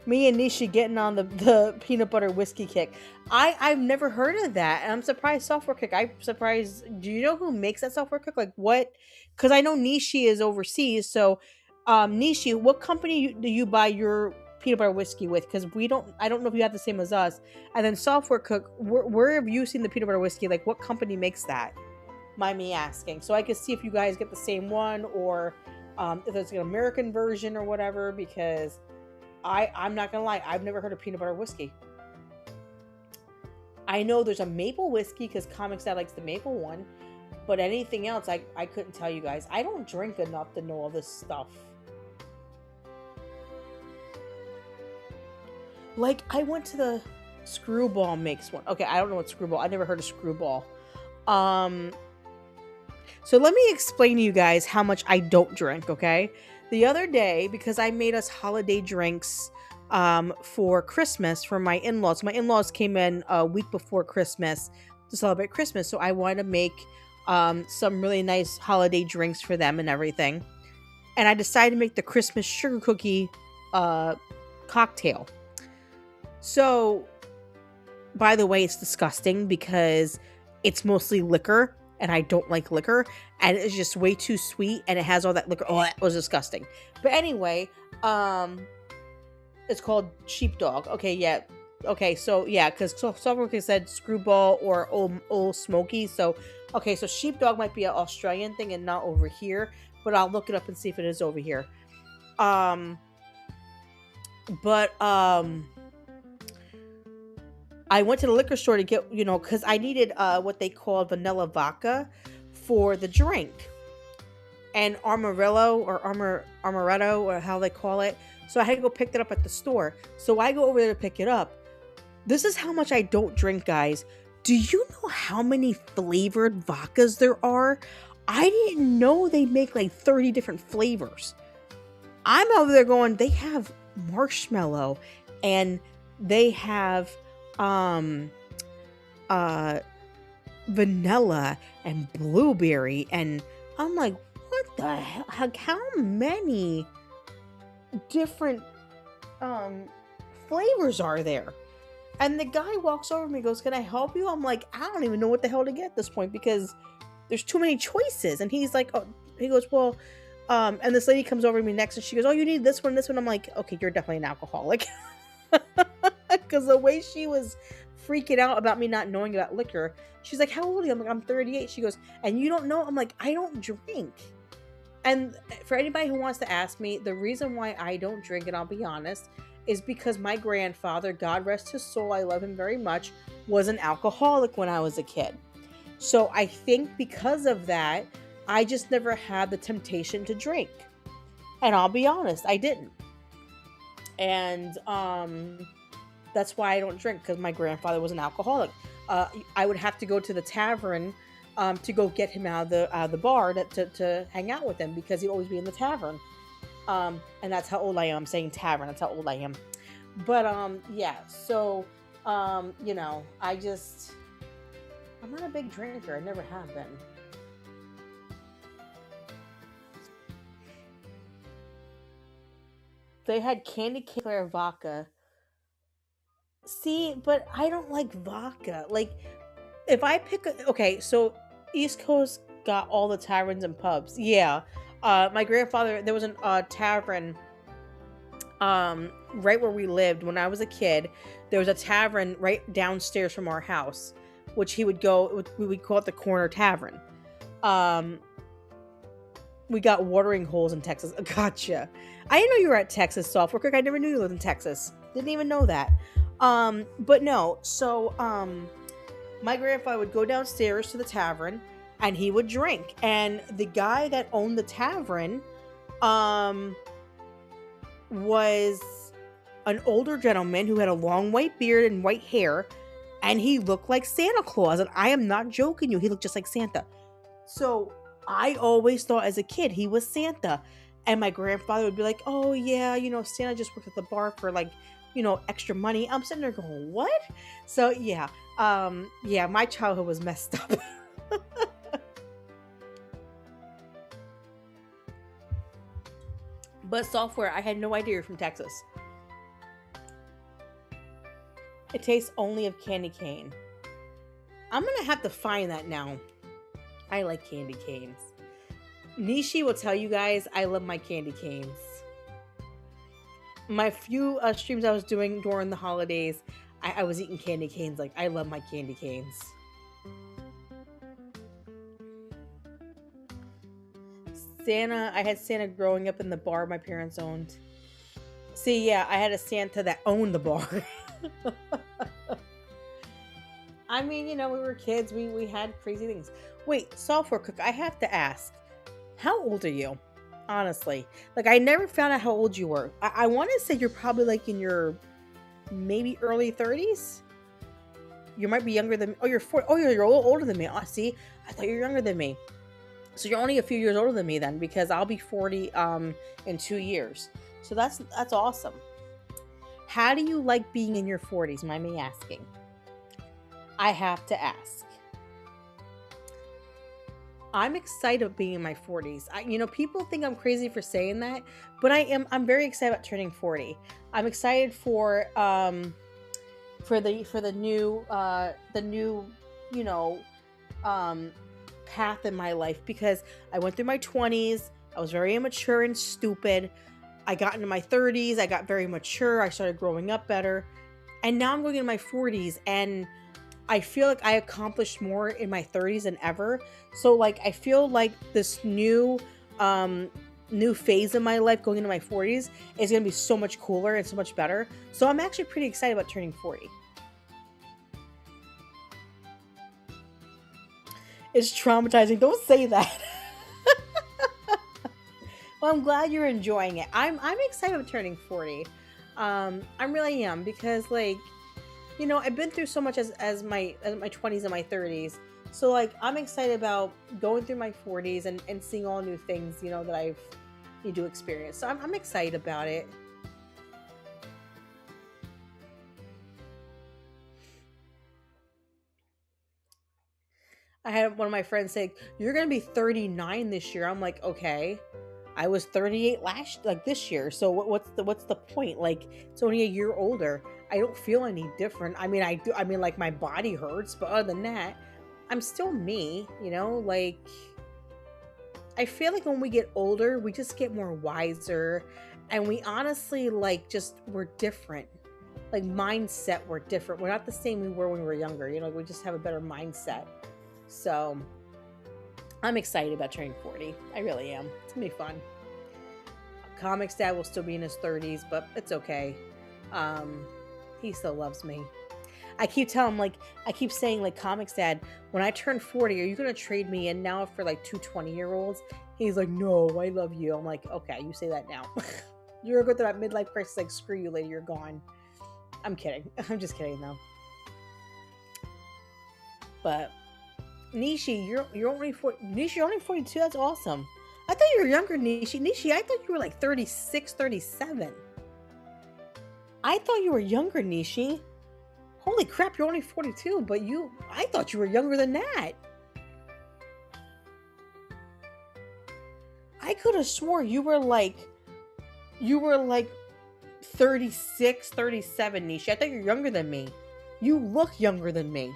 Me and Nishi getting on the peanut butter whiskey kick. I've never heard of that. And I'm surprised Software Cook. I'm surprised. Do you know who makes that Software Cook? Like what? Because I know Nishi is overseas. So Nishi, what company do you buy your peanut butter whiskey with? Because I don't know if you have the same as us. And then Software Cook, where have you seen the peanut butter whiskey? Like what company makes that? Mind me asking. So I can see if you guys get the same one, or if it's an American version or whatever, because I'm not gonna lie, I've never heard of peanut butter whiskey. I know there's a maple whiskey because Comix Dad likes the maple one, but anything else, I couldn't tell you guys. I don't drink enough to know all this stuff. Like, I went to the Screwball makes one. Okay, I don't know what Screwball. I never heard of Screwball. So let me explain to you guys how much I don't drink, okay? The other day, because I made us holiday drinks for Christmas for my in-laws. My in-laws came in a week before Christmas to celebrate Christmas, so I wanted to make some really nice holiday drinks for them and everything. And I decided to make the Christmas sugar cookie cocktail. So, by the way, it's disgusting because it's mostly liquor, and I don't like liquor, and it's just way too sweet, and it has all that liquor. Oh, that was disgusting. But anyway, it's called Sheepdog. Okay, yeah. Okay, so yeah, because someone said Screwball or Old Smoky. So, okay, so Sheepdog might be an Australian thing and not over here, but I'll look it up and see if it is over here. I went to the liquor store to get, because I needed what they call vanilla vodka for the drink. And Amaretto or how they call it. So I had to go pick it up at the store. So I go over there to pick it up. This is how much I don't drink, guys. Do you know how many flavored vodkas there are? I didn't know they make like 30 different flavors. I'm over there going, they have marshmallow and they have vanilla and blueberry, and I'm like, what the hell? How many different um flavors are there? And the guy walks over to me and goes, "Can I help you?" I'm like, I don't even know what the hell to get at this point because there's too many choices. And he's like, oh, he goes, well, and this lady comes over to me next and she goes, "Oh, you need this one, this one." I'm like, okay, you're definitely an alcoholic. Because the way she was freaking out about me not knowing about liquor, she's like, "How old are you?" I'm like, "I'm 38." She goes, "And you don't know?" I'm like, "I don't drink." And for anybody who wants to ask me, the reason why I don't drink, and I'll be honest, is because my grandfather, God rest his soul, I love him very much, was an alcoholic when I was a kid. So I think because of that, I just never had the temptation to drink. And I'll be honest, I didn't. And that's why I don't drink, because my grandfather was an alcoholic. I would have to go to the tavern to go get him out of the bar to hang out with him because he'd always be in the tavern. And that's how old I am. I'm saying tavern. That's how old I am. But yeah. So you know, I'm not a big drinker. I never have been. They had candy cane flavored vodka. See, but I don't like vodka. Like, if I pick okay, so East Coast got all the taverns and pubs. Yeah. My grandfather, there was a tavern right where we lived when I was a kid. There was a tavern right downstairs from our house, which he would go, we would call it the corner tavern. We got watering holes in Texas. Gotcha. I didn't know you were at Texas, Software Cook. I never knew you lived in Texas. Didn't even know that. But no, so my grandfather would go downstairs to the tavern and he would drink. And the guy that owned the tavern was an older gentleman who had a long white beard and white hair, and he looked like Santa Claus. And I am not joking you, he looked just like Santa. So I always thought as a kid he was Santa. And my grandfather would be like, "Oh yeah, you know, Santa just worked at the bar for like, you know, extra money." I'm sitting there going, "What?" So yeah, yeah, my childhood was messed up. But Software, I had no idea you're from Texas. It tastes only of candy cane. I'm gonna have to find that now. I like candy canes. Nishi will tell you guys I love my candy canes. My few streams I was doing during the holidays, I was eating candy canes. Like, I love my candy canes. Santa, I had Santa growing up in the bar my parents owned. See, yeah, I had a Santa that owned the bar. I mean, you know, we were kids. We had crazy things. Wait, Software Cook, I have to ask. How old are you? Honestly. Like, I never found out how old you were. I want to say you're probably like in your maybe early 30s. You might be younger than... Oh, you're 40. Oh, you're older than me. Oh, see? I thought you were younger than me. So you're only a few years older than me then, because I'll be 40 in 2 years. So that's awesome. How do you like being in your 40s? Mind me asking. I have to ask. I'm excited about being in my 40s. You know, people think I'm crazy for saying that, but I'm very excited about turning 40. I'm excited for the new, you know, path in my life, because I went through my 20s. I was very immature and stupid. I got into my 30s. I got very mature. I started growing up better. And now I'm going into my 40s, and I feel like I accomplished more in my 30s than ever. So like, I feel like this new phase in my life going into my 40s is going to be so much cooler and so much better. So I'm actually pretty excited about turning 40. It's traumatizing. Don't say that. Well, I'm glad you're enjoying it. I'm excited about turning 40. I really am, because like, you know, I've been through so much as my 20s and my 30s. So like, I'm excited about going through my 40s and seeing all new things, you know, that I've need to experience. So I'm excited about it. I had one of my friends say, "You're going to be 39 this year." I'm like, "Okay." I was 38 this year. So what's the point? Like, it's only a year older. I don't feel any different. I mean, I do. I mean, like, my body hurts, but other than that, I'm still me. You know, like, I feel like when we get older, we just get more wiser, and we honestly we're different. Like, mindset, we're different. We're not the same we were when we were younger. You know, we just have a better mindset. So I'm excited about turning 40. I really am. It's gonna be fun. Comix dad will still be in his 30s, but it's okay. He still loves me. I keep telling him, like, I keep saying, like, Comix dad, when I turn 40, are you gonna trade me in now for like 2 20-year-olds? He's like, no, I love you. I'm like, okay, you say that now. You're gonna go through that midlife crisis, like, screw you, lady, you're gone. I'm kidding. I'm just kidding though. But Nishi, you're only 40. Nishi, you're only 42. That's awesome. I thought you were younger, Nishi. Nishi, I thought you were like 36, 37. I thought you were younger, Nishi. Holy crap, you're only 42, but I thought you were younger than that. I could have swore you were like 36, 37, Nishi. I thought you were younger than me. You look younger than me.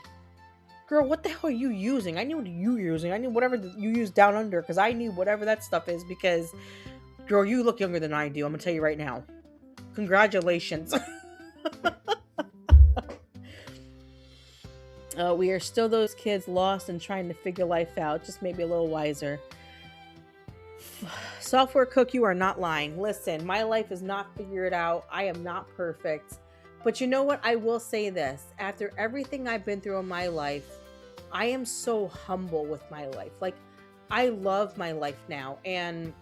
Girl, what the hell are you using? I knew what you were using. I knew whatever you use down under, because I knew whatever that stuff is, because, girl, you look younger than I do. I'm going to tell you right now. Congratulations. We are still those kids lost and trying to figure life out, just maybe a little wiser. Software Cook, you are not lying. Listen, my life is not figured out. I am not perfect. But you know what? I will say this. After everything I've been through in my life, I am so humble with my life. Like, I love my life now, and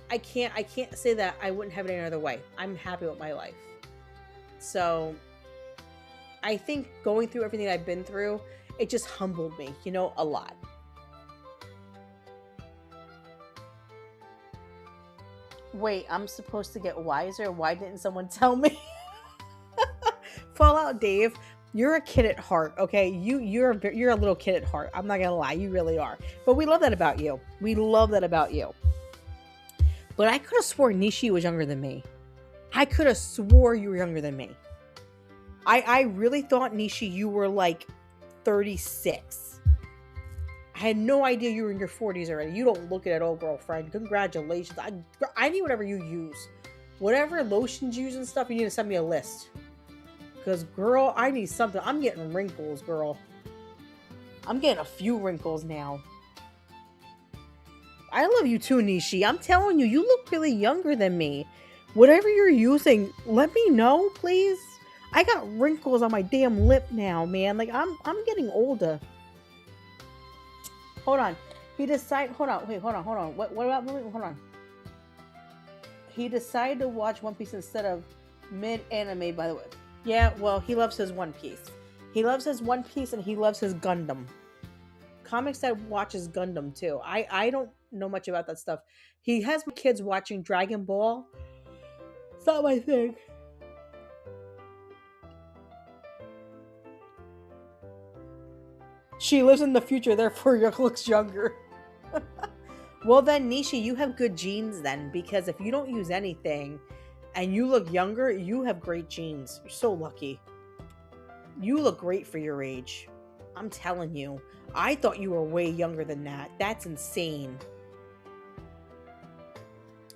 I can't say that I wouldn't have it any other way. I'm happy with my life. So I think going through everything I've been through, it just humbled me, you know, a lot. Wait, I'm supposed to get wiser? Why didn't someone tell me? Fallout Dave, you're a kid at heart, okay? You're a little kid at heart. I'm not gonna lie, you really are. But we love that about you. We love that about you. But I could have swore Nishi was younger than me. I could have swore you were younger than me. I really thought, Nishi, you were like 36. I had no idea you were in your 40s already. You don't look it at all, girlfriend. Congratulations. I need whatever you use. Whatever lotions you use and stuff, you need to send me a list. Because, girl, I need something. I'm getting wrinkles, girl. I'm getting a few wrinkles now. I love you too, Nishi. I'm telling you, you look really younger than me. Whatever you're using, let me know, please. I got wrinkles on my damn lip now, man. Like, I'm getting older. Hold on. Hold on. What about movie? Hold on. He decided to watch One Piece instead of mid-anime, by the way. Yeah, well, he loves his One Piece. He loves his One Piece and he loves his Gundam. Comix that watches Gundam too. I don't know much about that stuff. He has my kids watching Dragon Ball. It's not my thing. She lives in the future, therefore looks younger. Well then, Nishi, you have good genes then, because if you don't use anything and you look younger, you have great genes. You're so lucky. You look great for your age. I'm telling you. I thought you were way younger than that. That's insane.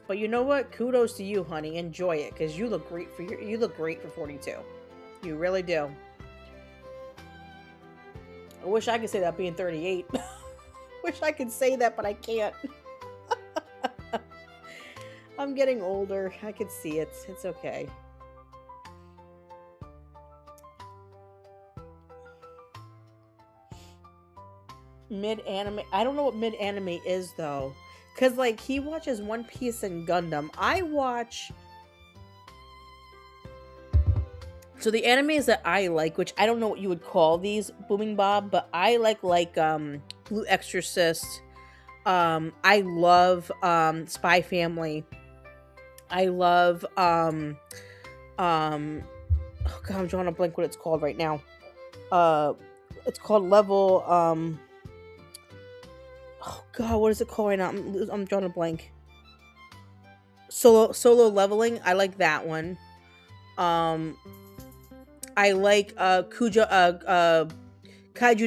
But you know what? Kudos to you, honey. Enjoy it, because you look great for 42. You really do. I wish I could say that being 38. Wish I could say that, but I can't. I'm getting older. I can see it. It's okay. Mid-anime. I don't know what mid-anime is, though. Because, like, he watches One Piece and Gundam. I watch... So the animes that I like, which I don't know what you would call these, Booming Bob, but I like Blue Exorcist. I love Spy Family. I love oh god, I'm drawing a blank what it's called right now. It's called Level oh god, what is it called right now? I'm drawing a blank. Solo Leveling. I like that one. Um, I like Kaiju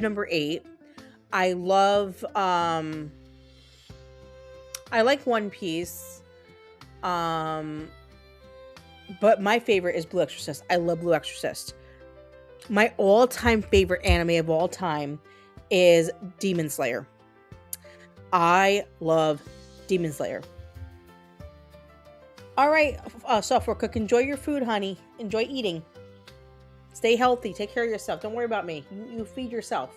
number 8. I love I like One Piece. Um, but my favorite is Blue Exorcist. I love Blue Exorcist. My all-time favorite anime of all time is Demon Slayer. I love Demon Slayer. All right, software cook, enjoy your food, honey. Enjoy eating. Stay healthy. Take care of yourself. Don't worry about me. You feed yourself.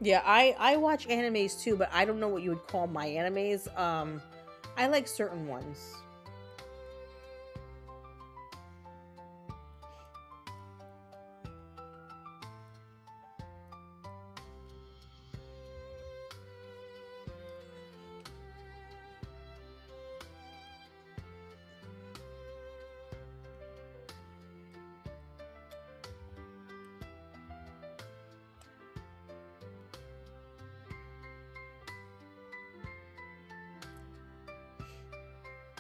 Yeah, I watch animes too, but I don't know what you would call my animes. I like certain ones.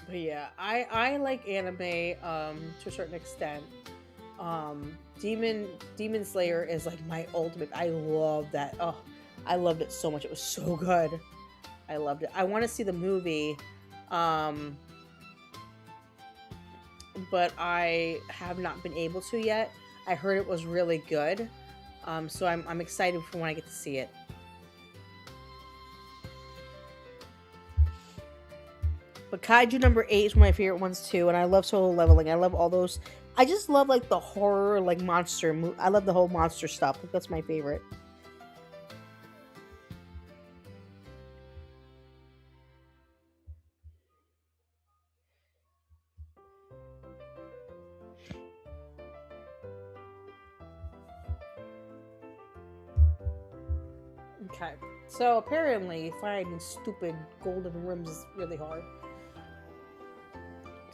But yeah, I like anime to a certain extent. Demon Slayer is like my ultimate. I love that. Oh, I loved it so much. It was so good. I loved it. I want to see the movie, um, but I have not been able to yet. I heard it was really good, so I'm excited for when I get to see it. But Kaiju number 8 is one of my favorite ones too, and I love Solo Leveling. I love all those. I just love like the horror, like monster. I love the whole monster stuff. Like, that's my favorite. Okay, so apparently finding stupid golden rims is really hard.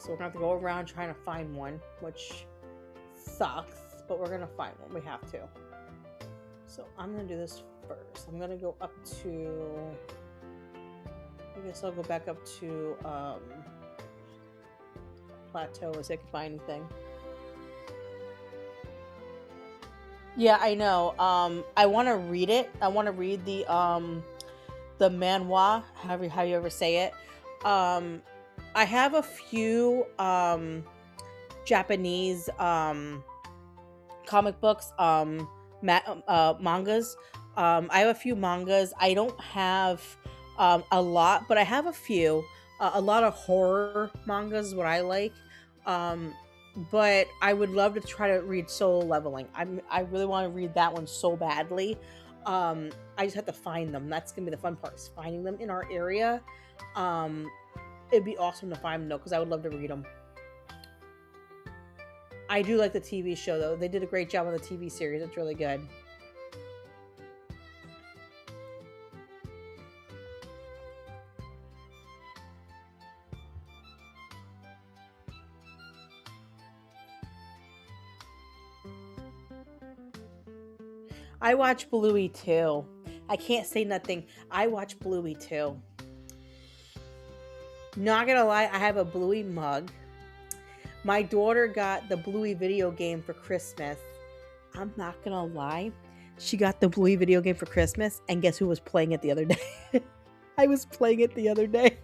So we're gonna have to go around trying to find one, which sucks, but we're gonna find one. We have to. So I'm gonna do this first. I'm gonna go up to. I guess I'll go back up to plateau and see if I can find anything. Yeah, I know. I want to read it. I want to read the manhwa, how you ever say it. I have a few Japanese comic books, mangas. I have a few mangas. I don't have a lot, but I have a few. A lot of horror mangas is what I like. But I would love to try to read Solo Leveling. I really want to read that one so badly. I just have to find them. That's gonna be the fun part, is finding them in our area. It'd be awesome to find them though, because I would love to read them. I do like the TV show though. They did a great job on the TV series. It's really good. I watch Bluey too. I can't say nothing. I watch Bluey too. Not gonna lie, I have a Bluey mug. My daughter got the Bluey video game for Christmas. I'm not gonna lie. She got the Bluey video game for Christmas, and guess who was playing it the other day? I was playing it the other day.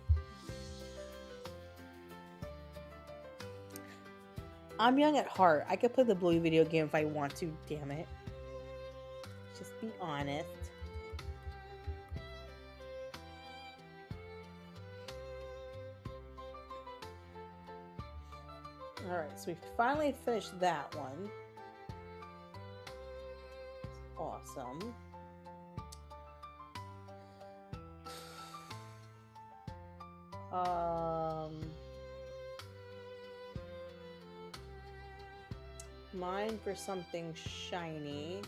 I'm young at heart. I could play the Bluey video game if I want to, damn it. Just be honest. Alright, so we finally finished that one. Awesome. Mine for something shiny.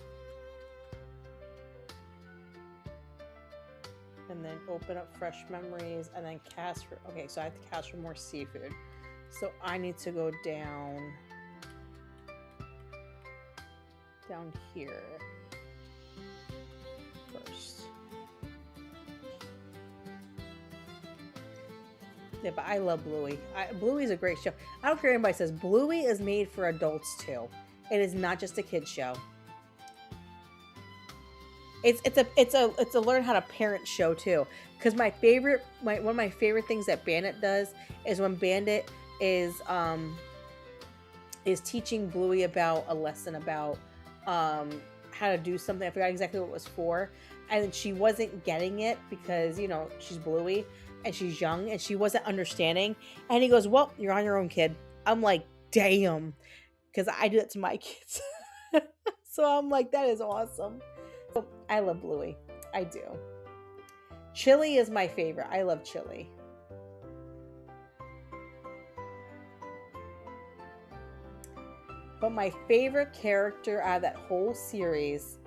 And then open up fresh memories, and then cast for, okay, so I have to cast for more seafood. So I need to go down here first. Yeah, but I love Bluey. Bluey's a great show. I don't care what anybody says. Bluey is made for adults too. It is not just a kids show. It's a learn how to parent show too. Because one of my favorite things that Bandit does is when Bandit is teaching Bluey about a lesson about how to do something. I forgot exactly what it was for, and she wasn't getting it because she's Bluey and she's young and she wasn't understanding. And he goes, "Well, you're on your own, kid." I'm like, "Damn," because I do that to my kids. So I'm like, that is awesome. So I love Bluey. I do. Chili is my favorite. I love Chili. But my favorite character out of that whole series,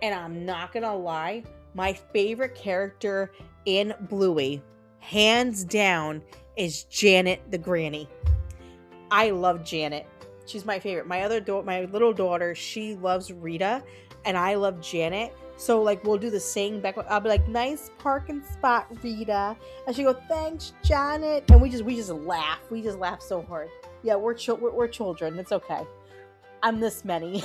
and I'm not gonna lie, my favorite character in Bluey, hands down, is Janet the Granny. I love Janet. She's my favorite. My little daughter, she loves Rita, and I love Janet. So like we'll do the saying back. I'll be like, "Nice parking spot, Rita," and she go, "Thanks, Janet," and we just laugh. We just laugh so hard. Yeah, we're children. It's okay. I'm this many.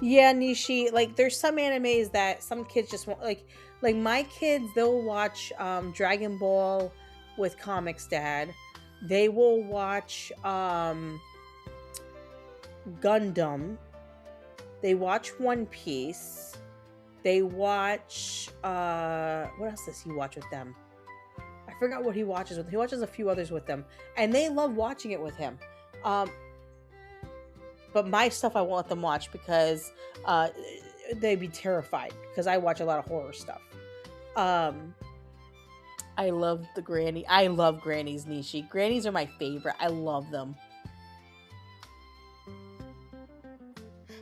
Yeah, Nishi. Like, there's some animes that some kids just want. Like my kids, they'll watch Dragon Ball with Comix Dad. They will watch Gundam. They watch One Piece. They watch what else does he watch with them? I forgot what he watches with. He watches a few others with them, and they love watching it with him. But my stuff I won't let them watch because they'd be terrified because I watch a lot of horror stuff. I love the granny. I love grannies, Nishi. Grannies are my favorite. I love them.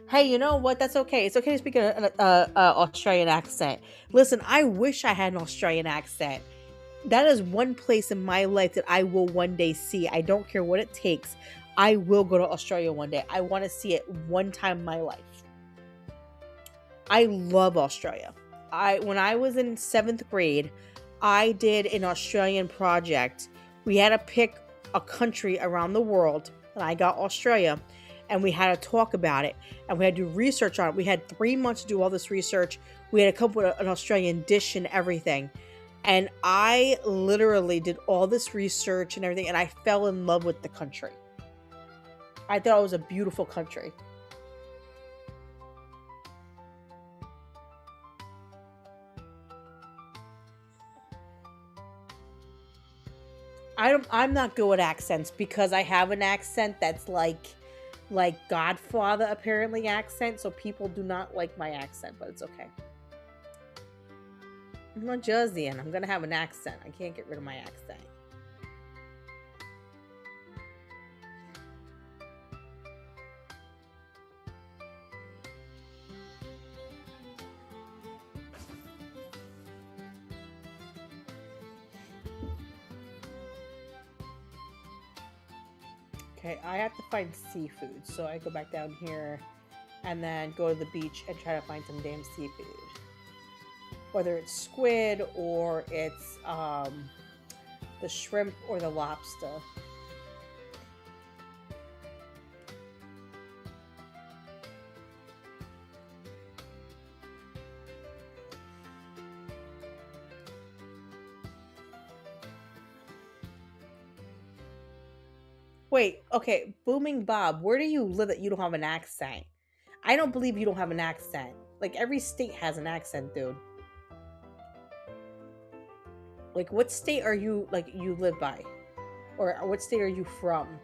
Hey, you know what? That's okay. It's okay to speak an Australian accent. Listen, I wish I had an Australian accent. That is one place in my life that I will one day see. I don't care what it takes. I will go to Australia one day. I want to see it one time in my life. I love Australia. When I was in 7th grade, I did an Australian project. We had to pick a country around the world, and I got Australia, and we had to talk about it, and we had to do research on it. We had 3 months to do all this research. We had to come up with an Australian dish and everything. And I literally did all this research and everything, and I fell in love with the country. I thought it was a beautiful country. I'm not good with accents because I have an accent that's like Godfather apparently accent, so people do not like my accent, but it's okay. I'm a Jerseyan. I'm gonna have an accent. I can't get rid of my accent. Okay, I have to find seafood, so I go back down here and then go to the beach and try to find some damn seafood. Whether it's squid or it's the shrimp or the lobster. Wait, okay, Booming Bob, where do you live that you don't have an accent? I don't believe you don't have an accent. Like, every state has an accent, dude. Like, what state are you, like, you live by? Or what state are you from?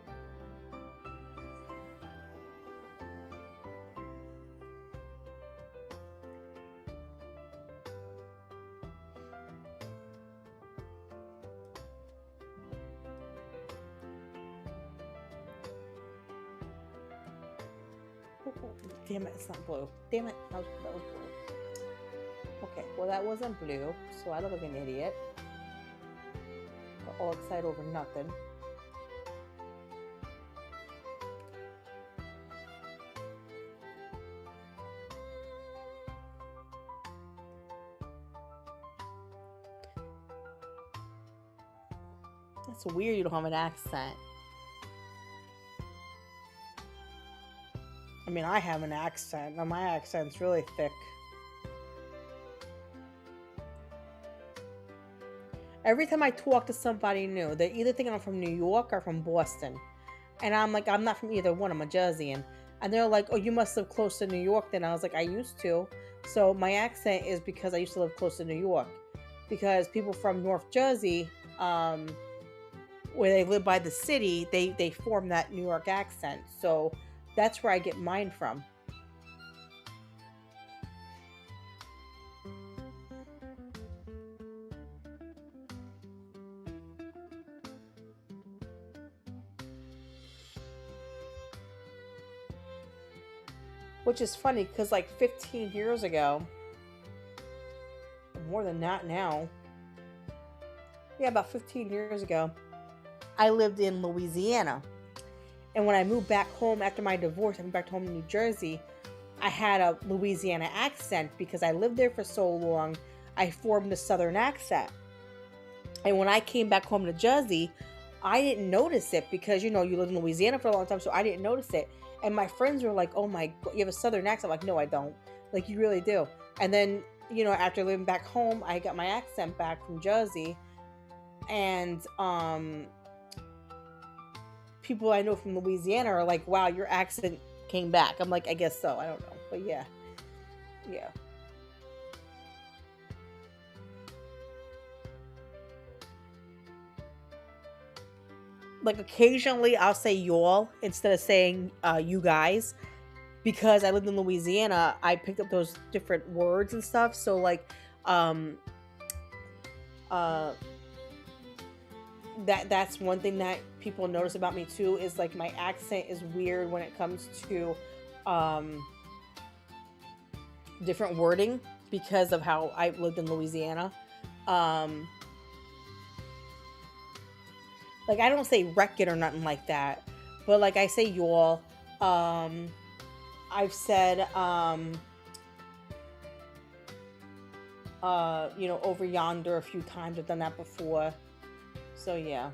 Damn it, it's not blue. Damn it, that was blue. Okay, well that wasn't blue, so I look like an idiot. Got all excited over nothing. That's weird you don't have an accent. I mean, I have an accent. Now my accent's really thick. Every time I talk to somebody new, they either think I'm from New York or from Boston. And I'm like, I'm not from either one. I'm a Jerseyan. And they're like, oh, you must live close to New York then. I was like, I used to. So my accent is because I used to live close to New York. Because people from North Jersey, where they live by the city, they form that New York accent. So that's where I get mine from. Which is funny because like 15 years ago, more than that now, yeah, about 15 years ago, I lived in Louisiana. And when I moved back home after my divorce, I moved back home to New Jersey, I had a Louisiana accent because I lived there for so long, I formed a Southern accent. And when I came back home to Jersey, I didn't notice it because, you know, you lived in Louisiana for a long time, so I didn't notice it. And my friends were like, oh my God, you have a Southern accent. I'm like, no, I don't. Like, you really do. And then, you know, after living back home, I got my accent back from Jersey. And people I know from Louisiana are like, wow, your accent came back. I'm like, I guess so. I don't know. But yeah. Yeah. Like occasionally I'll say y'all instead of saying you guys, because I lived in Louisiana. I picked up those different words and stuff. So like that's one thing that people notice about me too, is like my accent is weird when it comes to different wording because of how I lived in Louisiana. Like, I don't say wreck it or nothing like that. But, like, I say y'all. I've said, you know, over yonder a few times. I've done that before. So, yeah.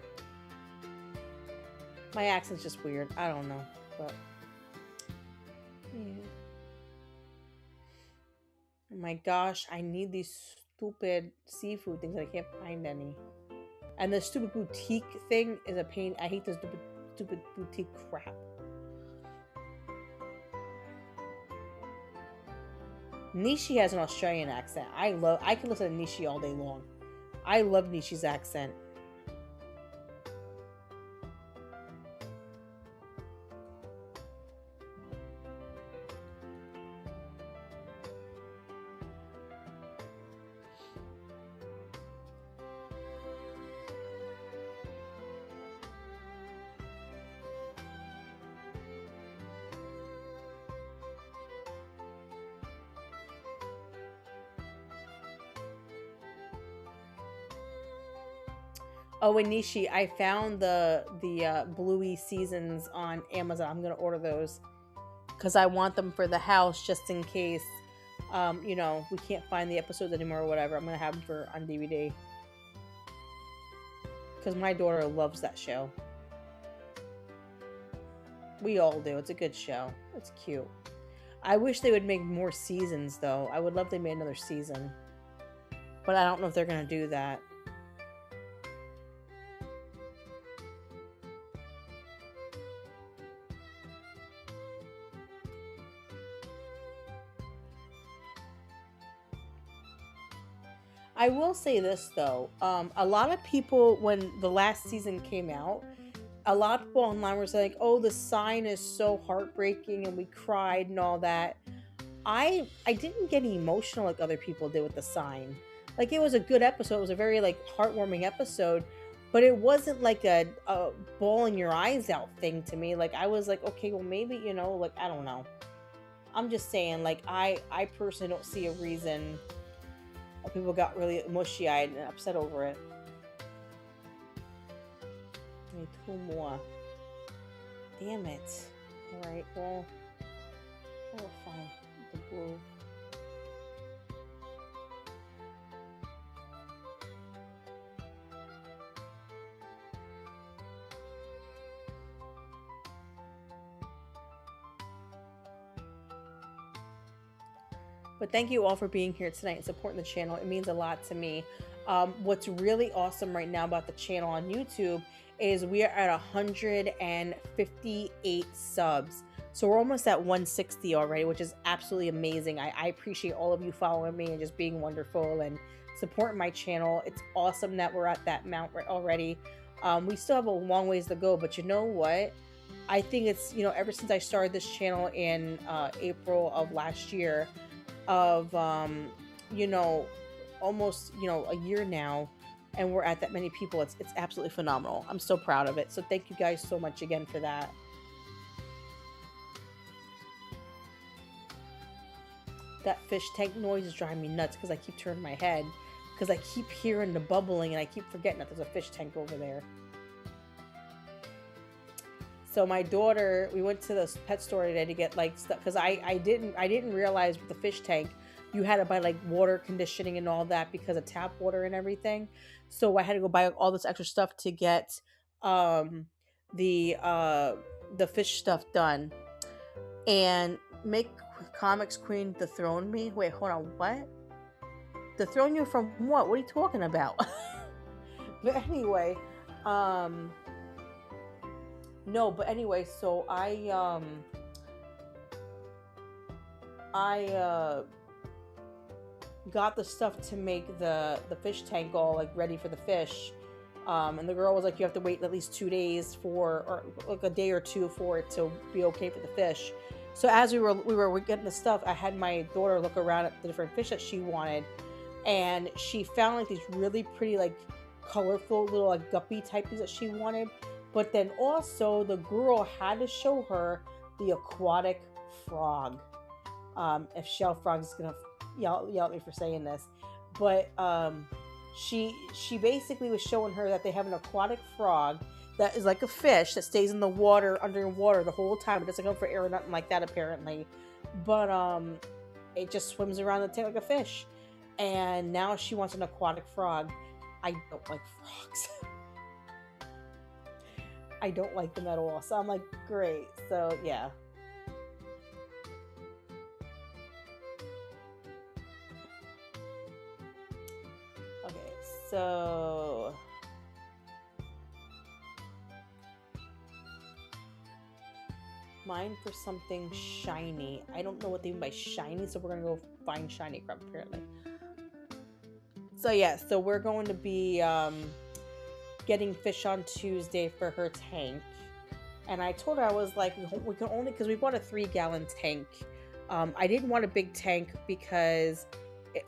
My accent's just weird. I don't know. But, yeah. Oh my gosh, I need these stupid seafood things. I can't find any. And the stupid boutique thing is a pain. I hate this stupid boutique crap. Nishi has an Australian accent. I can listen to Nishi all day long. I love Nishi's accent. Oh, and Nishi, I found the Bluey seasons on Amazon. I'm gonna order those because I want them for the house just in case, you know, we can't find the episodes anymore or whatever. I'm gonna have them on DVD because my daughter loves that show. We all do. It's a good show. It's cute. I wish they would make more seasons though. I would love they made another season, but I don't know if they're gonna do that. I will say this though, a lot of people, when the last season came out, a lot of people online were saying, "Oh, the sign is so heartbreaking, and we cried and all that." I didn't get emotional like other people did with the sign. Like, it was a good episode. It was a very like heartwarming episode, but it wasn't like a bawling your eyes out thing to me. Like, I was like, okay, well maybe, you know, like, I don't know. I'm just saying, like, I personally don't see a reason why people got really mushy-eyed and upset over it. I need 2 more. Damn it. Alright, well, oh, fine. The blue. But thank you all for being here tonight and supporting the channel. It means a lot to me. What's really awesome right now about the channel on YouTube is we are at 158 subs. So we're almost at 160 already, which is absolutely amazing. I appreciate all of you following me and just being wonderful and supporting my channel. It's awesome that we're at that amount already. We still have a long ways to go, but you know what? I think it's, you know, ever since I started this channel in April of last year, of you know, almost, you know, a year now, and we're at that many people. It's absolutely phenomenal. I'm so proud of it. So thank you guys so much again for that. That fish tank noise is driving me nuts because I keep turning my head because I keep hearing the bubbling and I keep forgetting that there's a fish tank over there. So my daughter, we went to the pet store today to get like stuff because I didn't realize with the fish tank you had to buy like water conditioning and all that because of tap water and everything. So I had to go buy all this extra stuff to get the fish stuff done and make Comics Queen dethrone me. Wait, hold on, what? Dethrone you from what? What are you talking about? But anyway, no, but anyway, so I got the stuff to make the fish tank all like ready for the fish, and the girl was like, you have to wait at least 2 days or like a day or two for it to be okay for the fish. So as we were getting the stuff, I had my daughter look around at the different fish that she wanted, and she found like these really pretty like colorful little like guppy type things that she wanted. But then also the girl had to show her the aquatic frog. If Shell Frog is gonna yell at me for saying this, but she basically was showing her that they have an aquatic frog that is like a fish that stays in the water, underwater the whole time. It doesn't go for air or nothing like that apparently, but it just swims around the tank like a fish. And now she wants an aquatic frog. I don't like frogs. I don't like them at all. So I'm like, great. So yeah. Okay, so mine for something shiny. I don't know what they mean by shiny, so we're gonna go find shiny crab apparently. So yeah, so we're going to be getting fish on Tuesday for her tank, and I told her, I was like, we can only, because we bought a 3-gallon tank. I didn't want a big tank because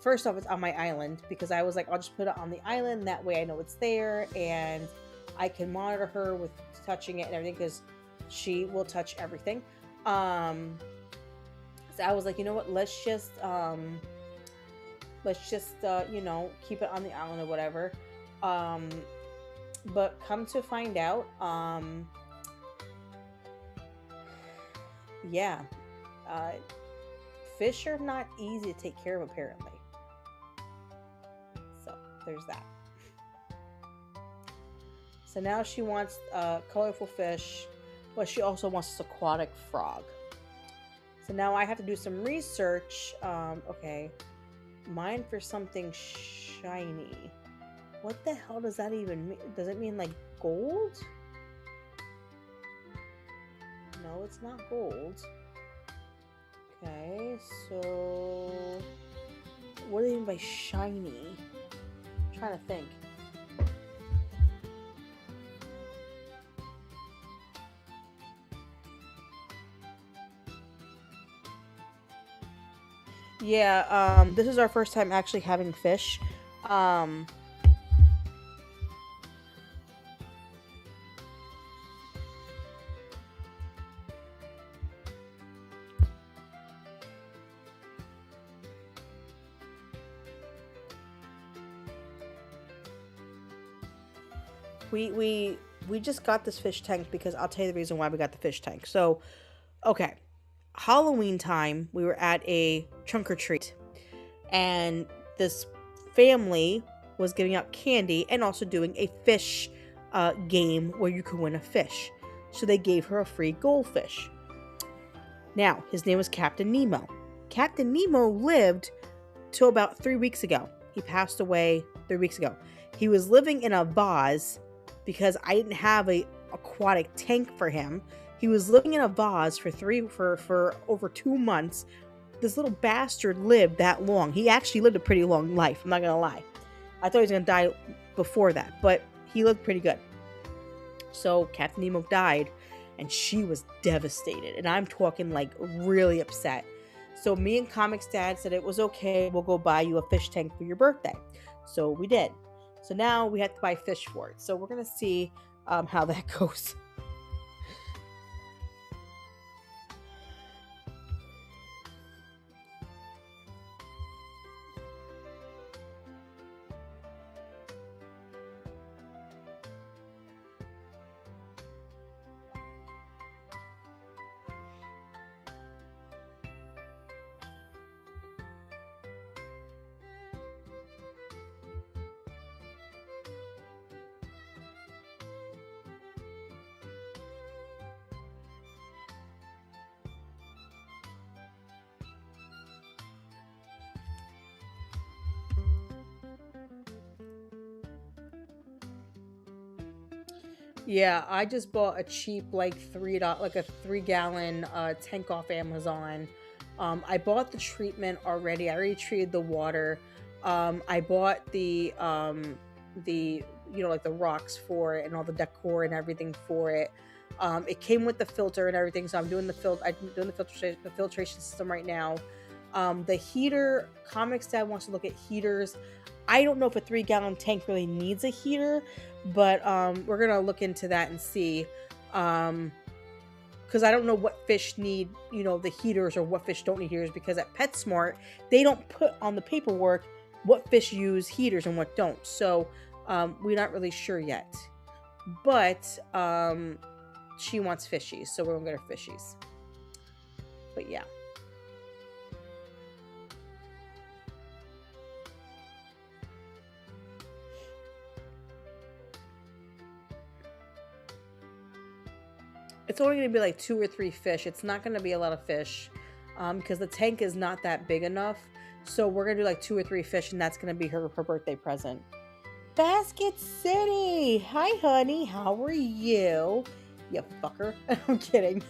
first off, it's on my island, because I was like, I'll just put it on the island, that way I know it's there and I can monitor her with touching it and everything, because she will touch everything. So I was like, you know what, let's just you know, keep it on the island or whatever. But come to find out, yeah, fish are not easy to take care of apparently. So there's that. So now she wants colorful fish, but she also wants this aquatic frog. So now I have to do some research. Okay, mine for something shiny. What the hell does that even mean? Does it mean like gold? No, it's not gold. Okay, so what do they mean by shiny? I'm trying to think. Yeah, this is our first time actually having fish. We just got this fish tank because I'll tell you the reason why we got the fish tank. So, okay, Halloween time, we were at a trunk or treat, and this family was giving out candy and also doing a fish game where you could win a fish. So they gave her a free goldfish. Now, his name was Captain Nemo. Captain Nemo lived till about 3 weeks ago. He passed away 3 weeks ago. He was living in a vase because I didn't have a aquatic tank for him. He was living in a vase for over 2 months. This little bastard lived that long. He actually lived a pretty long life, I'm not gonna lie. I thought he was gonna die before that, but he lived pretty good. So Captain Nemo died, and she was devastated, and I'm talking like really upset. So me and Comix Dad said it was okay, we'll go buy you a fish tank for your birthday. So we did. So now we have to buy fish for it. So we're gonna see how that goes. Yeah, I just bought a cheap like $3 like a 3-gallon tank off Amazon. I bought the treatment already. I already treated the water. I bought the like the rocks for it and all the decor and everything for it. It came with the filter and everything, so I'm doing the filtration system right now. The heater, Comix Dad wants to look at heaters. I don't know if a 3-gallon tank really needs a heater, but we're gonna look into that and see. Because I don't know what fish need, the heaters, or what fish don't need heaters. Because at PetSmart, they don't put on the paperwork what fish use heaters and what don't. So we're not really sure yet. But she wants fishies, so we're gonna get her fishies. But yeah. It's only going to be like 2 or 3 fish. It's not going to be a lot of fish because the tank is not that big enough. So we're going to do like 2 or 3 fish, and that's going to be her birthday present. Basket City! Hi, honey. How are you? You fucker. I'm kidding.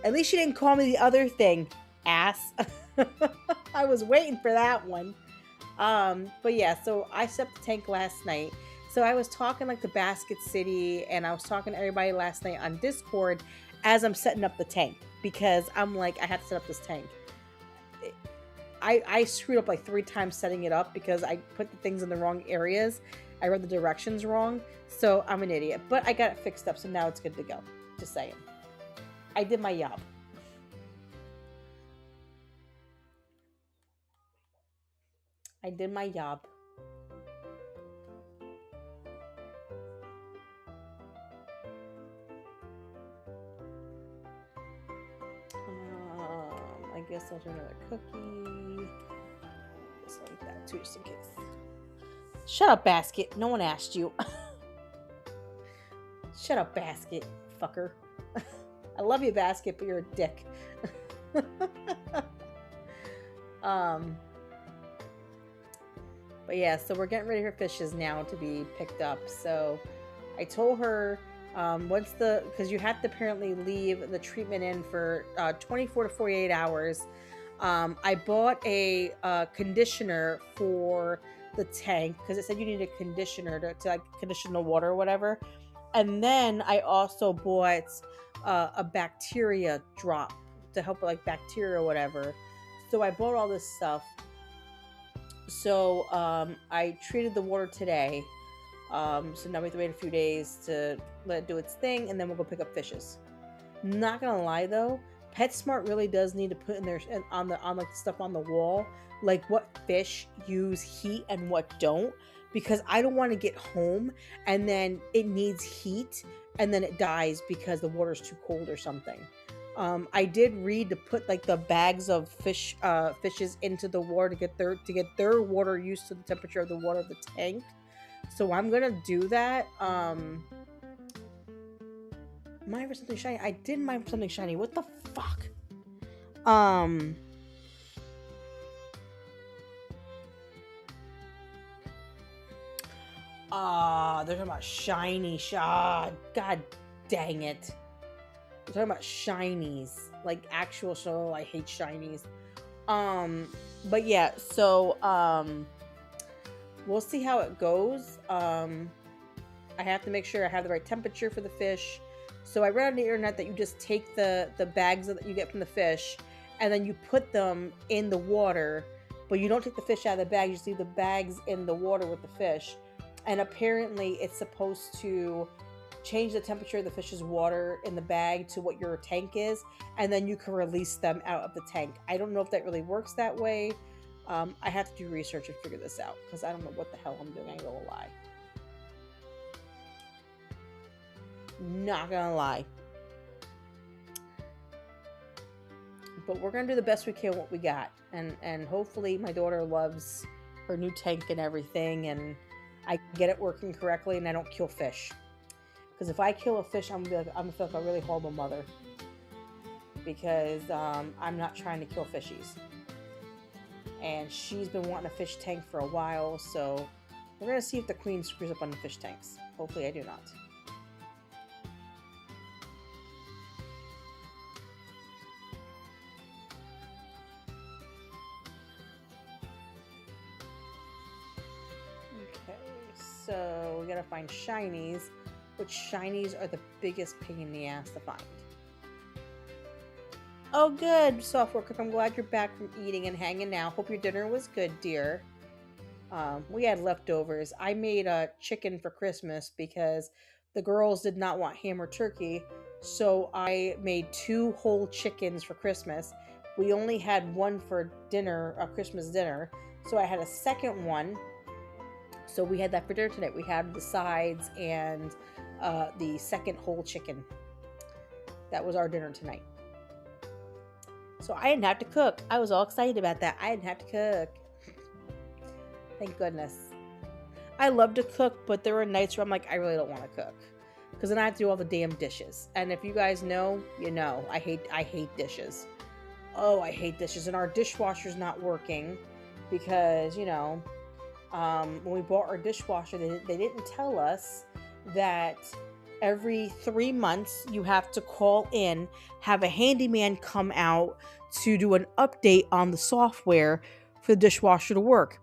At least she didn't call me the other thing, ass. I was waiting for that one. But yeah, so I set the tank last night. So I was talking like the Basket City, and I was talking to everybody last night on Discord as I'm setting up the tank, because I'm like, I have to set up this tank. I screwed up like 3 times setting it up because I put the things in the wrong areas. I read the directions wrong, so I'm an idiot. But I got it fixed up, so now it's good to go. Just saying. I did my job. I did my job. I guess I'll do another cookie. Just like that, too, just in case. Shut up, Basket. No one asked you. Shut up, Basket, fucker. I love you, Basket, but you're a dick. But yeah, so we're getting ready for fishes now to be picked up. So I told her because you have to apparently leave the treatment in for 24 to 48 hours. I bought a conditioner for the tank because it said you need a conditioner to like condition the water or whatever. And then I also bought a bacteria drop to help with like bacteria or whatever. So I bought all this stuff. So I treated the water today. So now we have to wait a few days to let it do its thing, and then we'll go pick up fishes. Not gonna lie though, PetSmart really does need to put in there on like the stuff on the wall, like what fish use heat and what don't, because I don't want to get home and then it needs heat and then it dies because the water's too cold or something. I did read to put like the bags of fishes into the water to get their water used to the temperature of the water of the tank. So I'm gonna do that. Mine for something shiny. I did mine for something shiny. What the fuck? They're talking about shiny shad. God dang it. They're talking about shinies. Like actual show. I hate shinies. But yeah, so we'll see how it goes. I have to make sure I have the right temperature for the fish. So I read on the internet that you just take the bags that you get from the fish and then you put them in the water, but you don't take the fish out of the bag. You just leave the bags in the water with the fish. And apparently it's supposed to change the temperature of the fish's water in the bag to what your tank is, and then you can release them out of the tank. I don't know if that really works that way. I have to do research and figure this out because I don't know what the hell I'm doing. I ain't gonna lie. Not gonna lie. But we're gonna do the best we can with what we got, and hopefully my daughter loves her new tank and everything, and I get it working correctly, and I don't kill fish. Because if I kill a fish, I'm gonna feel like a really horrible mother. Because I'm not trying to kill fishies. And she's been wanting a fish tank for a while, so we're gonna see if the queen screws up on the fish tanks. Hopefully I do not. Okay, so we gotta find shinies, which shinies are the biggest pain in the ass to find. Oh good, Software Cook, I'm glad you're back from eating and hanging out. Hope your dinner was good, dear. We had leftovers. I made a chicken for Christmas because the girls did not want ham or turkey, so I made 2 whole chickens for Christmas. We only had one for dinner, a Christmas dinner, so I had a second one. So we had that for dinner tonight. We had the sides and the second whole chicken. That was our dinner tonight. So I didn't have to cook. I was all excited about that. I didn't have to cook. Thank goodness. I love to cook, but there were nights where I'm like, I really don't want to cook. Because then I have to do all the damn dishes. And if you guys know, you know. I hate dishes. Oh, I hate dishes. And our dishwasher's not working. Because, you know, when we bought our dishwasher, they didn't tell us that every 3 months you have to call in, have a handyman come out to do an update on the software for the dishwasher to work.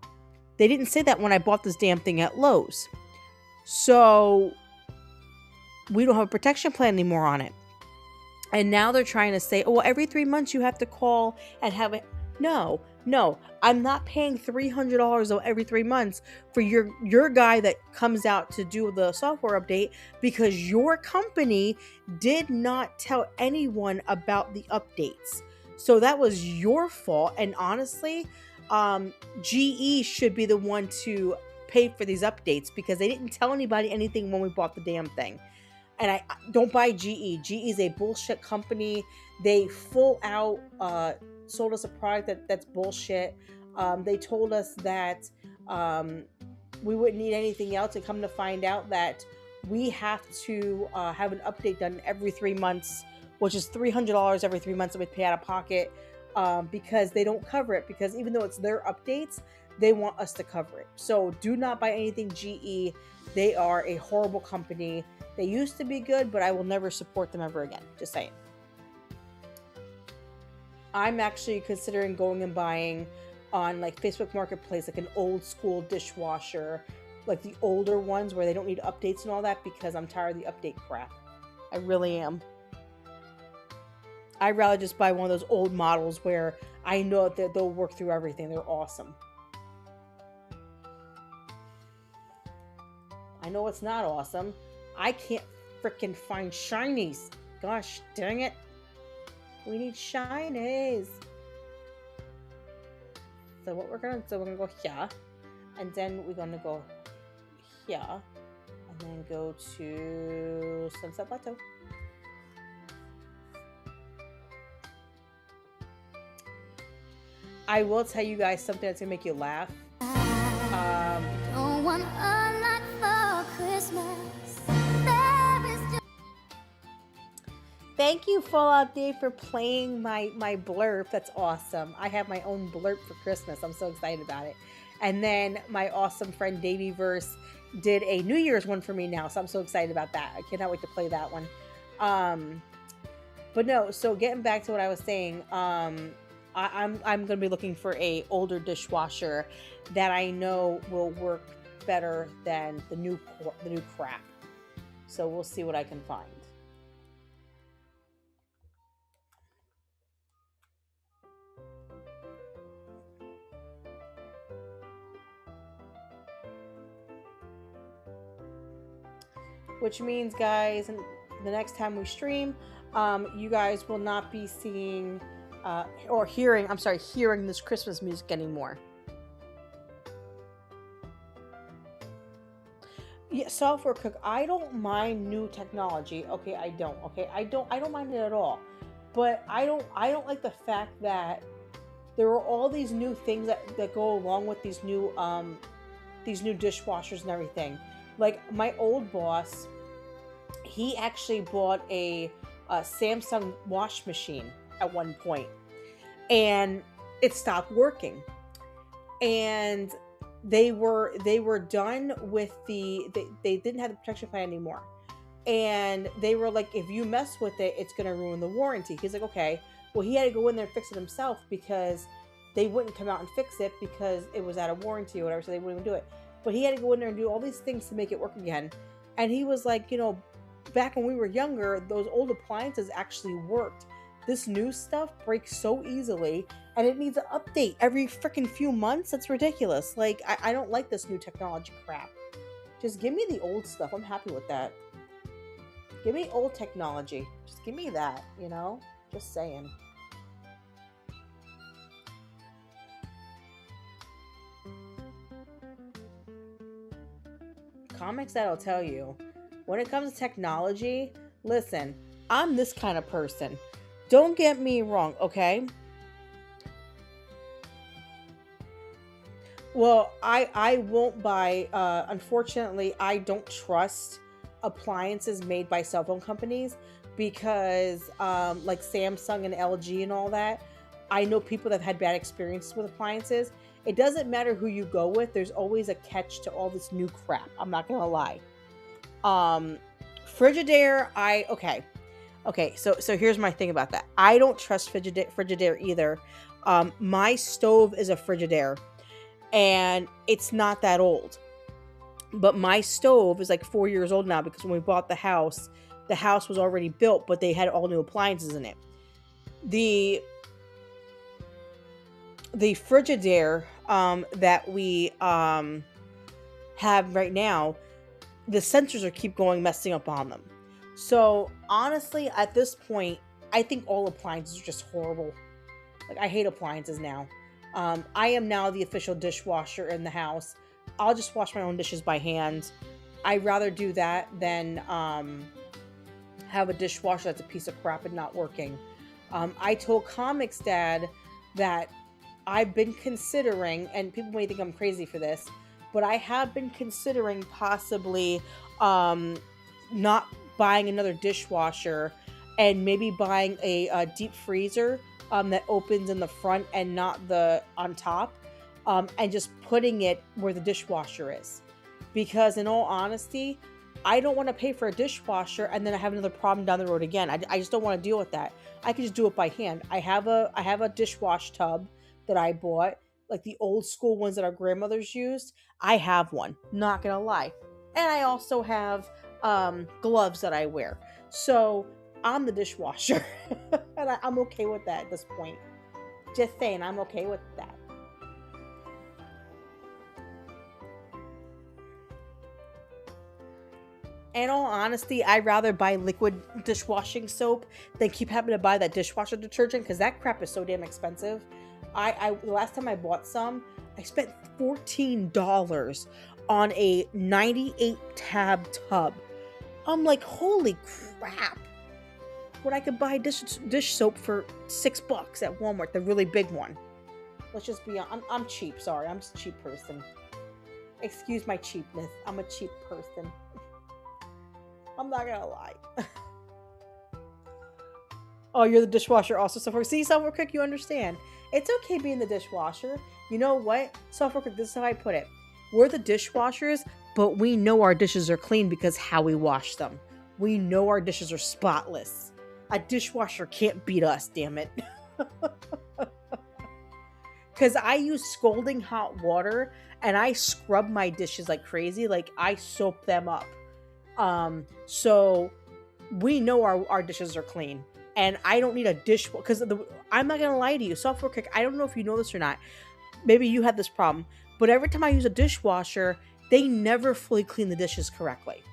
They didn't say that when I bought this damn thing at Lowe's. So we don't have a protection plan anymore on it. And now they're trying to say, oh, well, every 3 months you have to call and have it. No, I'm not paying $300 every 3 months for your guy that comes out to do the software update because your company did not tell anyone about the updates. So that was your fault. And honestly, GE should be the one to pay for these updates because they didn't tell anybody anything when we bought the damn thing. And I don't buy GE. GE is a bullshit company. They full out sold us a product that's bullshit. They told us that we wouldn't need anything else, and come to find out that we have to have an update done every 3 months, which is $300 every 3 months that we pay out of pocket because they don't cover it. Because even though it's their updates, they want us to cover it. So do not buy anything GE. They are a horrible company. They used to be good, but I will never support them ever again. Just saying. I'm actually considering going and buying on like Facebook Marketplace, like an old school dishwasher, like the older ones where they don't need updates and all that, because I'm tired of the update crap. I really am. I'd rather just buy one of those old models where I know that they'll work through everything. They're awesome. I know it's not awesome. I can't freaking find shinies. Gosh dang it. We need shinies. So what we're gonna do, we're gonna go here, and then we're gonna go here, and then go to Sunset Plateau. I will tell you guys something that's gonna make you laugh. Don't want a lot for Christmas. Thank you, Fallout Dave, for playing my blurb. That's awesome. I have my own blurb for Christmas. I'm so excited about it. And then my awesome friend Davey Verse did a New Year's one for me now, so I'm so excited about that. I cannot wait to play that one. But no, so getting back to what I was saying, I'm gonna be looking for a older dishwasher that I know will work better than the new crap. So we'll see what I can find. Which means, guys, the next time we stream, you guys will not be seeing or hearing this Christmas music anymore. Yeah, software cook. I don't mind new technology. Okay, I don't. Okay, I don't mind it at all. But I don't like the fact that there are all these new things that go along with these new dishwashers and everything. Like my old boss, he actually bought a Samsung wash machine at one point, and it stopped working. And they were done with they didn't have the protection plan anymore, and they were like, if you mess with it, it's gonna ruin the warranty. He's like, okay. Well, he had to go in there and fix it himself because they wouldn't come out and fix it because it was out of warranty or whatever, so they wouldn't even do it. But he had to go in there and do all these things to make it work again. And he was like, back when we were younger, those old appliances actually worked. This new stuff breaks so easily, and it needs an update every freaking few months. That's ridiculous. Like, I don't like this new technology crap. Just give me the old stuff. I'm happy with that. Give me old technology. Just give me that, Just saying. Comics that'll tell you. When it comes to technology, listen, I'm this kind of person. Don't get me wrong, okay? Well, I won't buy, unfortunately, I don't trust appliances made by cell phone companies because, like Samsung and LG and all that, I know people that have had bad experiences with appliances. It doesn't matter who you go with. There's always a catch to all this new crap. I'm not going to lie. Frigidaire, okay. So here's my thing about that. I don't trust Frigidaire either. My stove is a Frigidaire, and it's not that old. But my stove is like 4 years old now because when we bought the house was already built, but they had all new appliances in it. The Frigidaire that we have right now, the sensors keep messing up on them. So honestly, at this point, I think all appliances are just horrible. Like, I hate appliances now. I am now the official dishwasher in the house. I'll just wash my own dishes by hand. I'd rather do that than have a dishwasher that's a piece of crap and not working. I told Comix Dad that I've been considering, and people may think I'm crazy for this, but I have been considering possibly not buying another dishwasher and maybe buying a deep freezer that opens in the front and not on top, and just putting it where the dishwasher is. Because in all honesty, I don't want to pay for a dishwasher and then I have another problem down the road again. I just don't want to deal with that. I can just do it by hand. I have a dishwash tub that I bought, like the old school ones that our grandmothers used. I have one, not gonna lie. And I also have gloves that I wear. So I'm the dishwasher. And I'm okay with that at this point. Just saying, I'm okay with that. In all honesty, I'd rather buy liquid dishwashing soap than keep having to buy that dishwasher detergent, because that crap is so damn expensive. The last time I bought some, I spent $14 on a 98 tab tub. I'm like, holy crap. When I could buy dish soap for $6 at Walmart, the really big one. Let's just be honest. I'm cheap, sorry. I'm just a cheap person. Excuse my cheapness. I'm a cheap person. I'm not gonna lie. Oh, you're the dishwasher also, software. See, software cook, you understand. It's okay being the dishwasher. You know what? Software cook, this is how I put it. We're the dishwashers, but we know our dishes are clean because how we wash them. We know our dishes are spotless. A dishwasher can't beat us, damn it. Because I use scalding hot water and I scrub my dishes like crazy. Like I soap them up. So we know our dishes are clean. And I don't need a dishwasher. Because I'm not going to lie to you. Software cook, I don't know if you know this or not. Maybe you have this problem. But every time I use a dishwasher, they never fully clean the dishes correctly.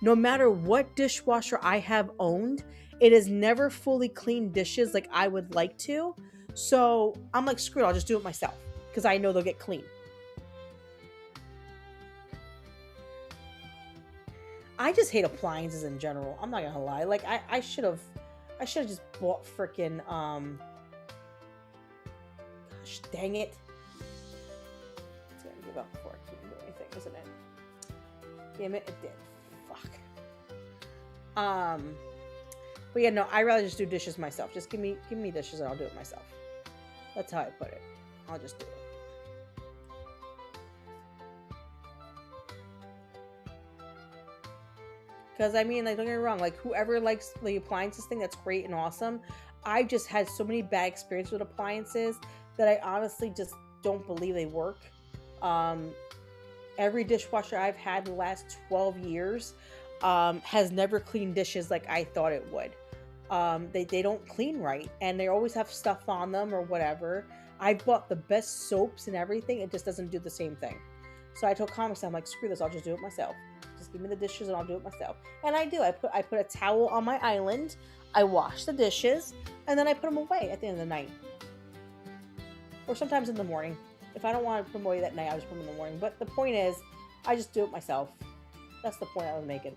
No matter what dishwasher I have owned, it has never fully cleaned dishes like I would like to. So I'm like, screw it, I'll just do it myself because I know they'll get clean. I just hate appliances in general. I'm not gonna lie. Like I should have just bought freaking gosh dang it. It's gonna give up before I can do anything, isn't it? Damn it, it did. Fuck. But yeah, no, I'd rather just do dishes myself. Just give me dishes and I'll do it myself. That's how I put it. I'll just do it. Because I mean, like, don't get me wrong, like whoever likes the appliances thing, that's great and awesome. I just had so many bad experiences with appliances that I honestly just don't believe they work. Every dishwasher I've had in the last 12 years has never cleaned dishes like I thought it would. They don't clean right and they always have stuff on them or whatever. I bought the best soaps and everything. It just doesn't do the same thing. So I told Comix, I'm like, screw this. I'll just do it myself. Just give me the dishes and I'll do it myself. And I do. I put a towel on my island. I wash the dishes and then I put them away at the end of the night. Or sometimes in the morning. If I don't want to put them away that night, I just put them in the morning. But the point is, I just do it myself. That's the point I was making.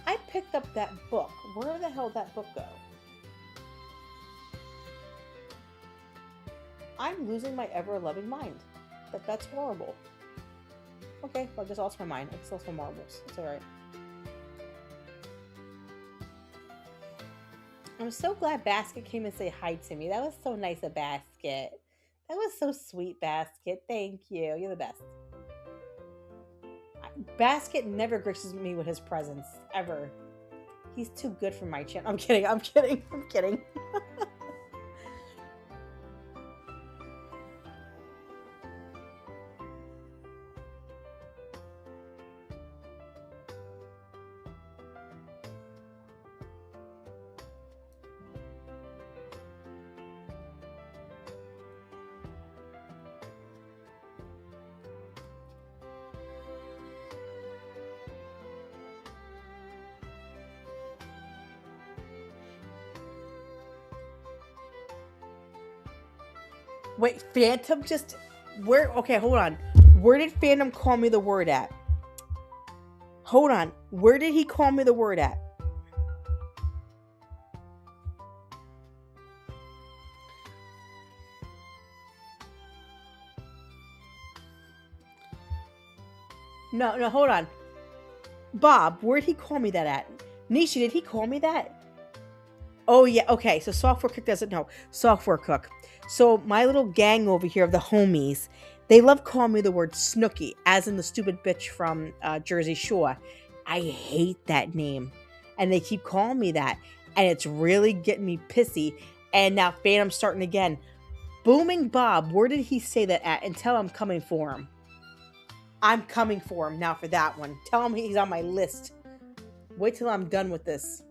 I picked up that book. Where the hell did that book go? I'm losing my ever-loving mind. That's horrible. Okay, well, I just lost my mind. I just lost my marbles. It's alright. I'm so glad Basket came and said hi to me. That was so nice of Basket. That was so sweet, Basket. Thank you. You're the best. Basket never graces me with his presence, ever. He's too good for my channel. I'm kidding. I'm kidding. I'm kidding. Wait, Phantom just... Where... Okay, hold on. Where did Phantom call me the word at? Hold on. Where did he call me the word at? No, hold on. Bob, where did he call me that at? Nishi, did he call me that? Oh, yeah. Okay, so Software Cook doesn't know. Software Cook. So my little gang over here of the homies, they love calling me the word Snooki, as in the stupid bitch from Jersey Shore. I hate that name. And they keep calling me that. And it's really getting me pissy. And now Phantom's starting again. Booming Bob, where did he say that at? And tell him I'm coming for him. I'm coming for him now for that one. Tell him he's on my list. Wait till I'm done with this.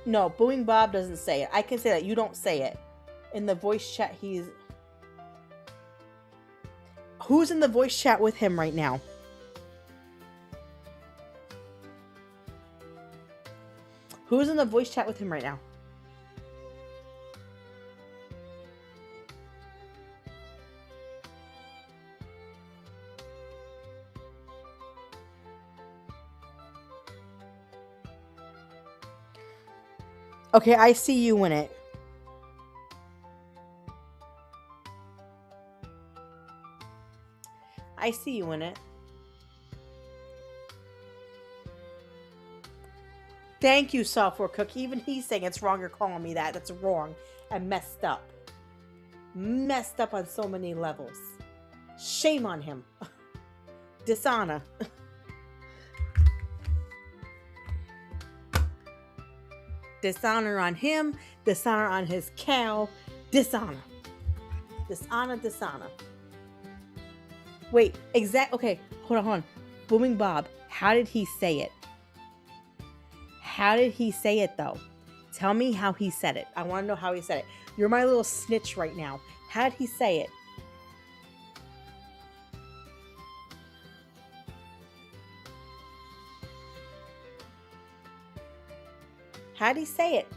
No, Booing Bob doesn't say it. I can say that. You don't say it. In the voice chat, he's... Who's in the voice chat with him right now? Who's in the voice chat with him right now? Okay, I see you in it. I see you in it. Thank you, Software Cook. Even he's saying it's wrong. You're calling me that. That's wrong and messed up. Messed up on so many levels. Shame on him. Dishonor. Dishonor on him. Dishonor on his cow. Dishonor. Dishonor, dishonor. Wait, okay, hold on. Booming Bob, how did he say it? How did he say it, though? Tell me how he said it. I want to know how he said it. You're my little snitch right now. How did he say it? How did he say it?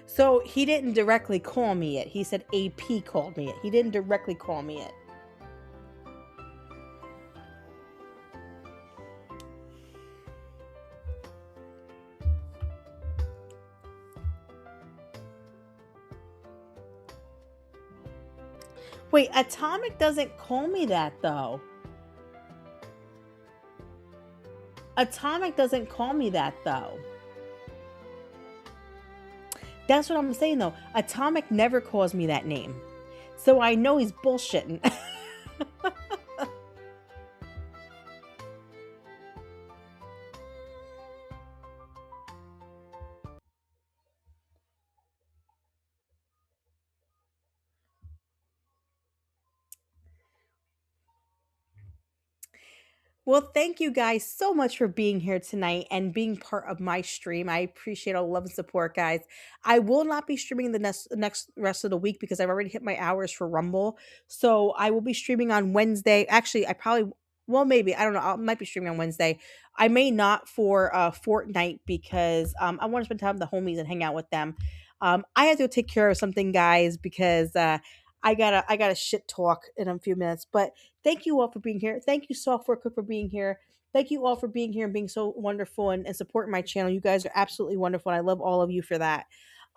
So he didn't directly call me it. He said AP called me it. He didn't directly call me it. Wait, Atomic doesn't call me that, though. Atomic doesn't call me that, though. That's what I'm saying, though. Atomic never calls me that name. So I know he's bullshitting. Well, thank you guys so much for being here tonight and being part of my stream. I appreciate all the love and support, guys. I will not be streaming the next rest of the week because I've already hit my hours for Rumble. So I will be streaming on Wednesday. Actually, maybe I don't know. I might be streaming on Wednesday. I may not for Fortnite because I want to spend time with the homies and hang out with them. I have to take care of something, guys, because I gotta shit talk in a few minutes. But thank you all for being here. Thank you, Software Cook, for being here. Thank you all for being here and being so wonderful and supporting my channel. You guys are absolutely wonderful. And I love all of you for that.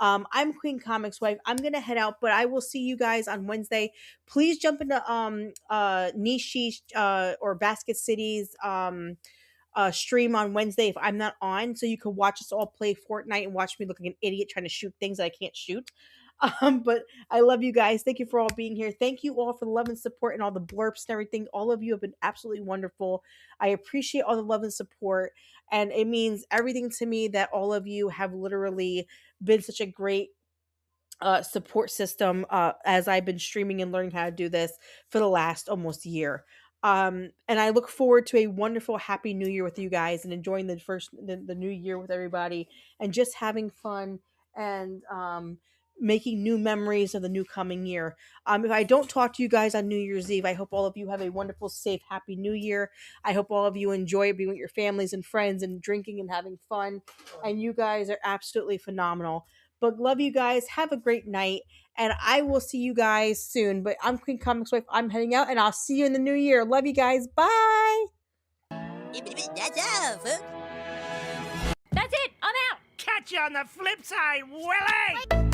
I'm QueenComixWife. I'm gonna head out, but I will see you guys on Wednesday. Please jump into Nishi's or Basket City's stream on Wednesday if I'm not on, so you can watch us all play Fortnite and watch me look like an idiot trying to shoot things that I can't shoot. But I love you guys. Thank you for all being here. Thank you all for the love and support and all the blurps and everything. All of you have been absolutely wonderful. I appreciate all the love and support, and it means everything to me that all of you have literally been such a great support system as I've been streaming and learning how to do this for the last almost year. And I look forward to a wonderful, happy new year with you guys and enjoying the new year with everybody and just having fun and making new memories of the new coming year. If I don't talk to you guys on New Year's Eve, I hope all of you have a wonderful, safe, happy new year. I hope all of you enjoy being with your families and friends and drinking and having fun. And you guys are absolutely phenomenal. But love you guys. Have a great night. And I will see you guys soon. But I'm QueenComixWife. I'm heading out, and I'll see you in the new year. Love you guys. Bye. That's all, folks. That's it. I'm out. Catch you on the flip side, Willie!